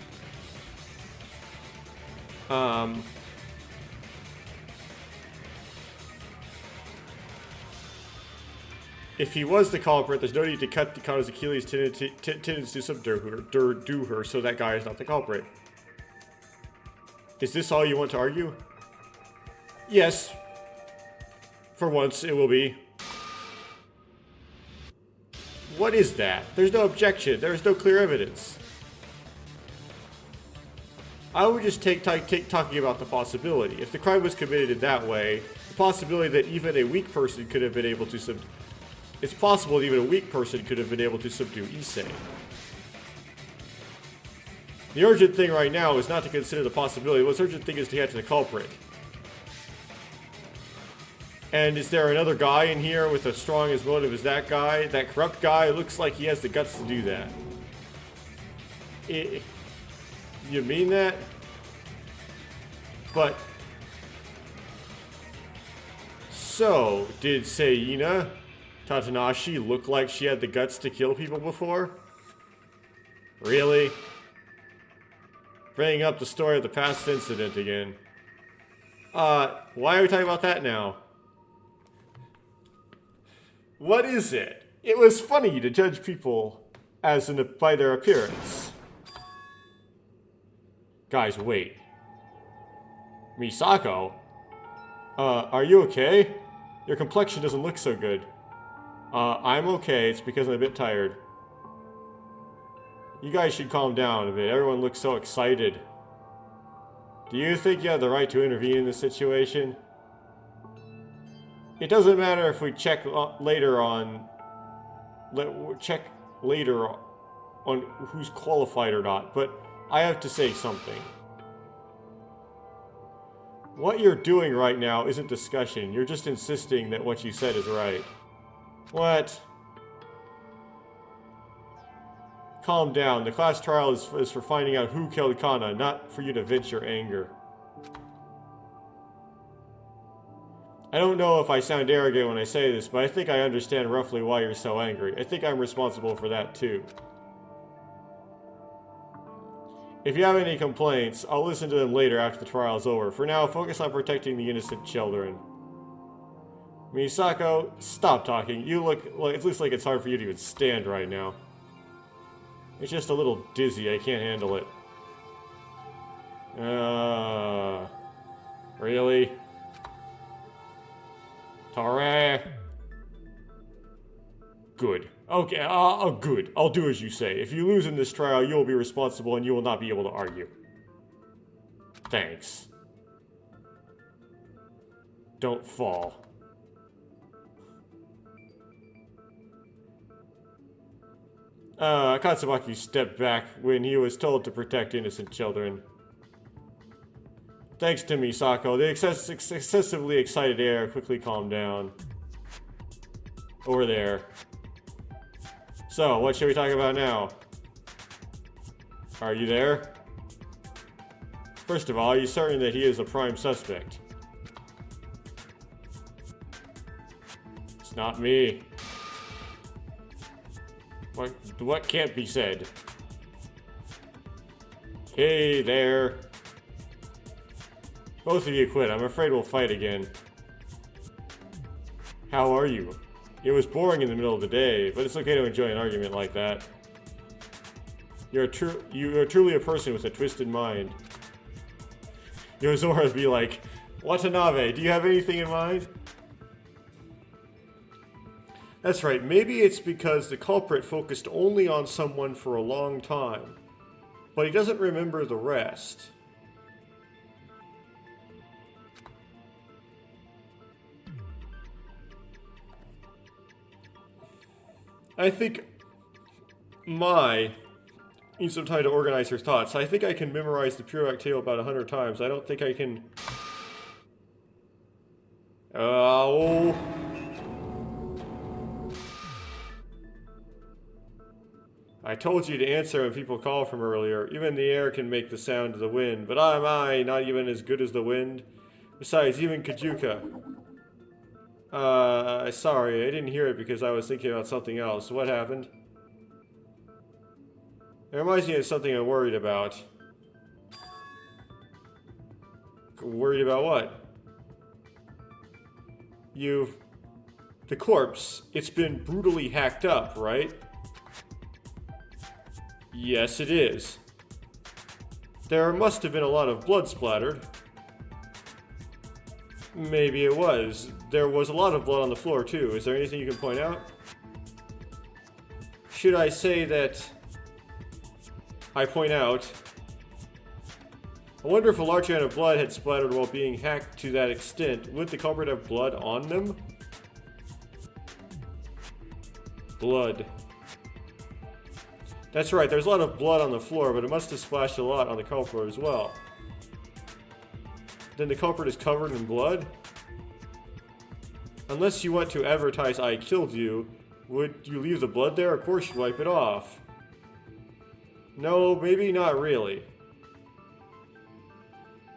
Speaker 1: he was the culprit, there's no need to cut Kana's Achilles tendons to subdue her, so that guy is not the culprit. Is this all you want to argue? Yes. For once, it will be. What is that? There's no objection. There is no clear evidence. I would just take talking about the possibility. If the crime was committed in that way, the possibility that even a weak person could have been able to it's possible that even a weak person could have been able to subdue Issei. The urgent thing right now is not to consider the possibility. What's urgent thing is to get to the culprit. And is there another guy in here with as strong as motive as that guy? That corrupt guy? It looks like he has the guts to do that. You mean that? But... So, did Seina Tatanashi look like she had the guts to kill people before? Really? Bringing up the story of the past incident again. Why are we talking about that now? What is it? It was funny to judge people by their appearance. Guys, wait. Misako? Are you okay? Your complexion doesn't look so good. I'm okay. It's because I'm a bit tired. You guys should calm down a bit. Everyone looks so excited. Do you think you have the right to intervene in this situation? It doesn't matter if we check later on who's qualified or not, but I have to say something. What you're doing right now isn't discussion. You're just insisting that what you said is right. What? Calm down. The class trial is for finding out who killed Kana, not for you to vent your anger. I don't know if I sound arrogant when I say this, but I think I understand roughly why you're so angry. I think I'm responsible for that too. If you have any complaints, I'll listen to them later after the trial's over. For now, focus on protecting the innocent children. Misako, stop talking. You look like it looks like it's hard for you to even stand right now. It's just a little dizzy. I can't handle it. Really? Tare? Good. Okay, good. I'll do as you say. If you lose in this trial, you will be responsible and you will not be able to argue. Thanks. Don't fall. Katsumaki stepped back when he was told to protect innocent children. Thanks to Misako, the excessively excited air quickly calmed down. Over there. So, what should we talk about now? Are you there? First of all, are you certain that he is a prime suspect? It's not me. What can't be said? Hey there. Both of you quit. I'm afraid we'll fight again. How are you? It was boring in the middle of the day, but it's okay to enjoy an argument like that. You are truly a person with a twisted mind. Yozora would be like, Watanabe, do you have anything in mind? That's right, maybe it's because the culprit focused only on someone for a long time, but he doesn't remember the rest. I think needs some time to organize her thoughts. I think I can memorize the Purok tale about 100 times. I don't think I can... Oh... I told you to answer when people call from earlier. Even the air can make the sound of the wind, but am I not even as good as the wind? Besides, even Kajuka. Sorry, I didn't hear it because I was thinking about something else. What happened? It reminds me of something I'm worried about. Worried about what? The corpse. It's been brutally hacked up, right? Yes, it is. There must have been a lot of blood splattered. Maybe it was. There was a lot of blood on the floor, too. Is there anything you can point out? Should I say that I point out? I wonder if a large amount of blood had splattered while being hacked to that extent. Would the culprit have blood on them? Blood. That's right, there's a lot of blood on the floor, but it must have splashed a lot on the culprit as well. Then the culprit is covered in blood? Unless you want to advertise I killed you, would you leave the blood there? Of course you'd wipe it off. No, maybe not really.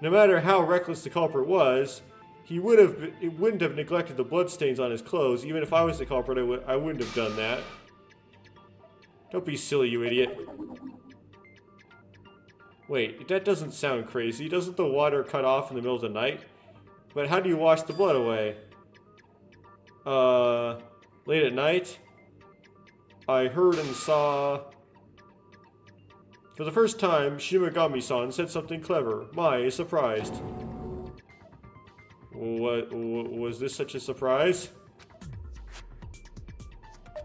Speaker 1: No matter how reckless the culprit was, it wouldn't have neglected the bloodstains on his clothes. Even if I was the culprit, I wouldn't have done that. Don't be silly, you idiot. Wait, that doesn't sound crazy. Doesn't the water cut off in the middle of the night? But how do you wash the blood away? Late at night? I heard and saw... For the first time, Shimagami-san said something clever. Mai is surprised. What, was this such a surprise?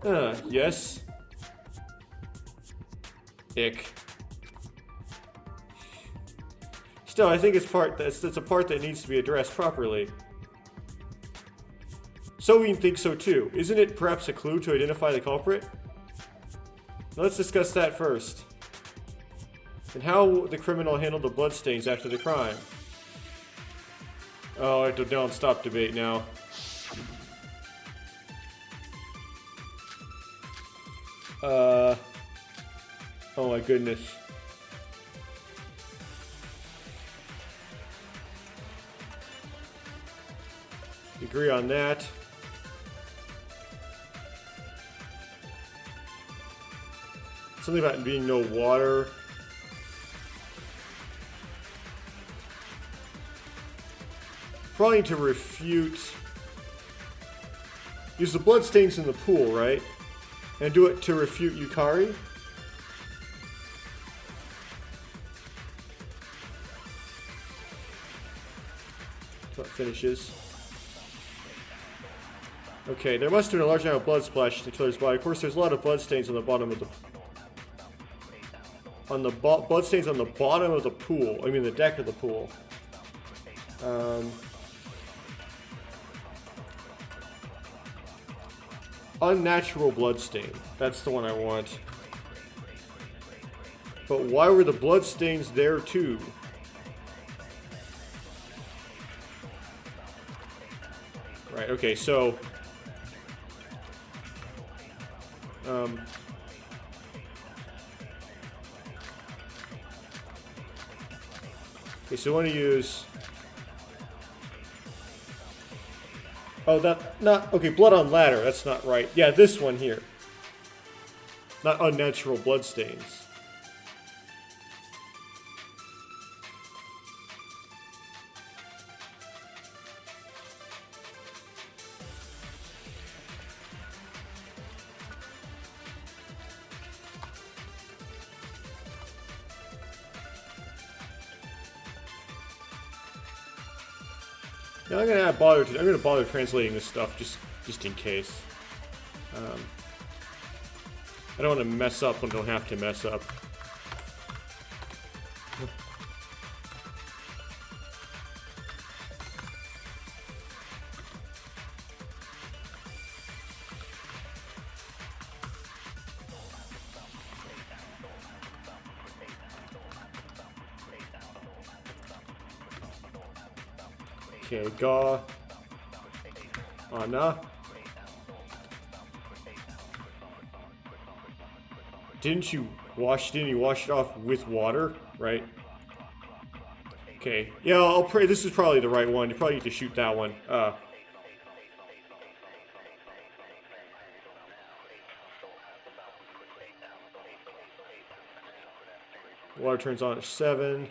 Speaker 1: Yes. Ick. Still, I think it's a part that needs to be addressed properly. Soin thinks so too. Isn't it perhaps a clue to identify the culprit? Let's discuss that first. And how the criminal handled the bloodstains after the crime. Oh, I have to don't stop debate now. Oh my goodness. Agree on that. Something about being no water. Probably to refute. Use the bloodstains in the pool, right? And do it to refute Yukari. So it finishes. Okay, there must have been a large amount of blood splash to the killer's body. Of course, there's a lot of bloodstains on the bottom of the... bloodstains on the bottom of the pool. I mean, the deck of the pool. Unnatural bloodstain. That's the one I want. But why were the bloodstains there too? Right, okay, so... okay, so I want to use... oh, that... not... okay, blood on ladder. That's not right. Yeah, this one here. Not unnatural bloodstains. Now I'm gonna bother translating this stuff just in case. I don't want to mess up when I don't have to mess up. Okay, ga. Anna. Didn't you wash it off with water, right? Okay. Yeah, I'll pray this is probably the right one. You probably need to shoot that one. Water turns on at 7.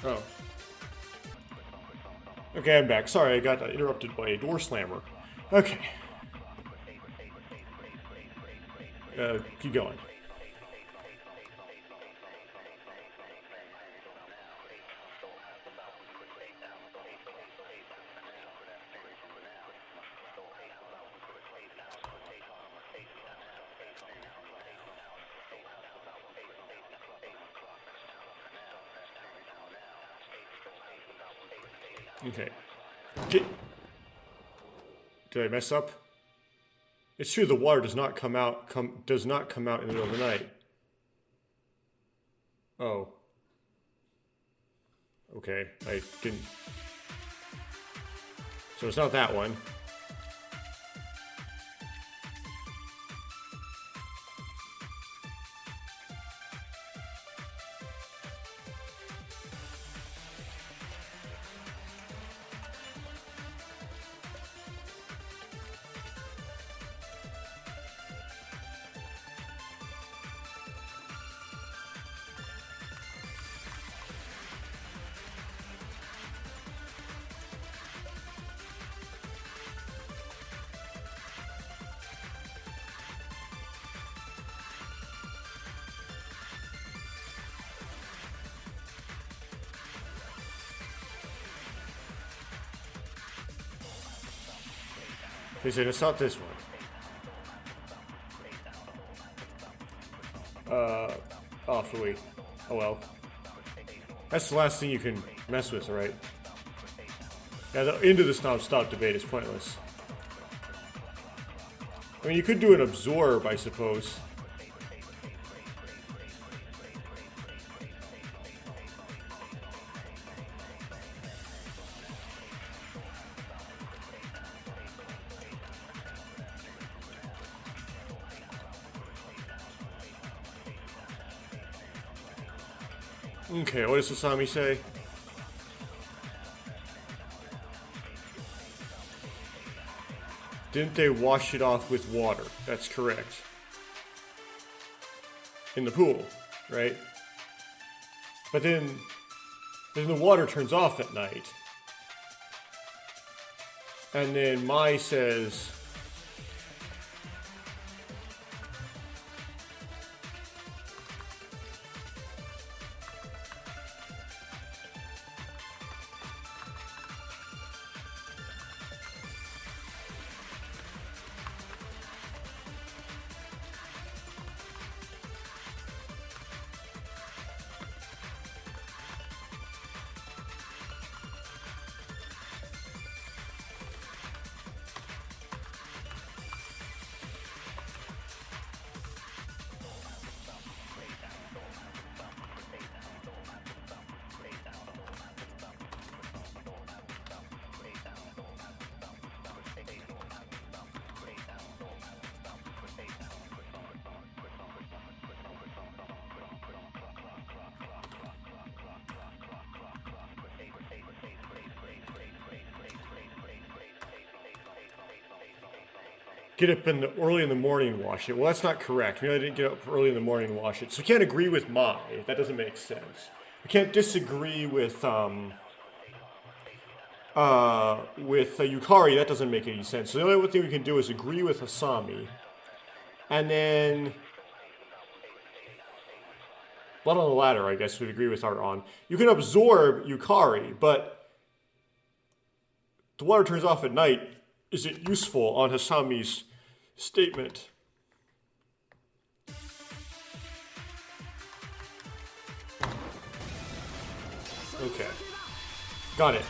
Speaker 1: Oh. Okay, I'm back. Sorry, I got interrupted by a door slammer. Okay. Keep going. Okay. Did I mess up? It's true the water does not come out in the middle of the night. Oh. Okay, I didn't. So it's not that one. They said it's not this one. Awfully. Oh well. That's the last thing you can mess with, right? Yeah, the end of this non-stop debate is pointless. I mean, you could do an absorb, I suppose. Okay, what does Sasami say? Didn't they wash it off with water? That's correct. In the pool, right? But then the water turns off at night. And then Mai says... Get up early in the morning and wash it. Well, that's not correct. I didn't get up early in the morning and wash it. So we can't agree with Mai. That doesn't make sense. We can't disagree with Yukari. That doesn't make any sense. So the only thing we can do is agree with Asami. And then... Blood on the Ladder, I guess we'd agree with Art on. You can absorb Yukari, but... the water turns off at night isn't useful on Hasami's statement. Okay. Got it.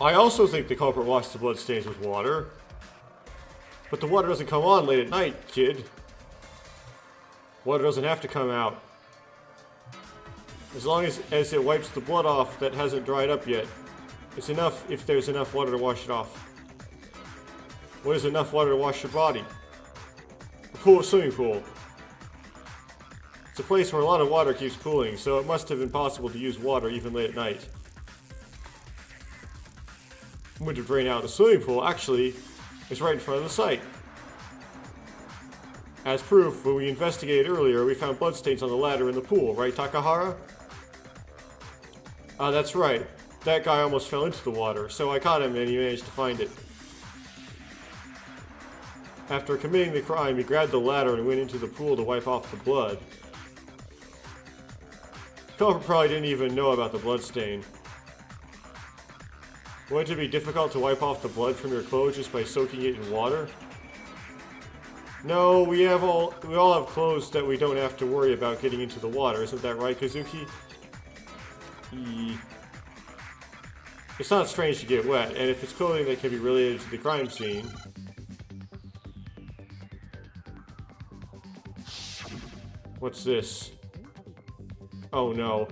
Speaker 1: I also think the culprit washed the bloodstains with water. But the water doesn't come on late at night, kid. Water doesn't have to come out. As long as it wipes the blood off that hasn't dried up yet. It's enough if there's enough water to wash it off. What is enough water to wash your body? A swimming pool. It's a place where a lot of water keeps pooling, so it must have been possible to use water even late at night. Went to drain out the swimming pool, actually, it's right in front of the site. As proof, when we investigated earlier, we found bloodstains on the ladder in the pool, right, Takahara? That's right. That guy almost fell into the water, so I caught him and he managed to find it. After committing the crime, he grabbed the ladder and went into the pool to wipe off the blood. The culprit probably didn't even know about the bloodstain. Wouldn't it be difficult to wipe off the blood from your clothes just by soaking it in water? No, we all have clothes that we don't have to worry about getting into the water. Isn't that right, Kazuki? It's not strange to get wet, and if it's clothing that can be related to the crime scene... What's this? Oh no.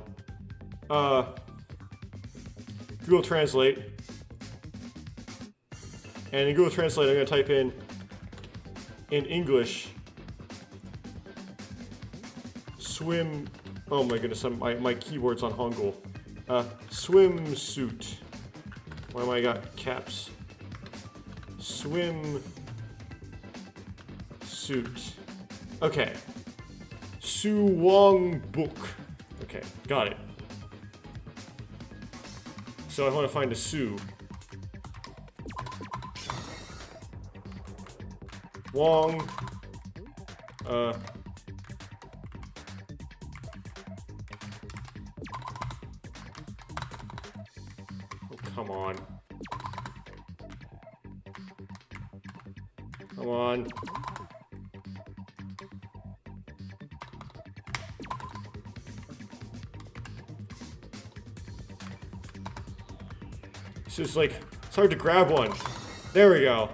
Speaker 1: Google Translate. And in Google Translate, I'm going to type in English, swim, oh my goodness, my keyboard's on Hangul. Swimsuit. Why am I got caps? Swim suit. Okay. Suwong book. Okay, got it. So I want to find a Su. Wong. Oh, come on. Come on. It's just like, it's hard to grab one. There we go.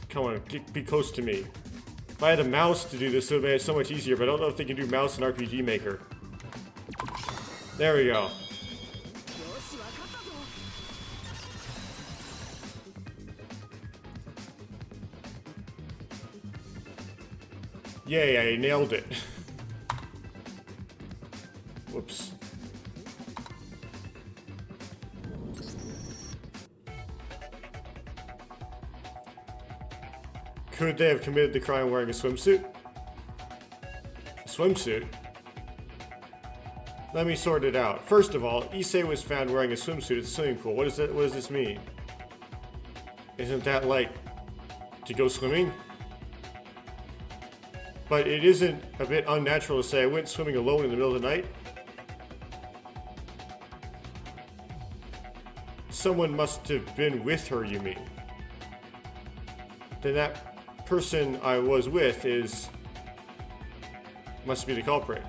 Speaker 1: Come on, be close to me. If I had a mouse to do this, it would have made it so much easier, but I don't know if they can do mouse in RPG Maker. There we go. Yay, I nailed it. Whoops. Could they have committed the crime wearing a swimsuit? A swimsuit? Let me sort it out. First of all, Issei was found wearing a swimsuit at the swimming pool. What does this mean? Isn't that like to go swimming? But it isn't a bit unnatural to say I went swimming alone in the middle of the night? Someone must have been with her, you mean? Then that person I was with must be the culprit.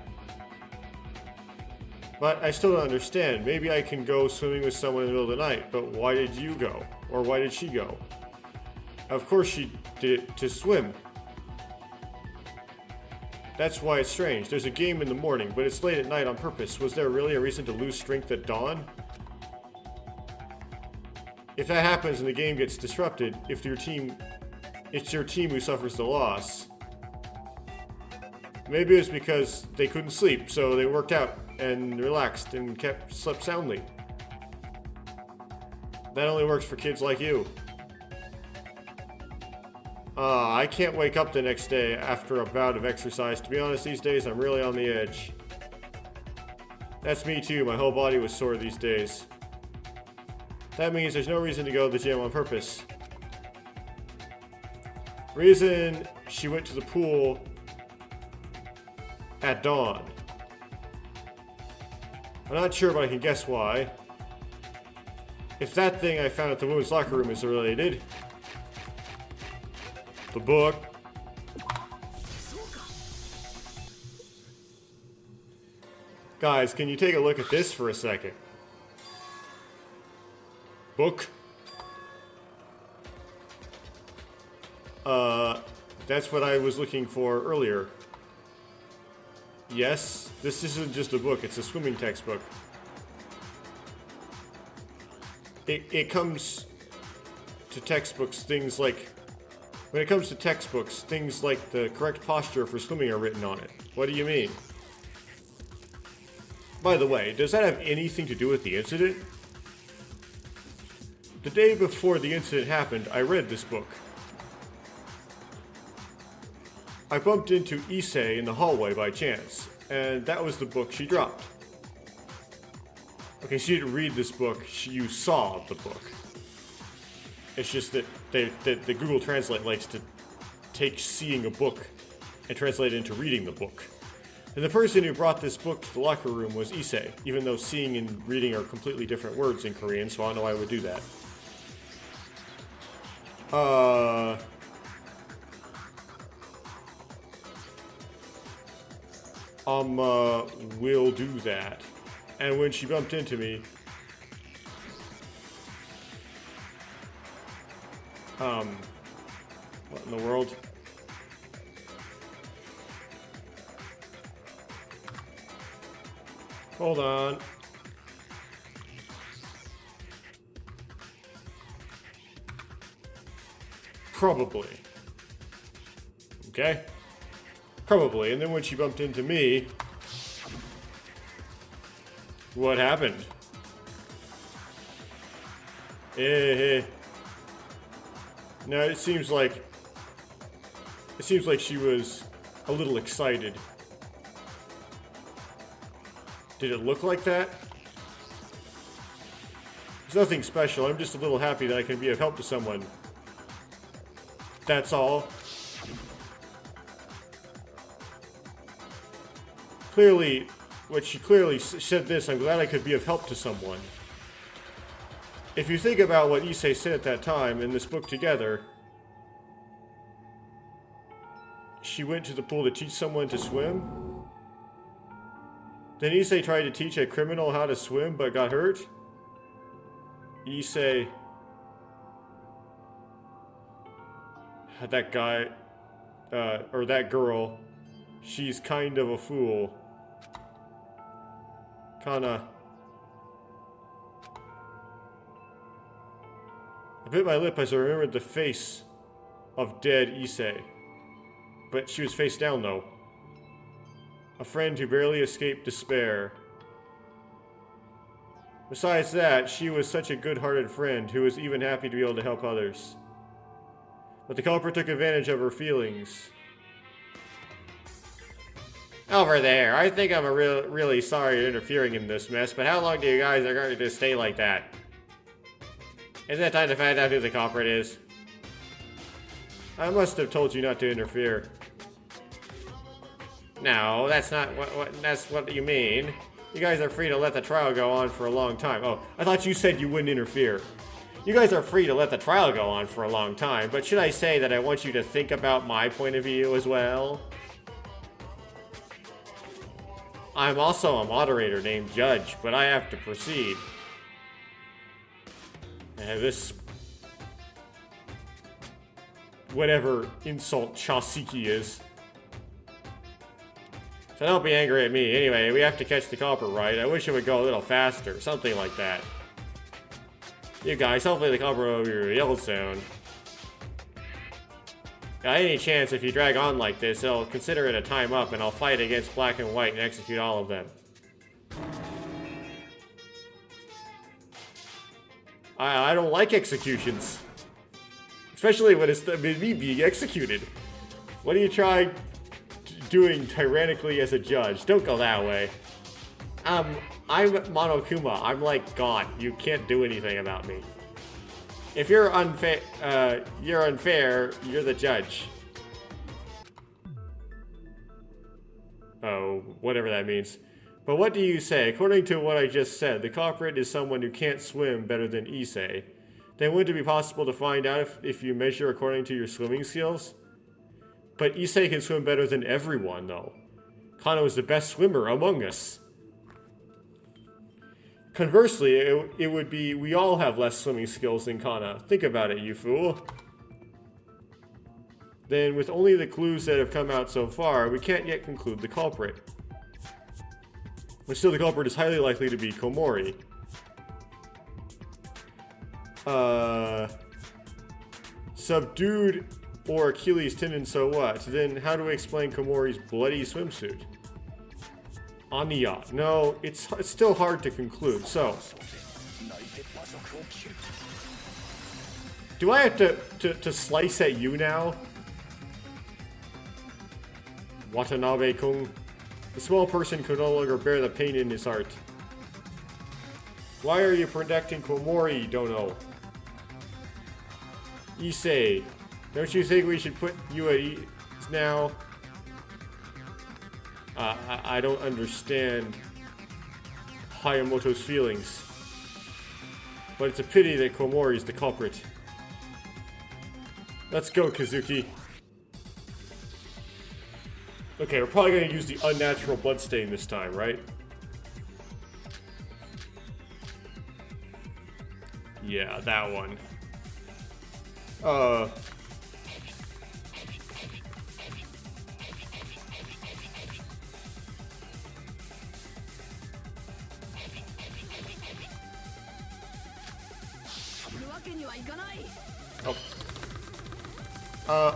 Speaker 1: But I still don't understand. Maybe I can go swimming with someone in the middle of the night, but why did you go? Or why did she go? Of course she did it to swim. That's why it's strange. There's a game in the morning, but it's late at night on purpose. Was there really a reason to lose strength at dawn? If that happens and the game gets disrupted, it's your team who suffers the loss. Maybe it's because they couldn't sleep, so they worked out and relaxed and slept soundly. That only works for kids like you. I can't wake up the next day after a bout of exercise. To be honest, these days I'm really on the edge. That's me too, my whole body was sore these days. That means there's no reason to go to the gym on purpose. Reason she went to the pool at dawn. I'm not sure, but I can guess why. If that thing I found at the women's locker room is related. The book. Guys, can you take a look at this for a second? Book. That's what I was looking for earlier. Yes, this isn't just a book, it's a swimming textbook. It comes to textbooks, things like... When it comes to textbooks, things like the correct posture for swimming are written on it. What do you mean? By the way, does that have anything to do with the incident? The day before the incident happened, I read this book. I bumped into Issei in the hallway by chance, and that was the book she dropped. Okay, she didn't read this book, you saw the book. It's just that the Google Translate likes to take seeing a book and translate it into reading the book. And the person who brought this book to the locker room was Issei, even though seeing and reading are completely different words in Korean, so I don't know why I would do that. Will do that. And when she bumped into me, what in the world? Hold on. Probably. Okay? Probably. And then when she bumped into me, what happened? No, it seems like she was a little excited. Did it look like that? It's nothing special. I'm just a little happy that I can be of help to someone. That's all. Clearly, what she clearly said this, I'm glad I could be of help to someone. If you think about what Issei said at that time in this book together, she went to the pool to teach someone to swim. Then Issei tried to teach a criminal how to swim but got hurt. Issei... that guy, or that girl, she's kind of a fool. Kinda. I bit my lip as I remembered the face of dead Issei. But she was face down, though. A friend who barely escaped despair. Besides that, she was such a good-hearted friend who was even happy to be able to help others. But the culprit took advantage of her feelings. Over there, I think I'm really sorry interfering in this mess, but how long do you guys are going to stay like that? Isn't it time to find out who the culprit is? I must have told you not to interfere. No, that's not that's what you mean. You guys are free to let the trial go on for a long time. Oh, I thought you said you wouldn't interfere. You guys are free to let the trial go on for a long time, but should I say that I want you to think about my point of view as well? I'm also a moderator named Judge, but I have to proceed. And this... whatever insult Chasiki is. So don't be angry at me. Anyway, we have to catch the culprit, right? I wish it would go a little faster. Something like that. You guys, hopefully the culprit will be revealed soon. Got any chance if you drag on like this, I'll consider it a time up and I'll fight against Black and White and execute all of them. I don't like executions. Especially when it's me being executed. What are you trying doing tyrannically as a judge? Don't go that way. I'm Monokuma. I'm like God. You can't do anything about me. If you're unfair, you're the judge. Oh, whatever that means. But what do you say? According to what I just said, the culprit is someone who can't swim better than Issei. Then wouldn't it be possible to find out if you measure according to your swimming skills? But Issei can swim better than everyone, though. Kana is the best swimmer among us. Conversely, it would be we all have less swimming skills than Kana. Think about it, you fool. Then, with only the clues that have come out so far, we can't yet conclude the culprit. But still, the culprit is highly likely to be Komori. Subdued or Achilles tendon, so what? Then how do we explain Komori's bloody swimsuit? On the yacht. No, it's still hard to conclude, so... Do I have to slice at you now? Watanabe-kun. The small person could no longer bear the pain in his heart. Why are you protecting Komori, Dono? Issei, don't you think we should put you at ease now? I don't understand Hayamoto's feelings. But it's a pity that Komori is the culprit. Let's go, Kazuki. Okay, we're probably going to use the unnatural bloodstain this time, right? Yeah, that one.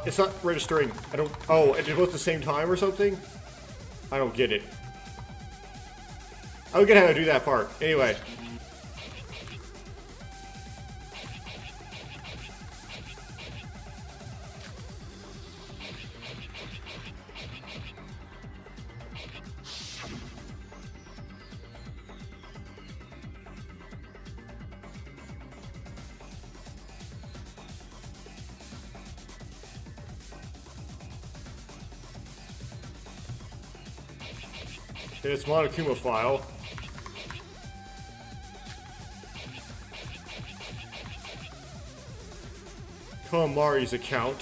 Speaker 1: It's not registering. I don't... Oh, and they're both at the same time or something? I don't get it. I don't get how to do that part. Anyway. Then it's Monokuma file. Komari's account.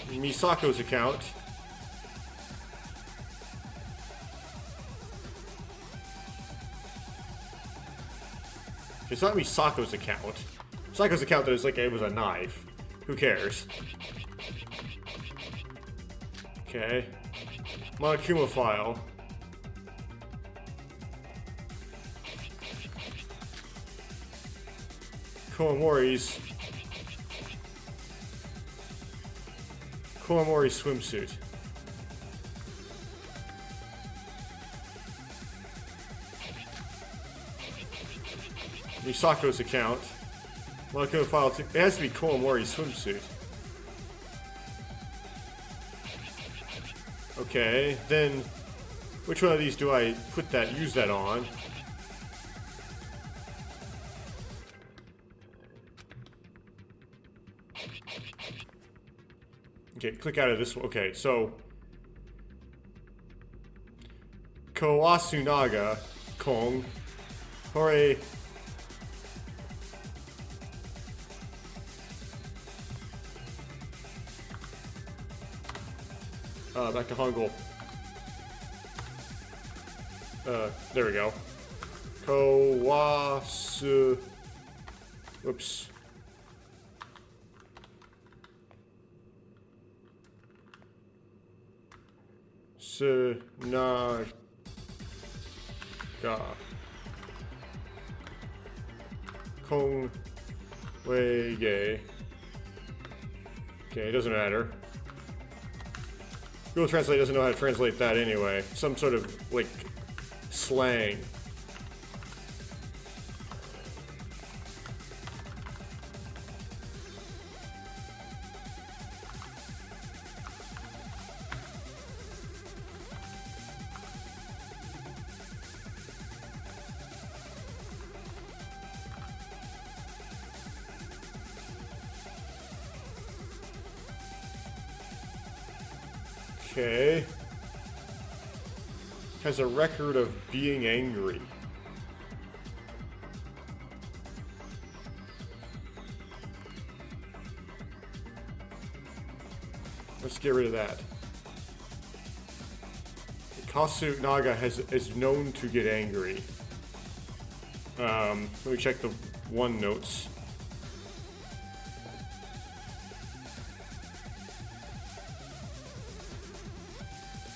Speaker 1: Misako's account. It's not Misako's account. Misako's account that is like it was a knife. Who cares? Okay. Monokuma file. Kawamori's swimsuit. Misako's account. Monokuma file. It has to be Kawamori's swimsuit. Okay, then which one of these do I use that on? Okay, click out of this one. Okay, so Kawasunaga Kong Hore back to Hangul. There we go. Kawasu. Whoops. Sunaga. Kong Weige. Okay, it doesn't matter. Google Translate doesn't know how to translate that anyway. Some sort of, like, slang. Okay. Has a record of being angry. Let's get rid of that. Kasunaga is known to get angry. Let me check the one notes.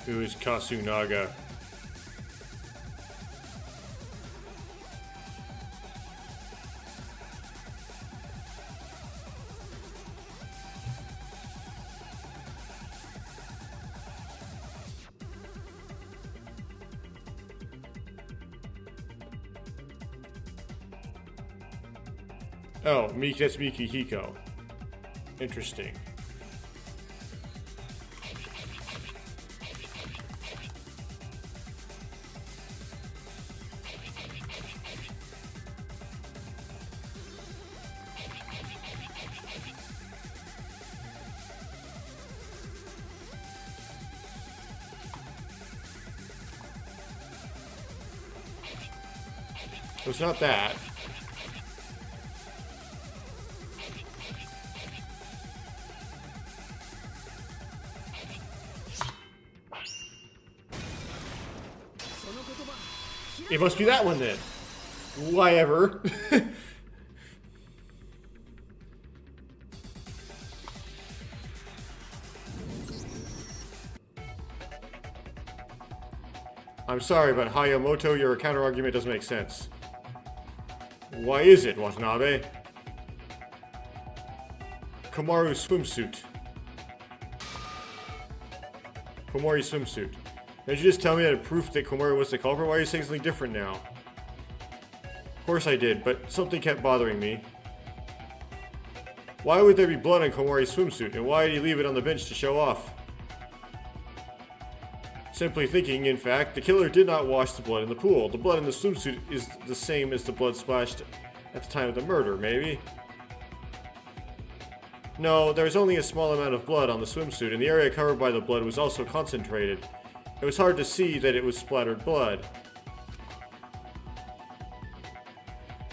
Speaker 1: Who is Kasunaga? Oh, that's Miki Hiko. Interesting. So it's not that. It must be that one then. Why ever? I'm sorry, but Hayamoto, your counter-argument doesn't make sense. Why is it, Watanabe? Komaru's swimsuit. Komari's swimsuit. Did you just tell me that proof that Komaru was the culprit? Why are you saying something different now? Of course I did, but something kept bothering me. Why would there be blood on Komari's swimsuit, and why did he leave it on the bench to show off? Simply thinking, in fact, the killer did not wash the blood in the pool. The blood in the swimsuit is the same as the blood splashed at the time of the murder, maybe? No, there was only a small amount of blood on the swimsuit, and the area covered by the blood was also concentrated. It was hard to see that it was splattered blood.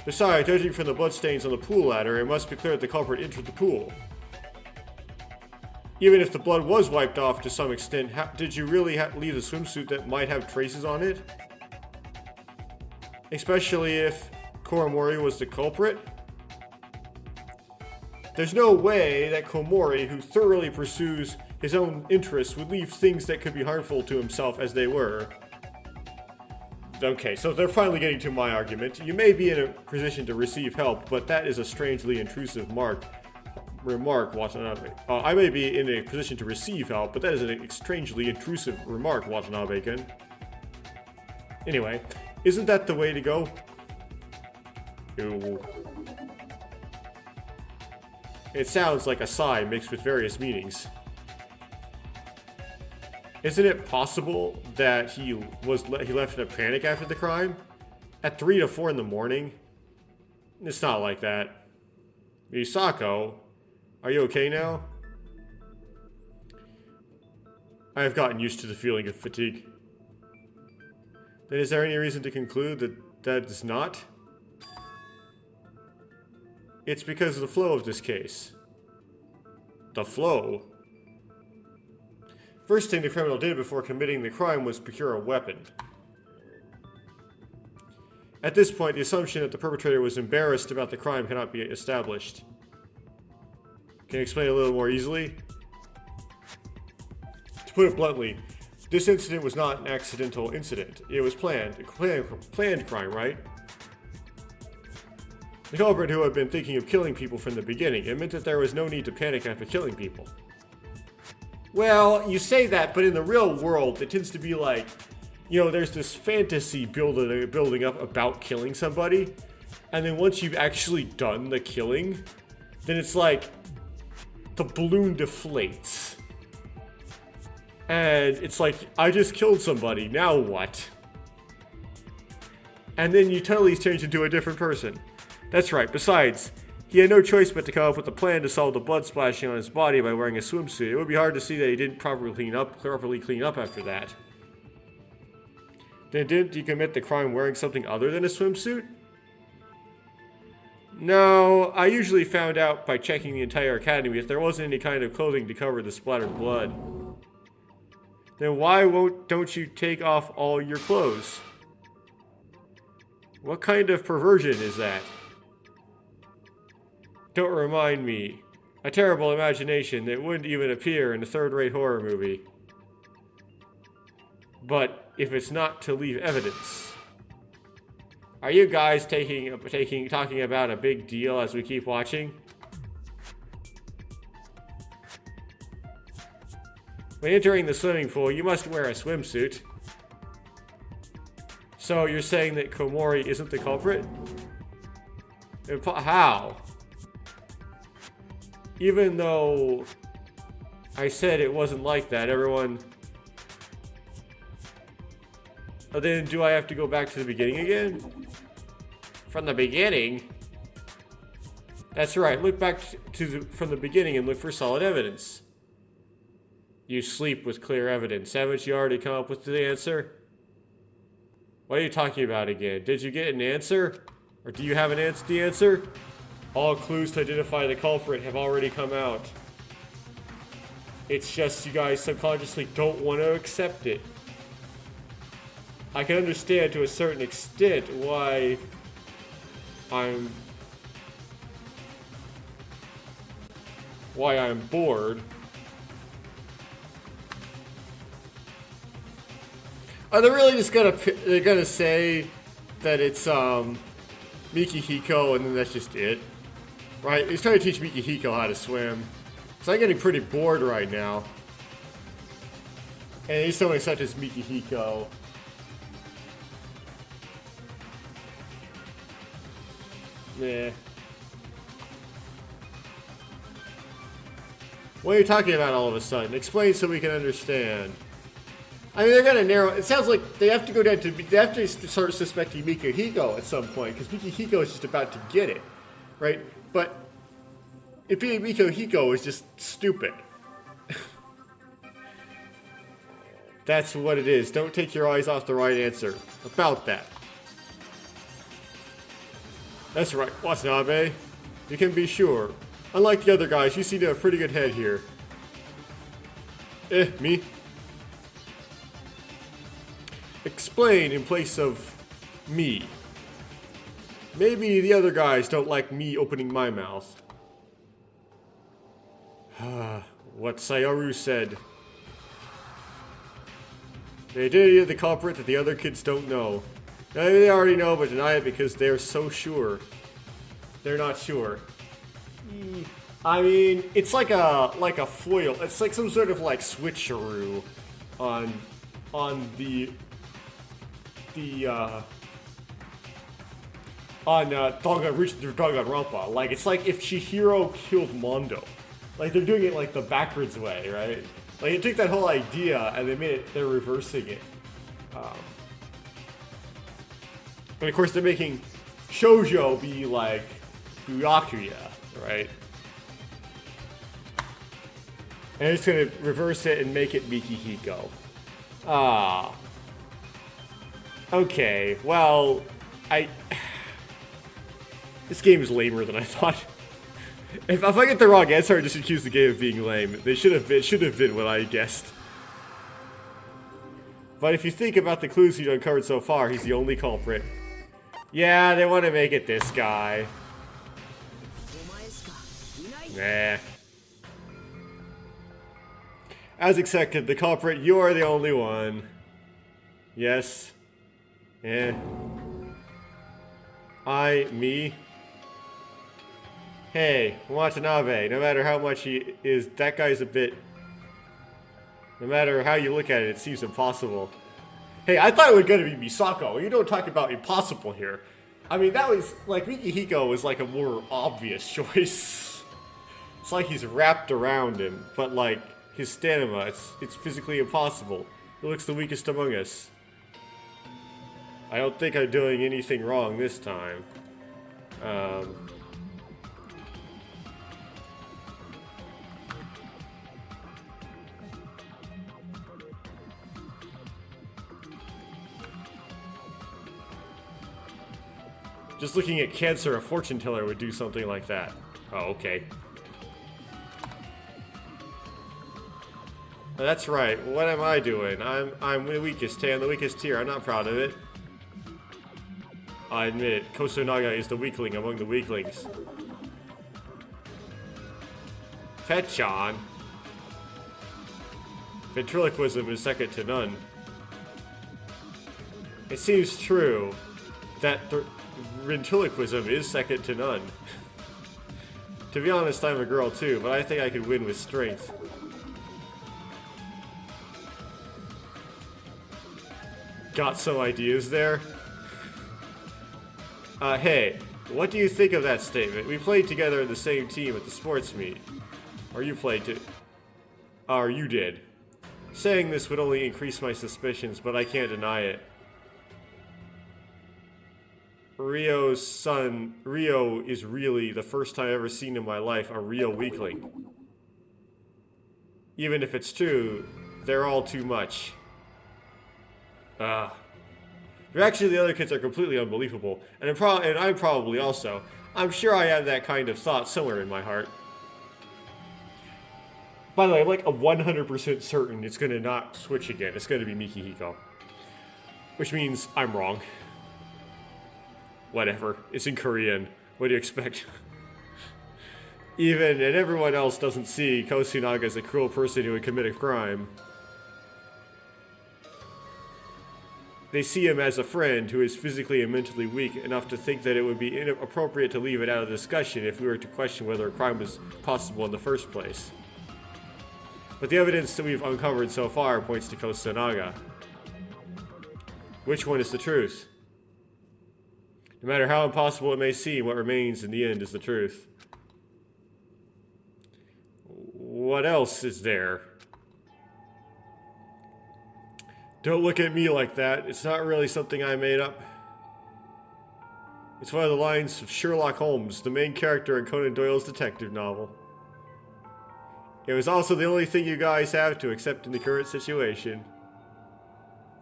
Speaker 1: Besides, judging from the bloodstains on the pool ladder, it must be clear that the culprit entered the pool. Even if the blood was wiped off to some extent, did you really leave the swimsuit that might have traces on it? Especially if Komori was the culprit? There's no way that Komori, who thoroughly pursues his own interests, would leave things that could be harmful to himself as they were. Okay, so they're finally getting to my argument. You may be in a position to receive help, but that is a strangely intrusive remark, Watanabe. I may be in a position to receive help, but that is a strangely intrusive remark, Watanabe-kun. Anyway, isn't that the way to go? Ew. It sounds like a sigh mixed with various meanings. Isn't it possible that he left in a panic after the crime? At 3 to 4 in the morning? It's not like that. Misako, are you okay now? I have gotten used to the feeling of fatigue. Then is there any reason to conclude that it's not? It's because of the flow of this case. The flow? First thing the criminal did before committing the crime was procure a weapon. At this point, the assumption that the perpetrator was embarrassed about the crime cannot be established. Can you explain it a little more easily? To put it bluntly, this incident was not an accidental incident. It was planned. Planned crime, right? The culprit who had been thinking of killing people from the beginning. It meant that there was no need to panic after killing people. Well, you say that, but in the real world, it tends to be like, you know, there's this fantasy building up about killing somebody, and then once you've actually done the killing, then it's like the balloon deflates. And it's like, I just killed somebody, now what? And then you totally change into a different person. That's right, besides, he had no choice but to come up with a plan to solve the blood splashing on his body by wearing a swimsuit. It would be hard to see that he didn't properly clean up after that. Then didn't he commit the crime wearing something other than a swimsuit? No, I usually found out by checking the entire academy if there wasn't any kind of clothing to cover the splattered blood. Then why don't you take off all your clothes? What kind of perversion is that? Don't remind me. A terrible imagination that wouldn't even appear in a third-rate horror movie. But if it's not to leave evidence. Are you guys talking about a big deal as we keep watching? When entering the swimming pool, you must wear a swimsuit. So you're saying that Komori isn't the culprit? How? Even though I said it wasn't like that, everyone... Then do I have to go back to the beginning again? From the beginning? That's right, look back from the beginning and look for solid evidence. You sleep with clear evidence. Haven't you already come up with the answer? What are you talking about again? Did you get an answer? Or do you have the answer? All clues to identify the culprit have already come out. It's just you guys subconsciously don't want to accept it. I can understand to a certain extent why I'm bored. Are they really just gonna say that it's Mikihiko and then that's just it? Right? He's trying to teach Mikihiko how to swim. So I'm getting pretty bored right now. And he's somebody such as Mikihiko. Yeah. What are you talking about all of a sudden? Explain so we can understand. I mean, they're gonna narrow. It sounds like they have to go down to. They have to start suspecting Mikihiko at some point because Mikihiko is just about to get it, right? But It being Miko Hiko is just stupid. That's what it is. Don't take your eyes off the right answer. About that. That's right, Watanabe. You can be sure. Unlike the other guys, you seem to have a pretty good head here. Me? Explain in place of me. Maybe the other guys don't like me opening my mouth. What Sayoru said. The identity of the culprit that the other kids don't know. Maybe they already know, but deny it because they're so sure. They're not sure. I mean, it's like a foil. It's like some sort of like switcheroo on the Danganronpa. Like, it's like if Chihiro killed Mondo. Like, they're doing it like the backwards way, right? Like, it took that whole idea and they're reversing it. And of course, they're making shoujo be like Byakuya, right? And it's gonna reverse it and make it Mikihiko. Okay, well, this game is lamer than I thought. If I get the wrong answer, I just accuse the game of being lame. It should have been what I guessed. But if you think about the clues he's uncovered so far, he's the only culprit. Yeah, they want to make it this guy. Nah. As expected, the culprit, you are the only one. Yes. Me? Hey, Watanabe, no matter how much he is, that guy's a bit... No matter how you look at it, it seems impossible. Hey, I thought it was going to be Misako. You don't talk about impossible here. I mean, that was, like, Mikihiko was, like, a more obvious choice. It's like he's wrapped around him, but, like, his stamina, it's physically impossible. He looks the weakest among us. I don't think I'm doing anything wrong this time. Just looking at cancer, a fortune teller would do something like that. Oh, okay. That's right. What am I doing? I'm the weakest. I'm the weakest here. I'm not proud of it. I admit it. Kosunaga is the weakling among the weaklings. Fetchan. Ventriloquism is second to none. It seems true that ventriloquism is second to none. To be honest, I'm a girl too, but I think I could win with strength. Got some ideas there? Hey, what do you think of that statement? We played together in the same team at the sports meet. Or you played too. Or you did. Saying this would only increase my suspicions, but I can't deny it. Rio is really, the first time I've ever seen in my life, a real weakling. Even if it's true, they're all too much. Actually, the other kids are completely unbelievable, and I'm probably also. I'm sure I have that kind of thought somewhere in my heart. By the way, I'm like 100% certain it's gonna not switch again. It's gonna be Mikihiko. Which means I'm wrong. Whatever. It's in Korean. What do you expect? And everyone else doesn't see Kosunaga as a cruel person who would commit a crime. They see him as a friend who is physically and mentally weak enough to think that it would be inappropriate to leave it out of discussion if we were to question whether a crime was possible in the first place. But the evidence that we've uncovered so far points to Kosunaga. Which one is the truth? No matter how impossible it may seem, what remains in the end is the truth. What else is there? Don't look at me like that. It's not really something I made up. It's one of the lines of Sherlock Holmes, the main character in Conan Doyle's detective novel. It was also the only thing you guys have to accept in the current situation.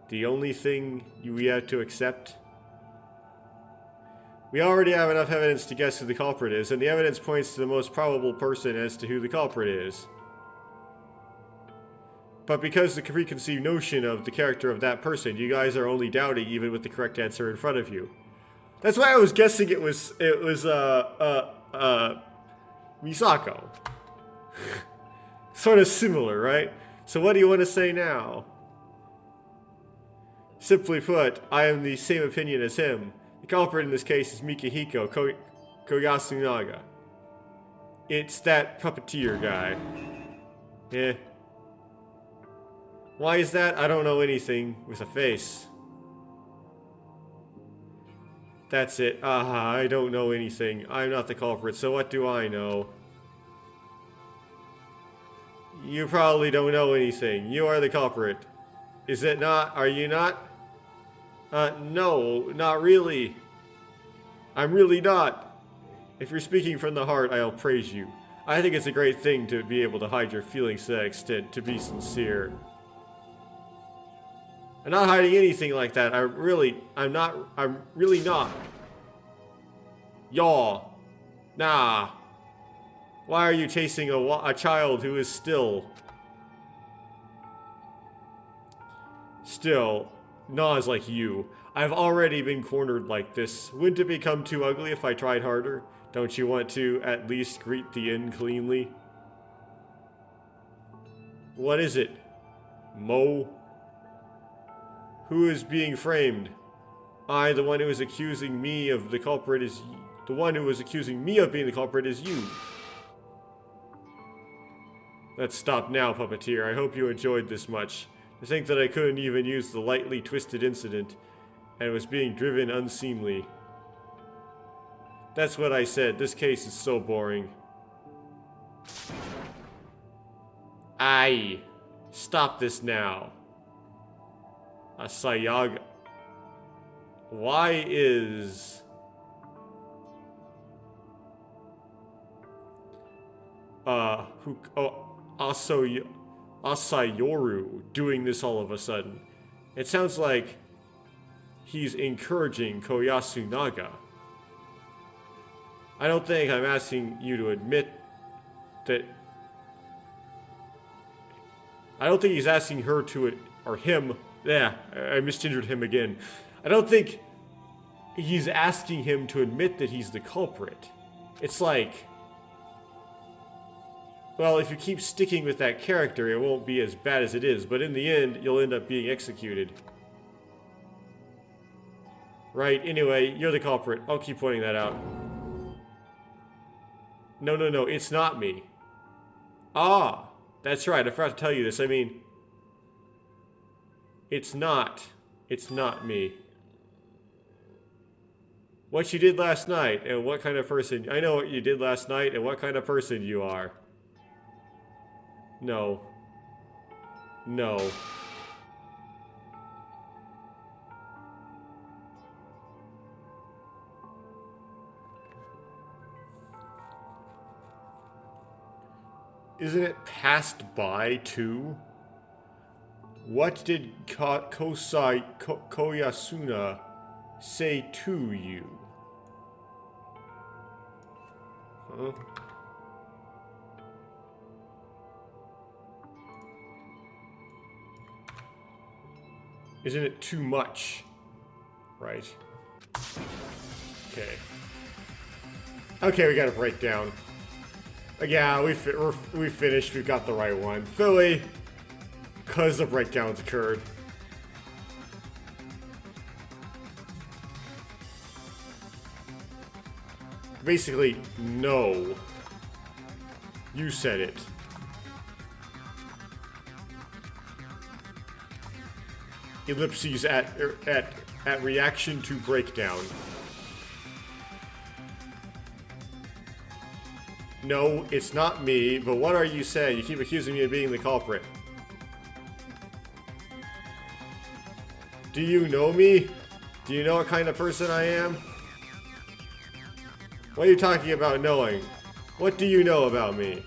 Speaker 1: The only thing we have to accept? We already have enough evidence to guess who the culprit is, and the evidence points to the most probable person as to who the culprit is. But because the preconceived notion of the character of that person, you guys are only doubting even with the correct answer in front of you. That's why I was guessing it was Misako. Sort of similar, right? So what do you want to say now? Simply put, I am the same opinion as him. The culprit in this case is Mikihiko Koyasunaga. It's that puppeteer guy. Eh. Why is that? I don't know anything with a face. That's it. Aha, I don't know anything. I'm not the culprit, so what do I know? You probably don't know anything. You are the culprit. Is it not? Are you not? No, not really. I'm really not. If you're speaking from the heart, I'll praise you. I think it's a great thing to be able to hide your feelings to that extent, to be sincere. I'm not hiding anything like that. I'm really not. Y'all. Nah. Why are you chasing a child who is still gnaws like you? I've already been cornered like this. Wouldn't it become too ugly if I tried harder? Don't you want to at least greet the end cleanly? What is it? Mo? Who is being framed? I, the one who is accusing me of the culprit is... The one who is accusing me of being the culprit is you. Let's stop now, puppeteer. I hope you enjoyed this much. To think that I couldn't even use the lightly twisted incident, and was being driven unseemly. That's what I said. This case is so boring. Aye. Stop this now. Asayaga. Why is... Asayoru doing this all of a sudden? It sounds like he's encouraging Koyasunaga. I don't think I'm asking you to admit that... I don't think he's asking her to... Or him... Yeah, I misgendered him again. I don't think he's asking him to admit that he's the culprit. It's like... Well, if you keep sticking with that character, it won't be as bad as it is, but in the end, you'll end up being executed. Right, anyway, you're the culprit. I'll keep pointing that out. No, it's not me. Ah, that's right, I forgot to tell you this. I mean, it's not me. What you did last night, and what kind of person... I know what you did last night, and what kind of person you are. No. Isn't it passed by, too? What did Koyasuna say to you? Huh? Isn't it too much? Right. Okay. Okay, we got a breakdown. Yeah, we finished. We got the right one. Philly, because the breakdowns occurred. Basically, no. You said it. Ellipses at reaction to breakdown. No, it's not me, but what are you saying? You keep accusing me of being the culprit. Do you know me? Do you know what kind of person I am? What are you talking about knowing? What do you know about me?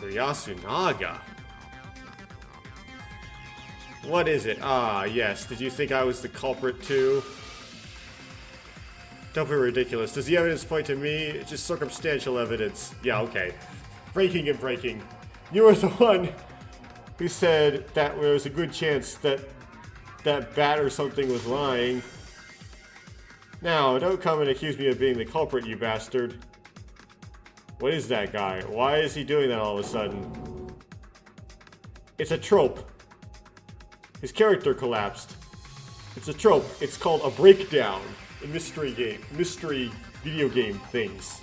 Speaker 1: Yasunaga. What is it? Ah, yes. Did you think I was the culprit too? Don't be ridiculous. Does the evidence point to me? It's just circumstantial evidence. Yeah, okay. Breaking and breaking. You were the one who said that there was a good chance that that bat or something was lying. Now, don't come and accuse me of being the culprit, you bastard. What is that guy? Why is he doing that all of a sudden? It's a trope. His character collapsed. It's a trope. It's called a breakdown in mystery video game things.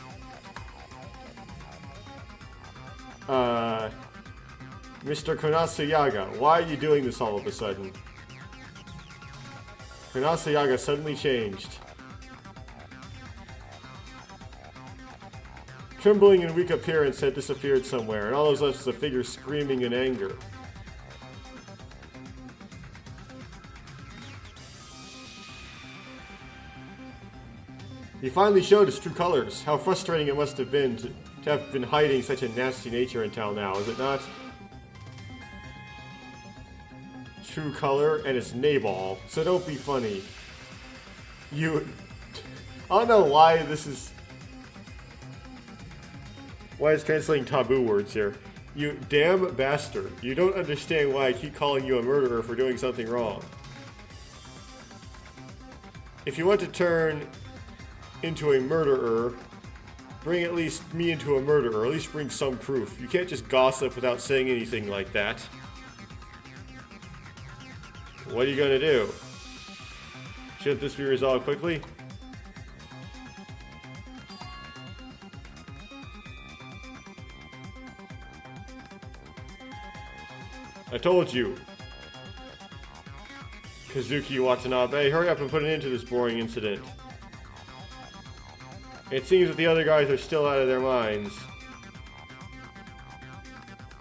Speaker 1: Mr. Konasuyaga, why are you doing this all of a sudden? Konasuyaga suddenly changed. Trembling and weak appearance had disappeared somewhere, and all that was left was a figure screaming in anger. He finally showed his true colors. How frustrating it must have been to have been hiding such a nasty nature until now, is it not? True color, and it's Nabal, so don't be funny. I don't know why this is... Why it's translating taboo words here. You damn bastard. You don't understand why I keep calling you a murderer for doing something wrong. If you want to turn into a murderer, bring at least me into a murderer. At least bring some proof. You can't just gossip without saying anything like that. What are you gonna do? Shouldn't this be resolved quickly? I told you. Kazuki Watanabe, hurry up and put an end to this boring incident. It seems that the other guys are still out of their minds.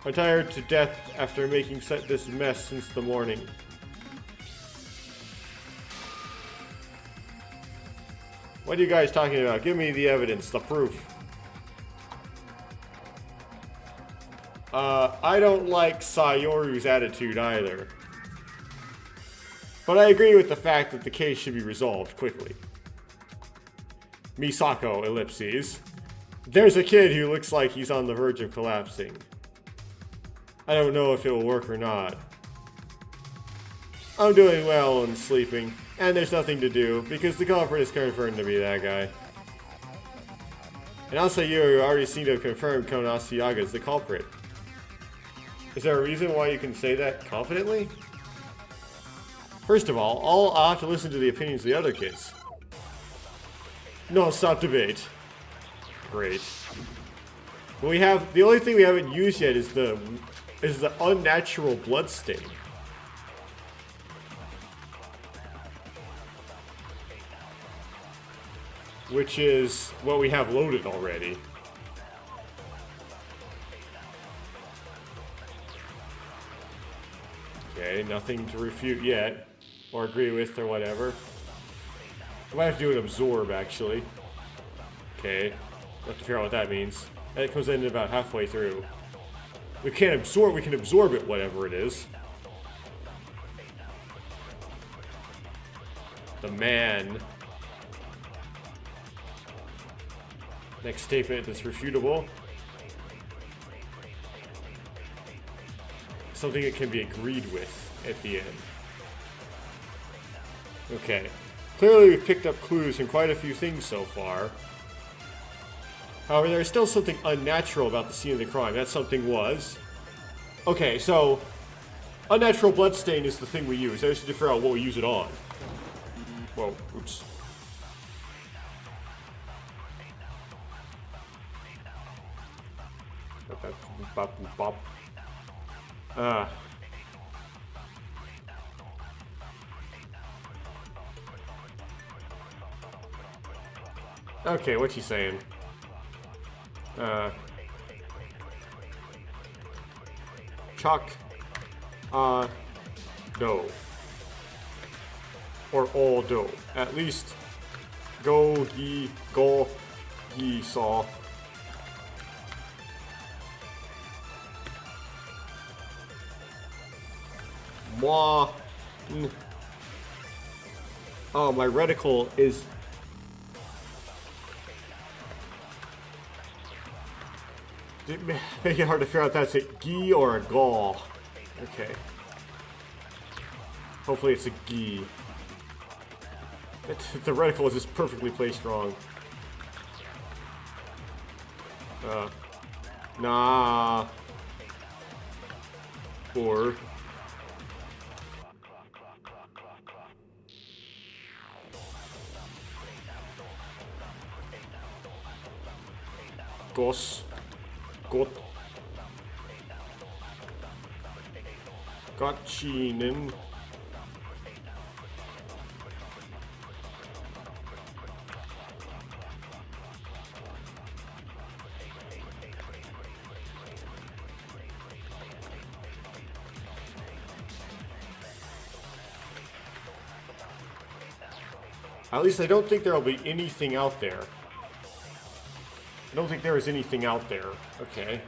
Speaker 1: I'm tired to death after making this mess since the morning. What are you guys talking about? Give me the evidence, the proof. I don't like Sayoru's attitude either. But I agree with the fact that the case should be resolved quickly. Misako, ellipses. There's a kid who looks like he's on the verge of collapsing. I don't know if it will work or not. I'm doing well and sleeping, and there's nothing to do, because the culprit is confirmed to be that guy. And also you already seem to have confirmed Konasuyaga is the culprit. Is there a reason why you can say that confidently? First of all, I'll have to listen to the opinions of the other kids. No, stop debate. Great. But the only thing we haven't used yet is the unnatural blood stain. Which is what we have loaded already. Okay, nothing to refute yet, or agree with, or whatever. I might have to do an absorb, actually. Okay, we'll have to figure out what that means. That comes in about halfway through. We can absorb it, whatever it is. The man. Next statement is refutable. Something that can be agreed with at the end. Okay. Clearly we've picked up clues from quite a few things so far. However, there's still something unnatural about the scene of the crime. That something was... Okay, so... Unnatural bloodstain is the thing we use. I just need to figure out what we use it on. Whoa, oops. Okay, what's he saying? Chalk. Dough. Or all dough. At least Go, ye, go, ye, saw. Moi. Oh, my reticle is... It make it hard to figure out if that's a gi or a gaw. Okay. Hopefully it's a gi. The reticle is just perfectly placed wrong. Nah. Or... Gos. Got. Gotchinen. At least I don't think there'll be anything out there. I don't think there is anything out there. Okay.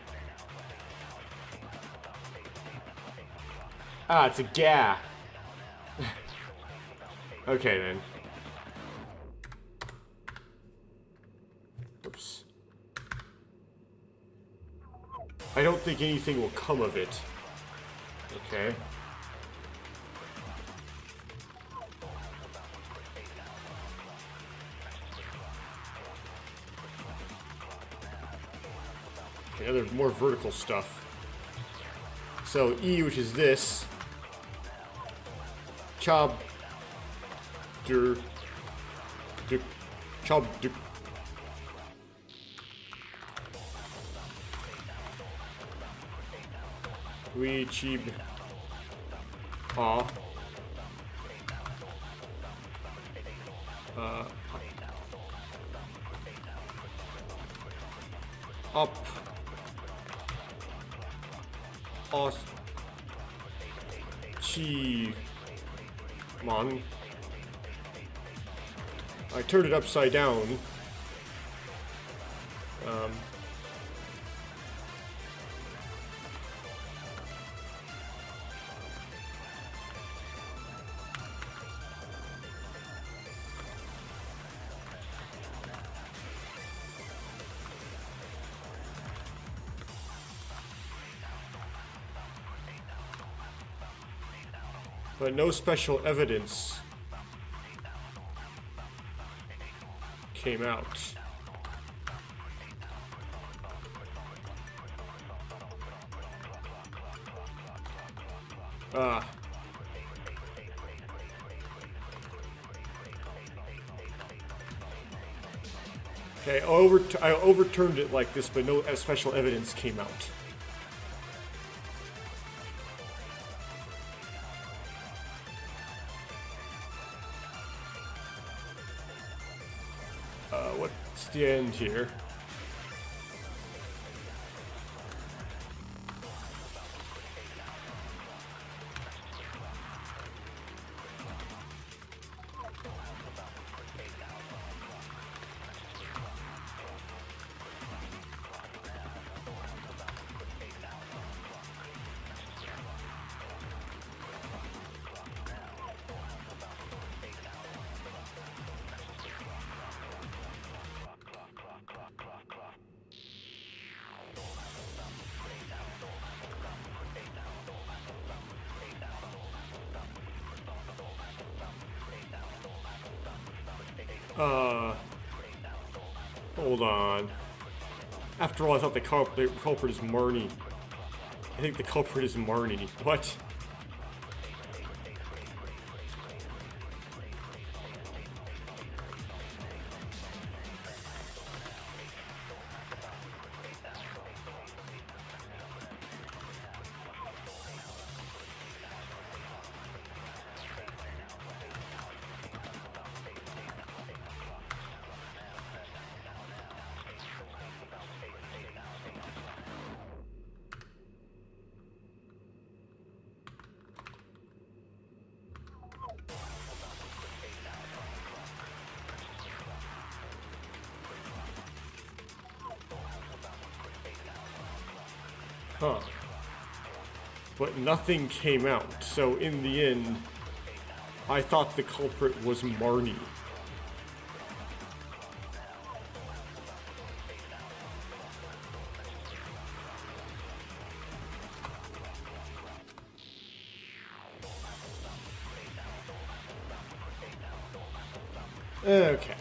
Speaker 1: Ah, it's a ga. Okay, then. Oops. I don't think anything will come of it. Okay. Okay, there's more vertical stuff. So E, which is this. Chob. Der. Chob. We cheeb. Ah. Up. Os. Chi. Mon. I turned it upside down. But no special evidence came out. Okay, I overturned it like this, but no special evidence came out. What's the end here? Hold on. After all, I thought the culprit is Marnie. I think the culprit is Marnie. What? Huh. But nothing came out, so in the end, I thought the culprit was Marnie. Okay.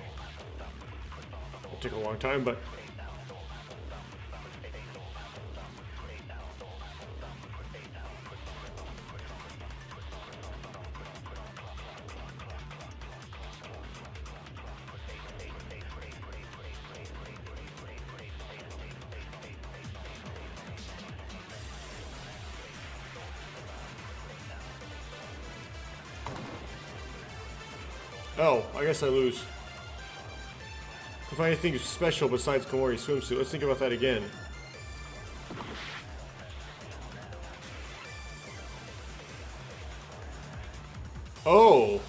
Speaker 1: It took a long time, but... Oh, I guess I lose. If anything special besides Komori's swimsuit, let's think about that again. Oh!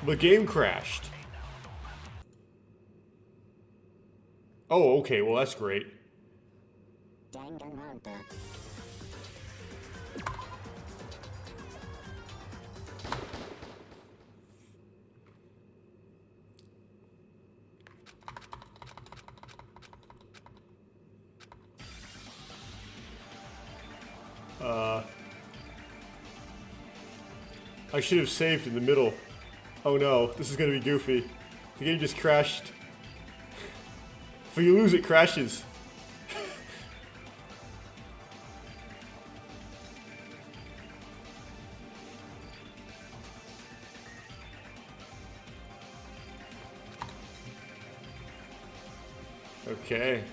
Speaker 1: The game crashed. Oh, okay, well that's great.
Speaker 2: Danganronpa.
Speaker 1: I should have saved in the middle. Oh no, this is gonna be goofy. The game just crashed. If you lose, it crashes. Okay.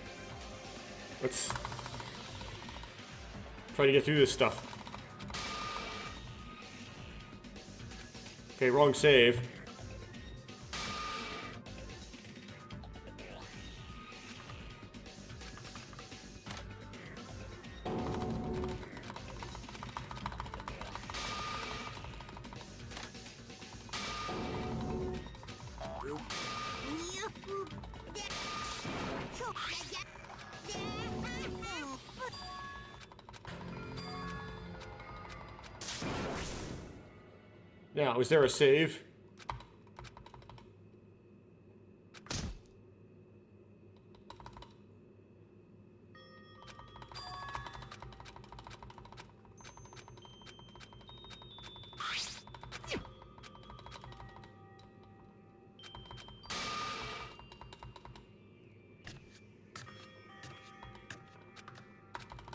Speaker 1: Let's try to get through this stuff. Okay, wrong save. Now, is there a save?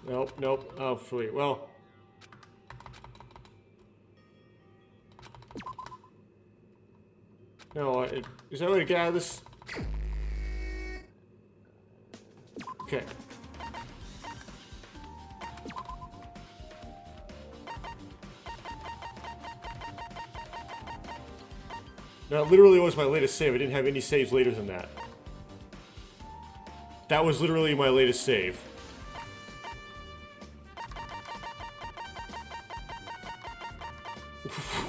Speaker 1: Nope, nope. Oh, sweet. Well. No, is there a way to get out of this? Okay. Now, it literally was my latest save. I didn't have any saves later than that. That was literally my latest save.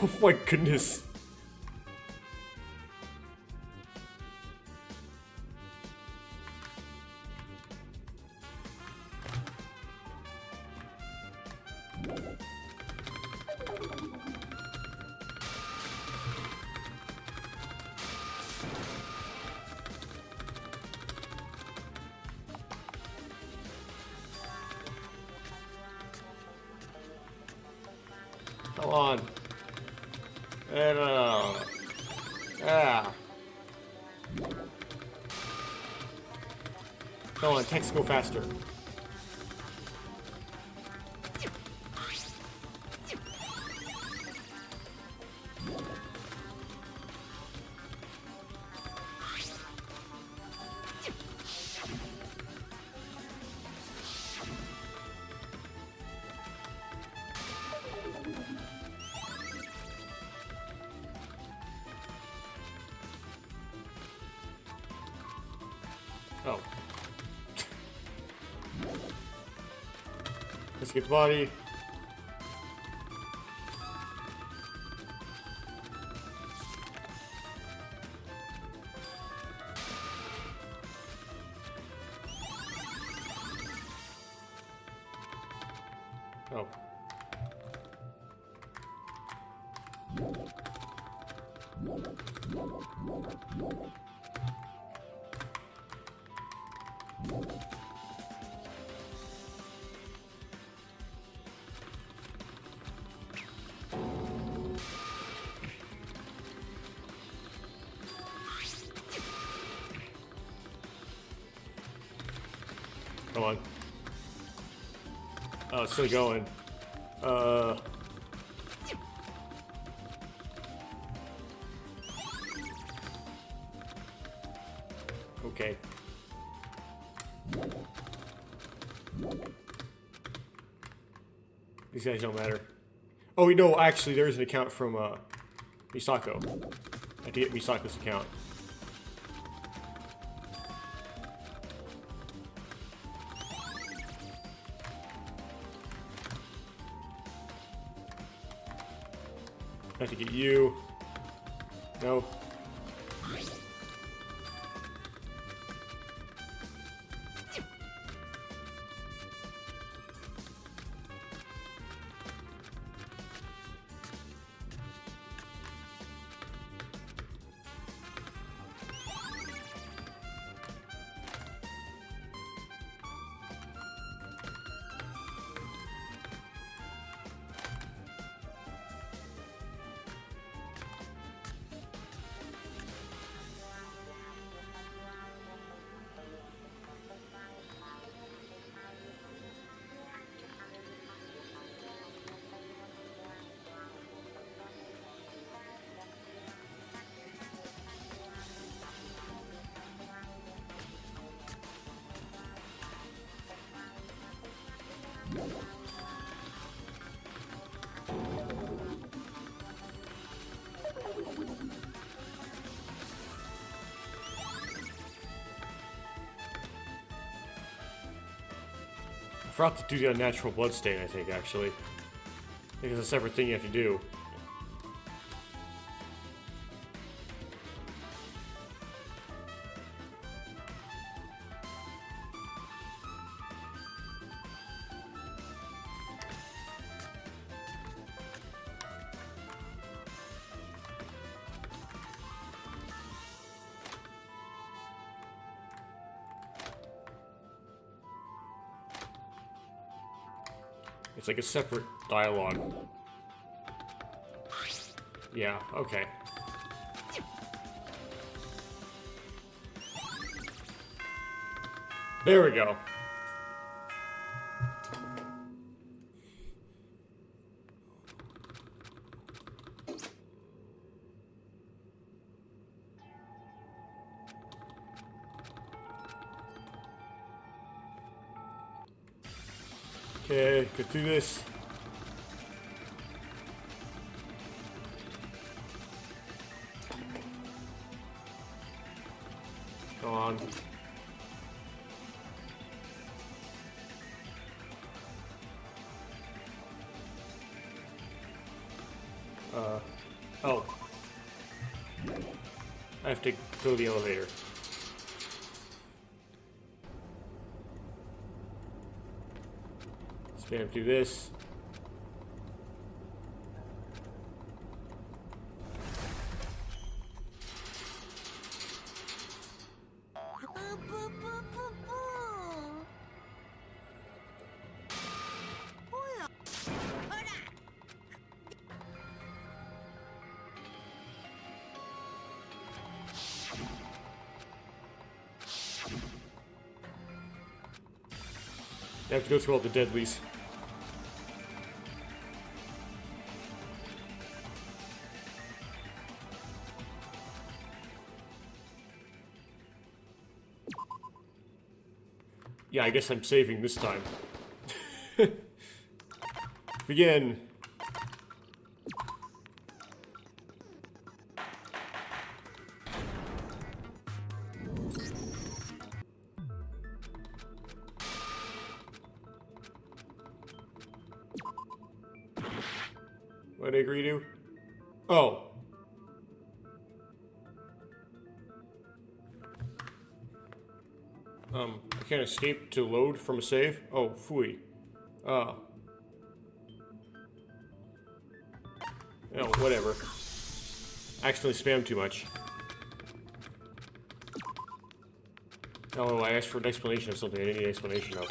Speaker 1: Oh my goodness. Come on. And, Come on, text go faster. Oh. Let's get the body. Oh. Come on. Oh, it's still going. Okay. These guys don't matter. Oh, no, actually, there's an account from, Misako. I have to get Misako's account. I have to get you. No. I forgot to do the unnatural bloodstain, I think, actually. I think it's a separate thing you have to do. It's like a separate dialogue. Yeah, okay. There we go. Okay, go through this. Go on. Oh. I have to go to the elevator. Spam through this. I have to go through all the deadlies. Yeah, I guess I'm saving this time. Begin. What did I agree to? Oh. I can't escape to load from a save? Oh, phooey. Oh, whatever. Accidentally spammed too much. Oh, I asked for an explanation of something I didn't need an explanation of.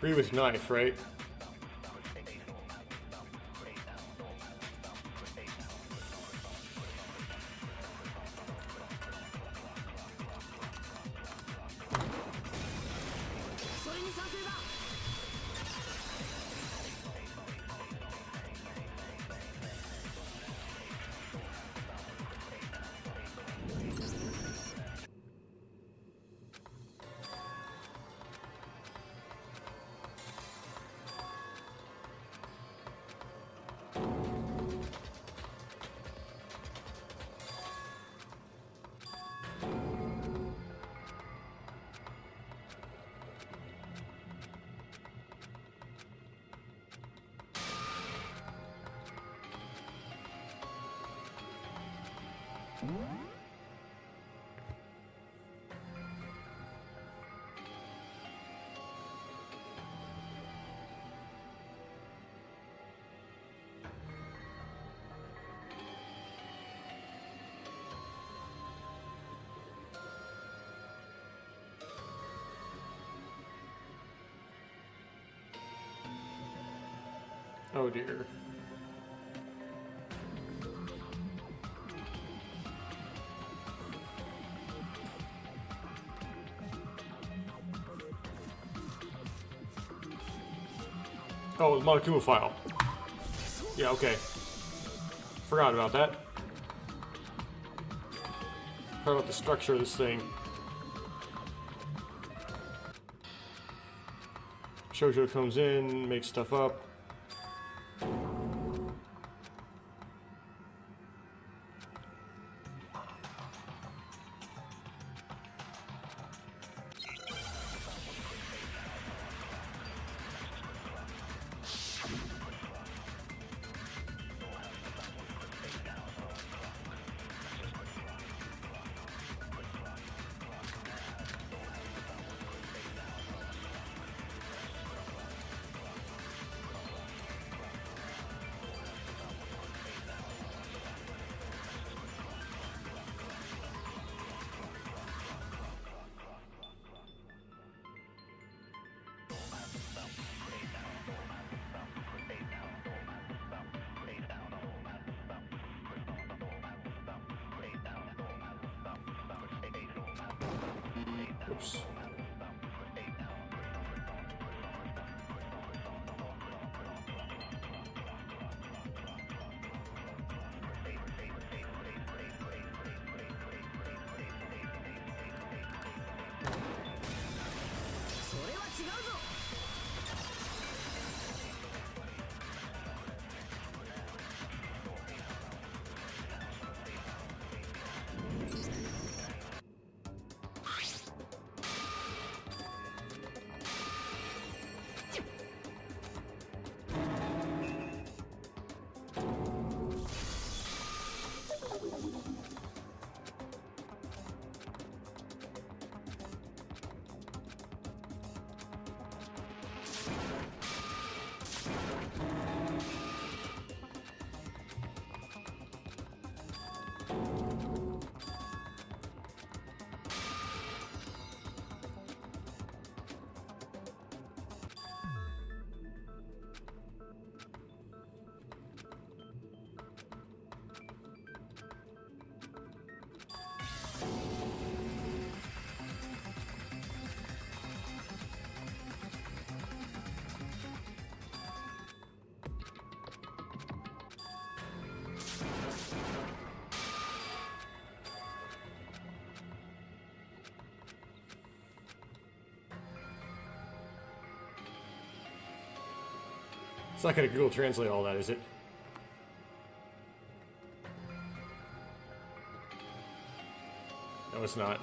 Speaker 1: Agree with knife, right? Oh dear. Oh, the Monokuma file. Yeah, okay. Forgot about that. Forgot about the structure of this thing. Shoujo comes in, makes stuff up. Oops. It's not gonna Google Translate all that, is it? No, it's not.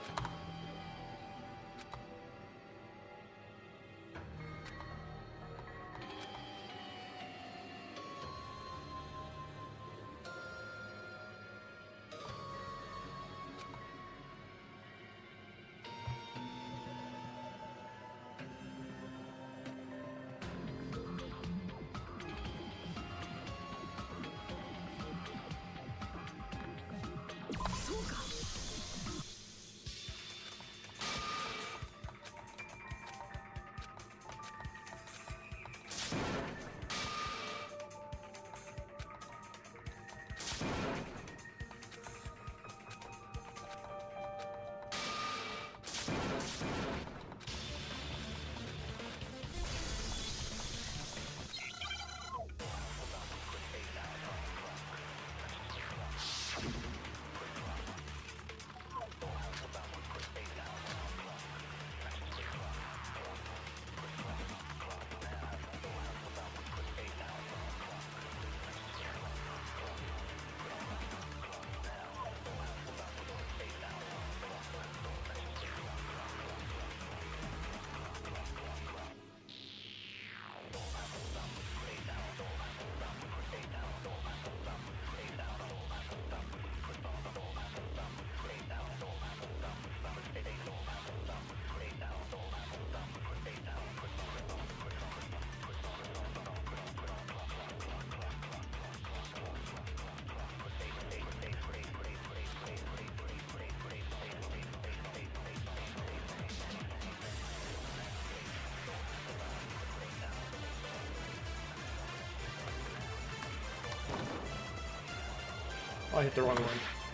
Speaker 1: I hit the wrong one.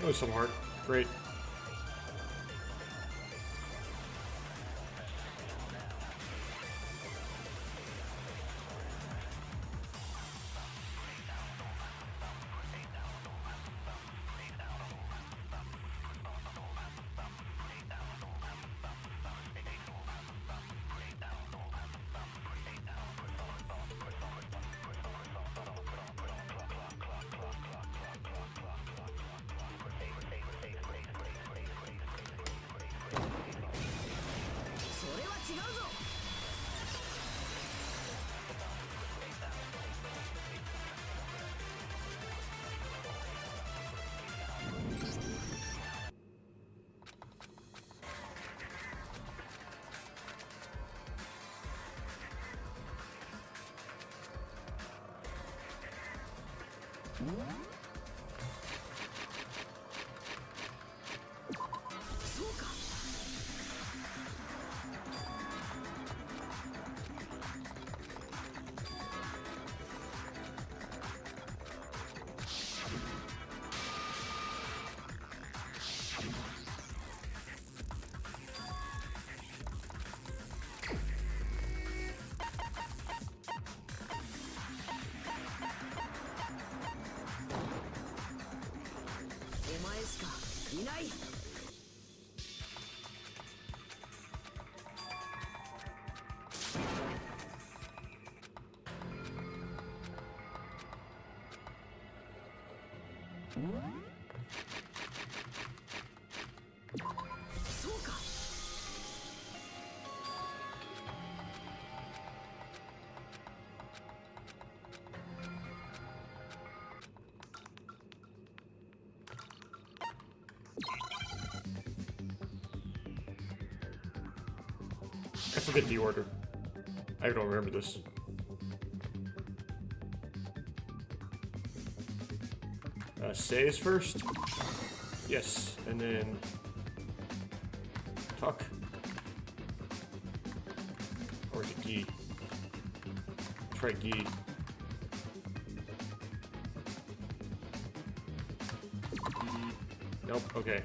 Speaker 1: It was some heart. Great. I forget the order. I don't remember this. Say is first? Yes, and then talk. Or is it Gi? Try Gi. Nope, okay.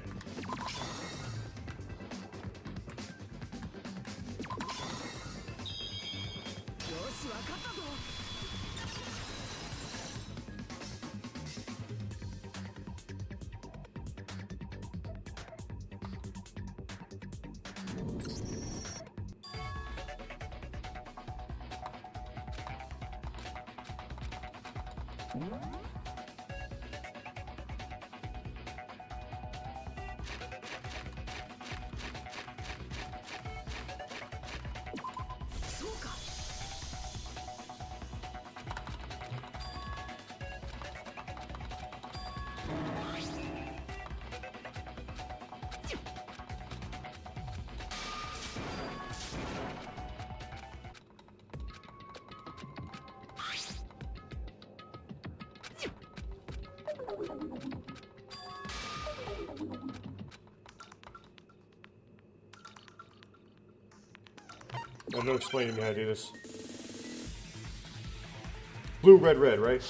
Speaker 1: Don't explain to me how to do this. Blue, red, red, right?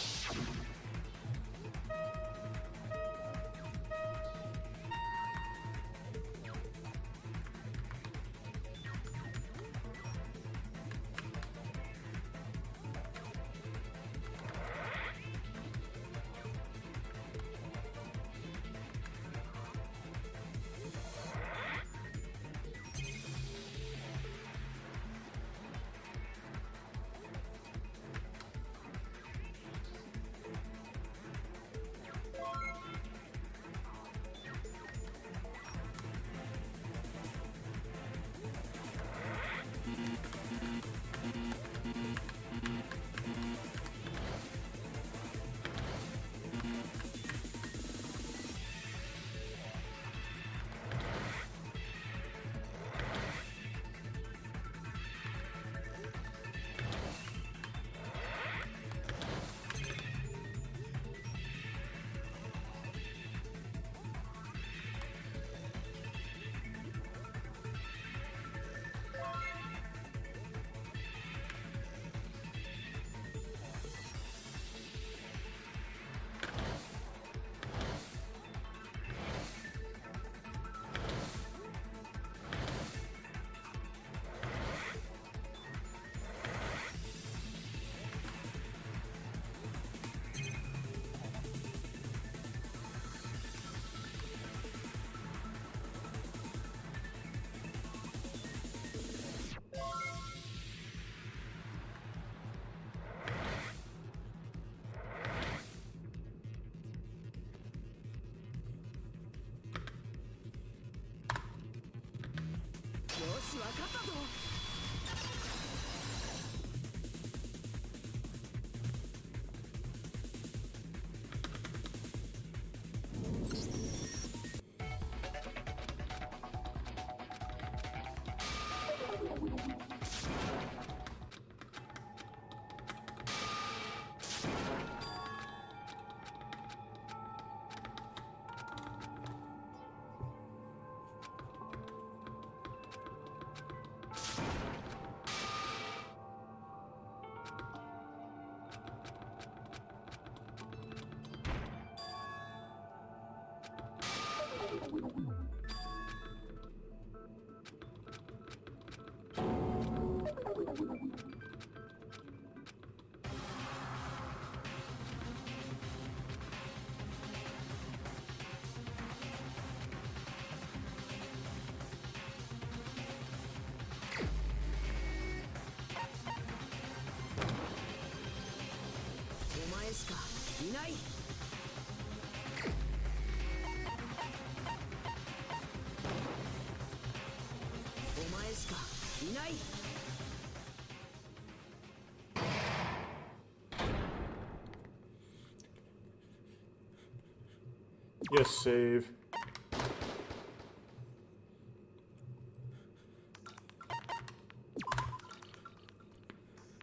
Speaker 1: Yes, save.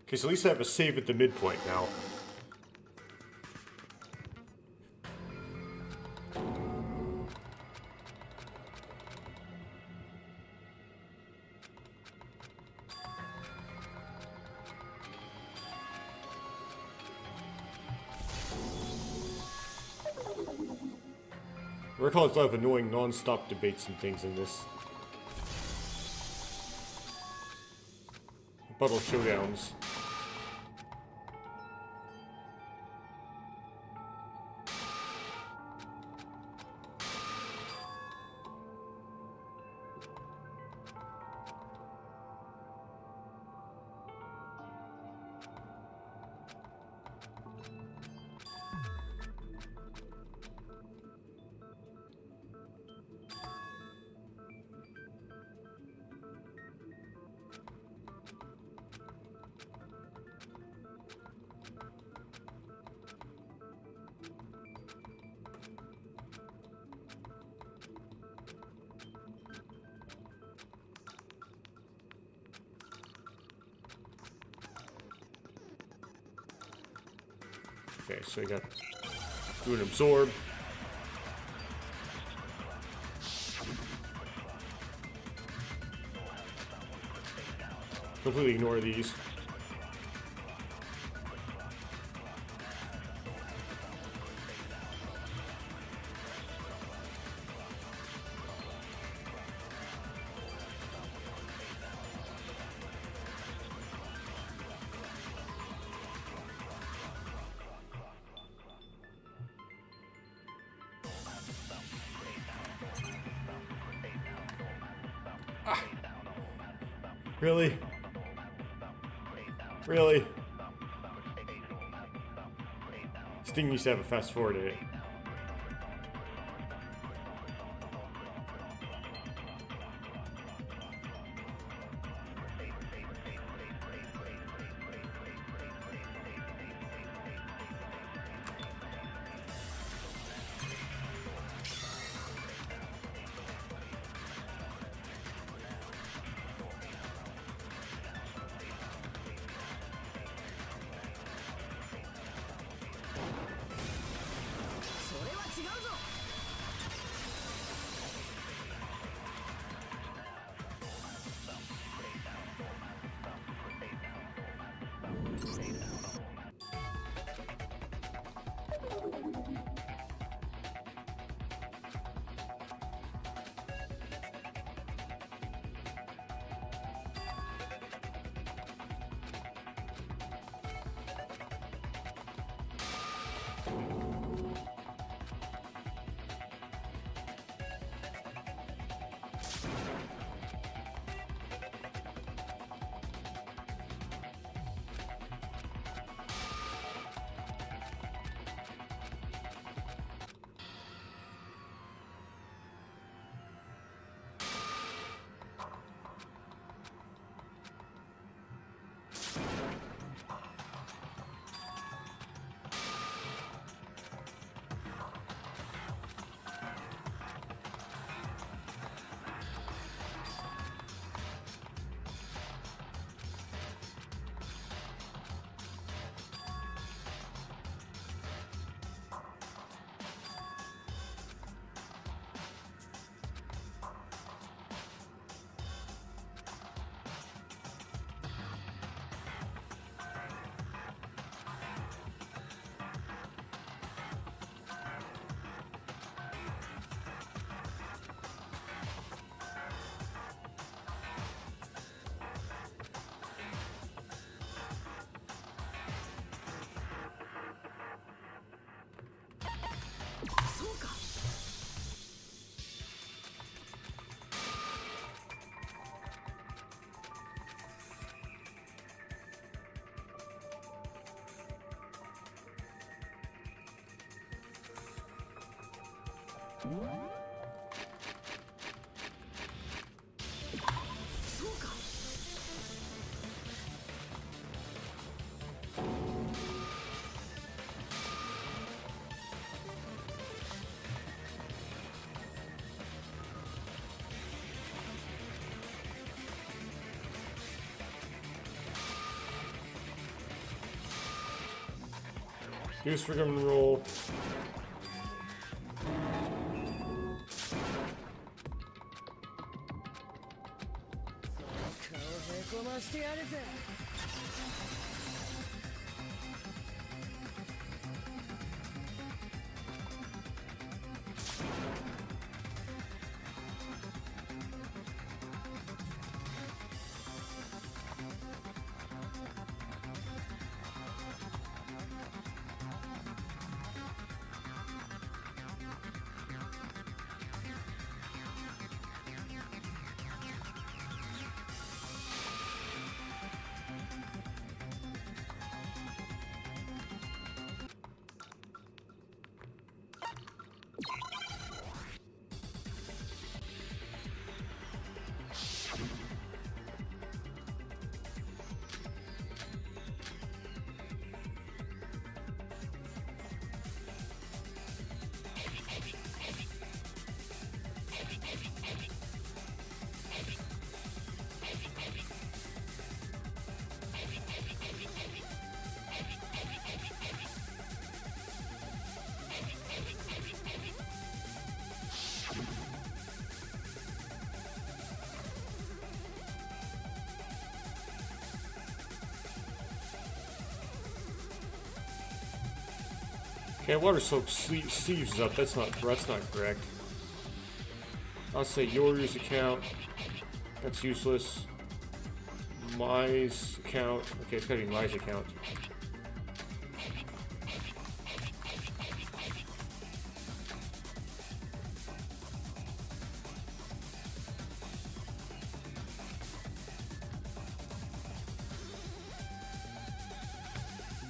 Speaker 1: Okay, so at least I have a save at the midpoint now. I recall there's a lot of annoying non-stop debates and things in this. Bottle showdowns. face. So you got do an absorb. Completely ignore these. Really? Really? Sting used to have a fast forward in it. Use for gun roll. Okay, water soaked sleeves is up. That's not correct. I'll say yours account. That's useless. My's account. Okay, it's gotta be My's account.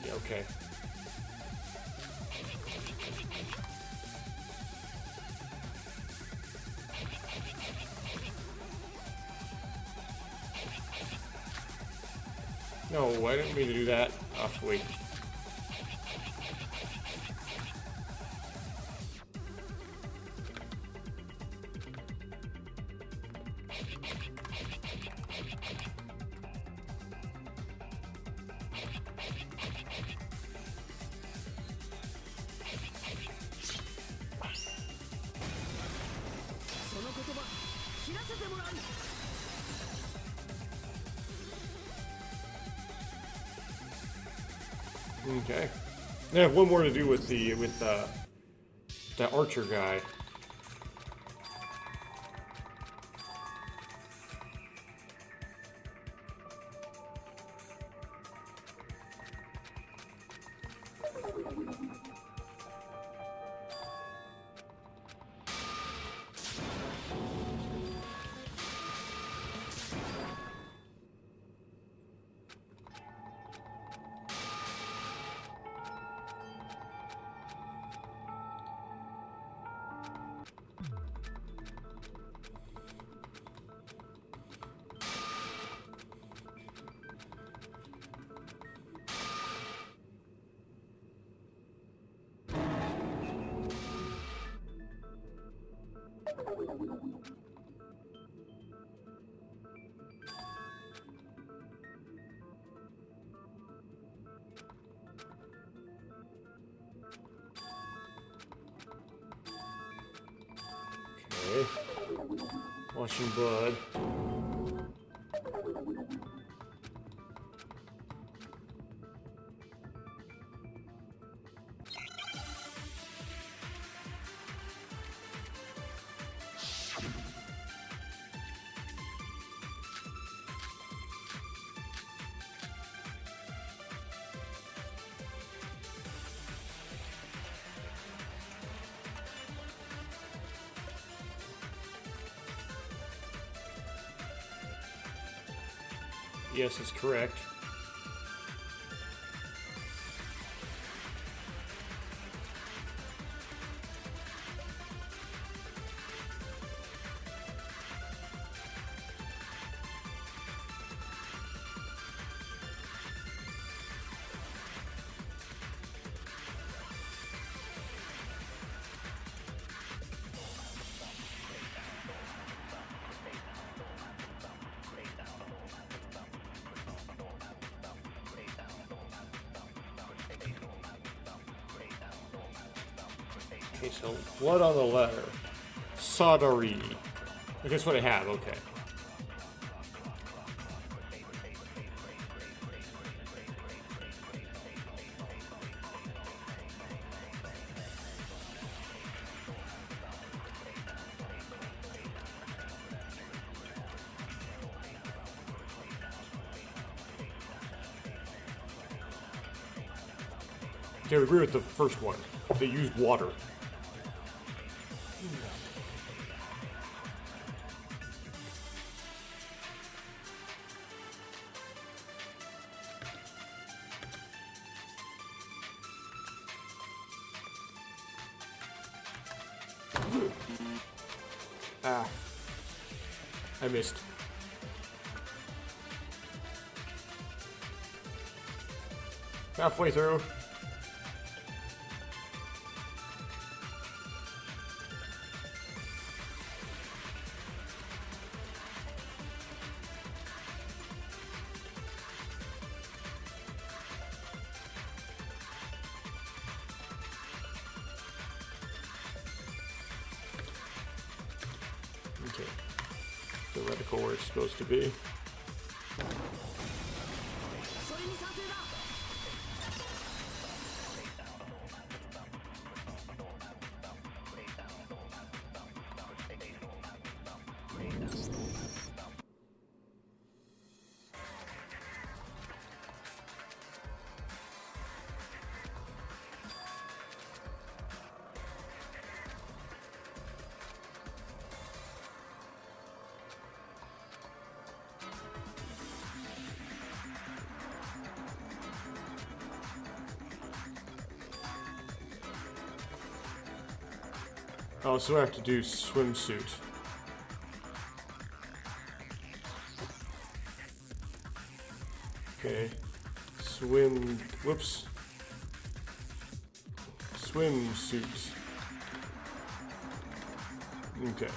Speaker 1: Yeah, okay. No, I didn't mean to do that. Oh, wait. Okay. I have one more to do with that archer guy. Okay. Washing blood. Yes, it's correct. Okay, so blood on the letter. Sodari. That's what I have, okay. Okay, I agree with the first one. They used water. Ah. I missed. Halfway through. Okay. The reticle where it's supposed to be. Oh, so I have to do swimsuit. Okay. Whoops. Swimsuit. Okay.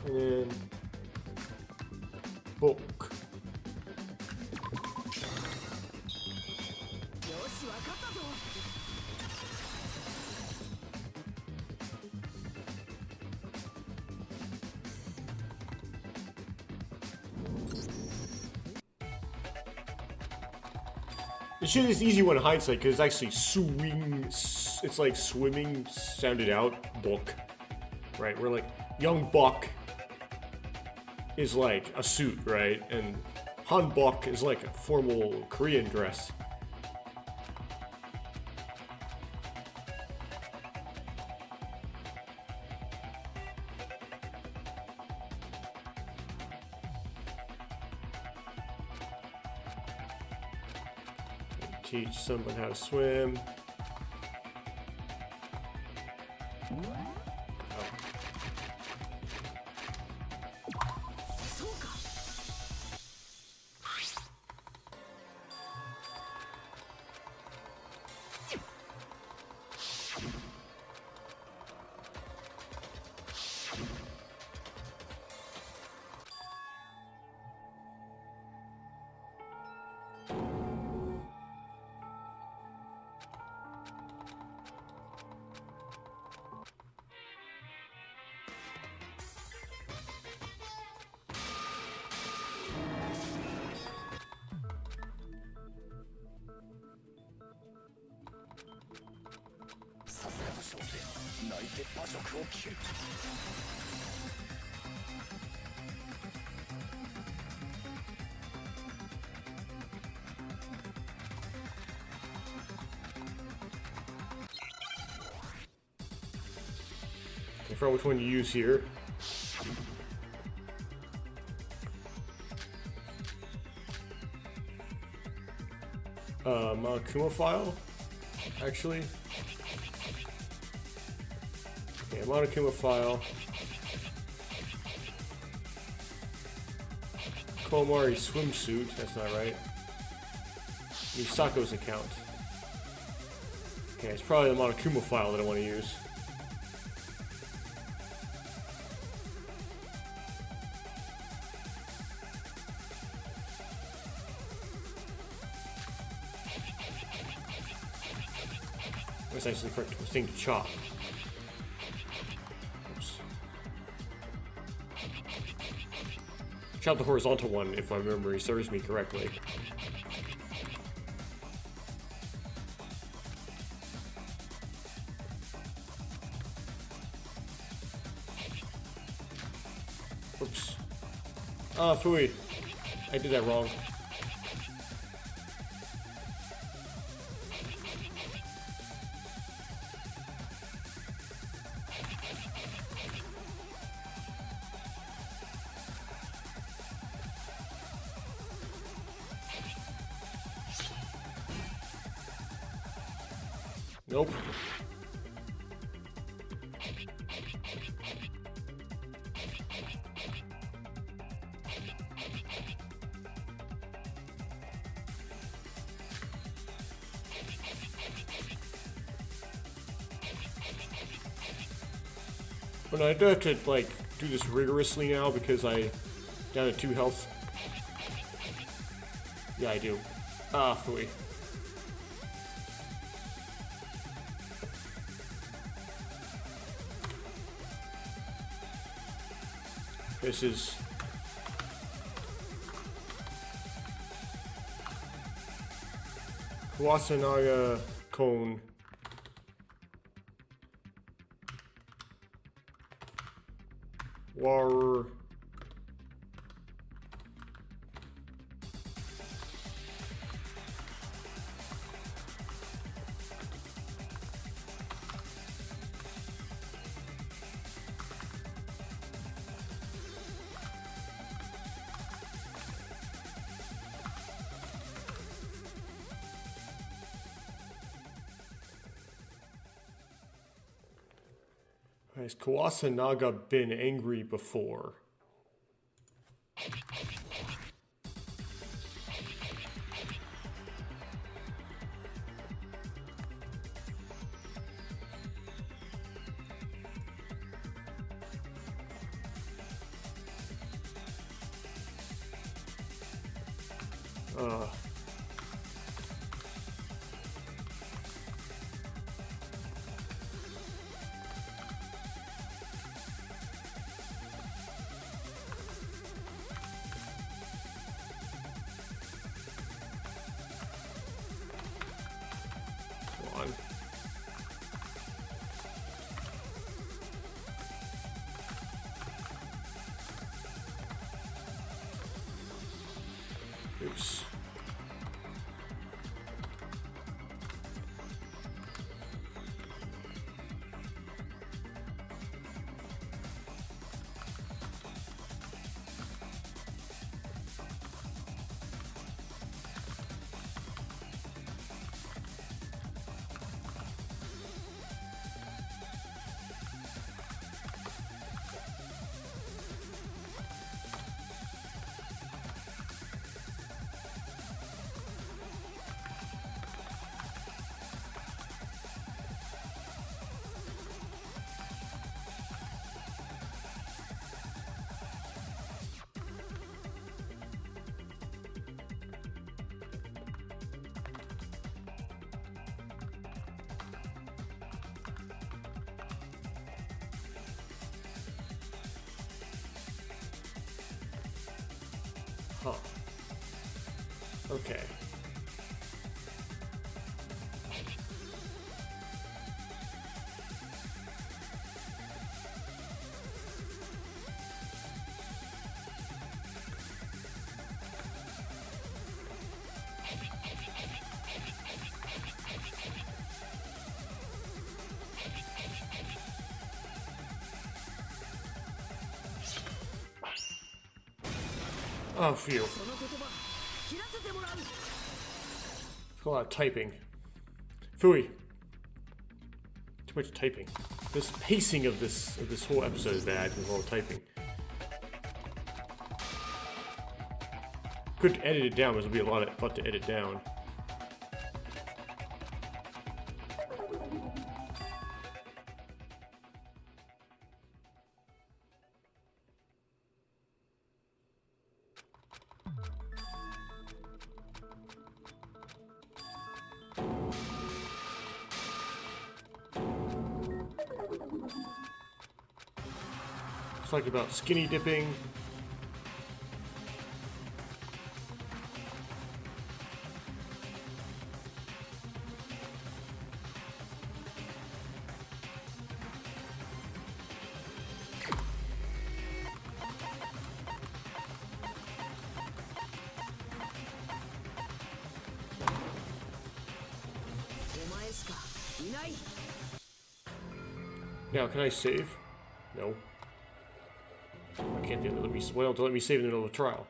Speaker 1: And then book. This shit is easy when in hindsight because it's actually it's like swimming sounded out book, right? Where like young buck is like a suit, right? And hanbok is like a formal Korean dress. Teach someone how to swim. I forgot which one to use here. Monokuma file, actually. Okay, Monokuma file. Komari swimsuit, that's not right. Misako's account. Okay, it's probably the Monokuma file that I want to use. That's actually the correct thing to chop. Oops. Chop the horizontal one, if my memory serves me correctly. Oops. Ah, phooey. I did that wrong. Nope. But I do have to, like, do this rigorously now because I down to 2 health. Yeah, I do. Ah, phooey. This is Kuwasanaga Cone. War. Has Kawasanaga been angry before? Come on. Oops. Huh. Okay. Oh, phew. A lot of typing. Phooey. Too much typing. This pacing of this whole episode is bad with all the typing. Could edit it down, but there'll be a lot to edit down. Talking about skinny dipping. Now, can I save? No. I can't do it. Why don't they let me save in the middle of the trial?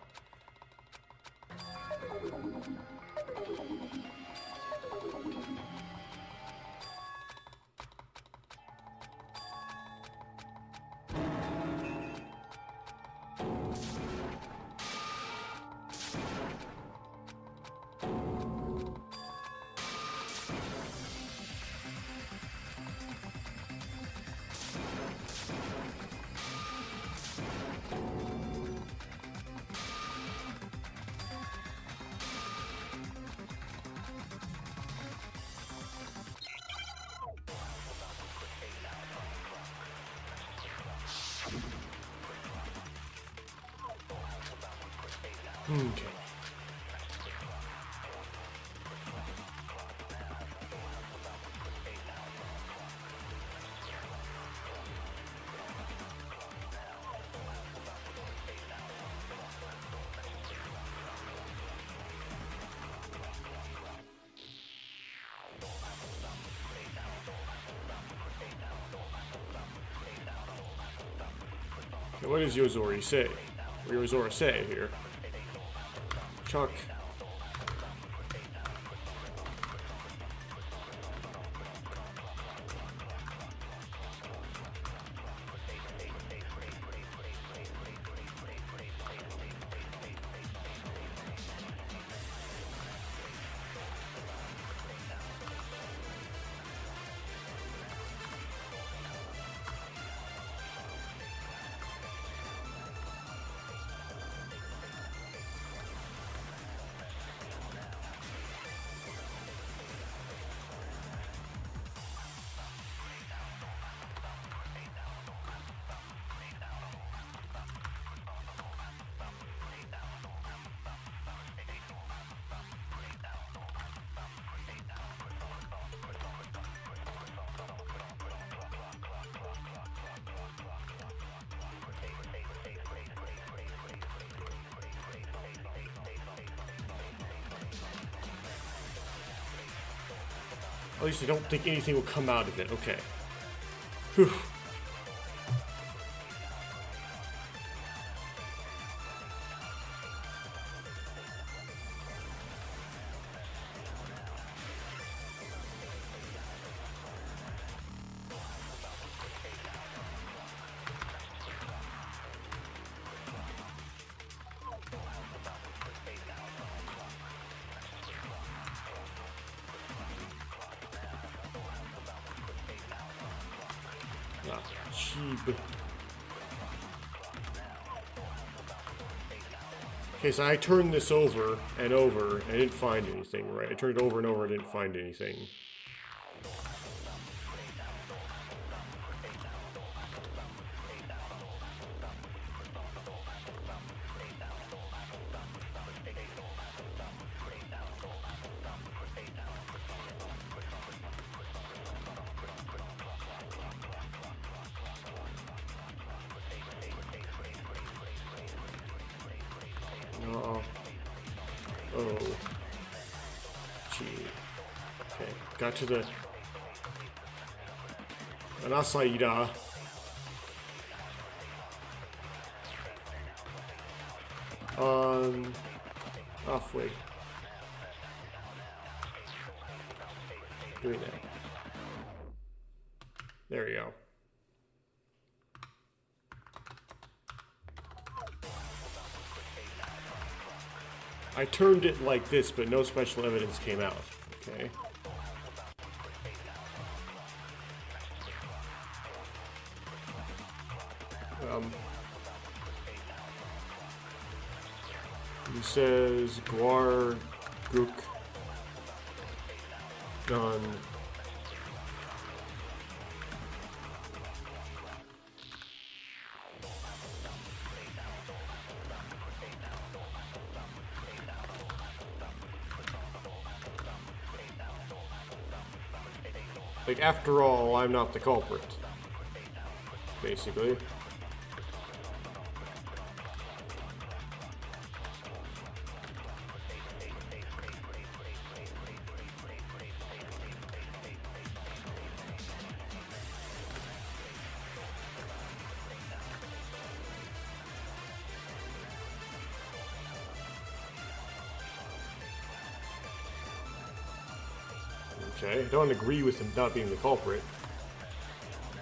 Speaker 1: Okay. Now what does Yozori say? Or Yozora say here? Chuck. At least I don't think anything will come out of it. Okay. Whew. Cheap. Okay, so I turned this over and over and I didn't find anything, right? I turned it over and over and didn't find anything. Oh. Gee. Okay, got to the... Anasaida. Halfway. Doing that. There we go. I turned it like this, but no special evidence came out. Okay. He says Guar Guk Gun. Like, after all, I'm not the culprit. Basically. Okay, I don't agree with him not being the culprit.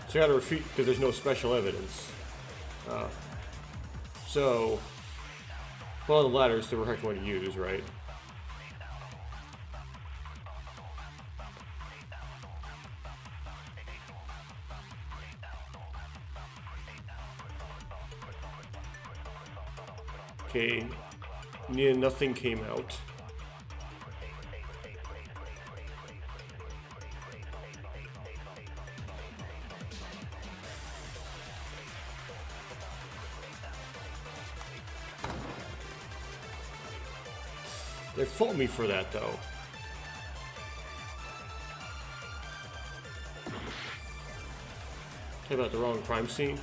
Speaker 1: So I gotta refute because there's no special evidence. So, well, the latter is the correct one to use, right? Okay, yeah, nothing came out. They fault me for that, though. Talk about the wrong crime scene.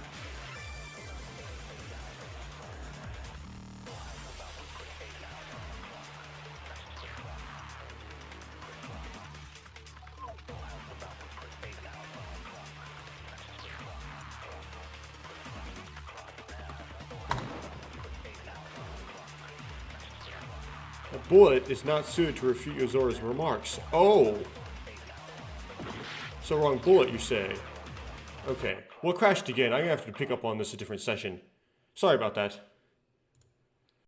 Speaker 1: A bullet is not suited to refute Yozora's remarks. Oh! So wrong bullet, you say? Okay. Well, it crashed again. I'm gonna have to pick up on this a different session. Sorry about that.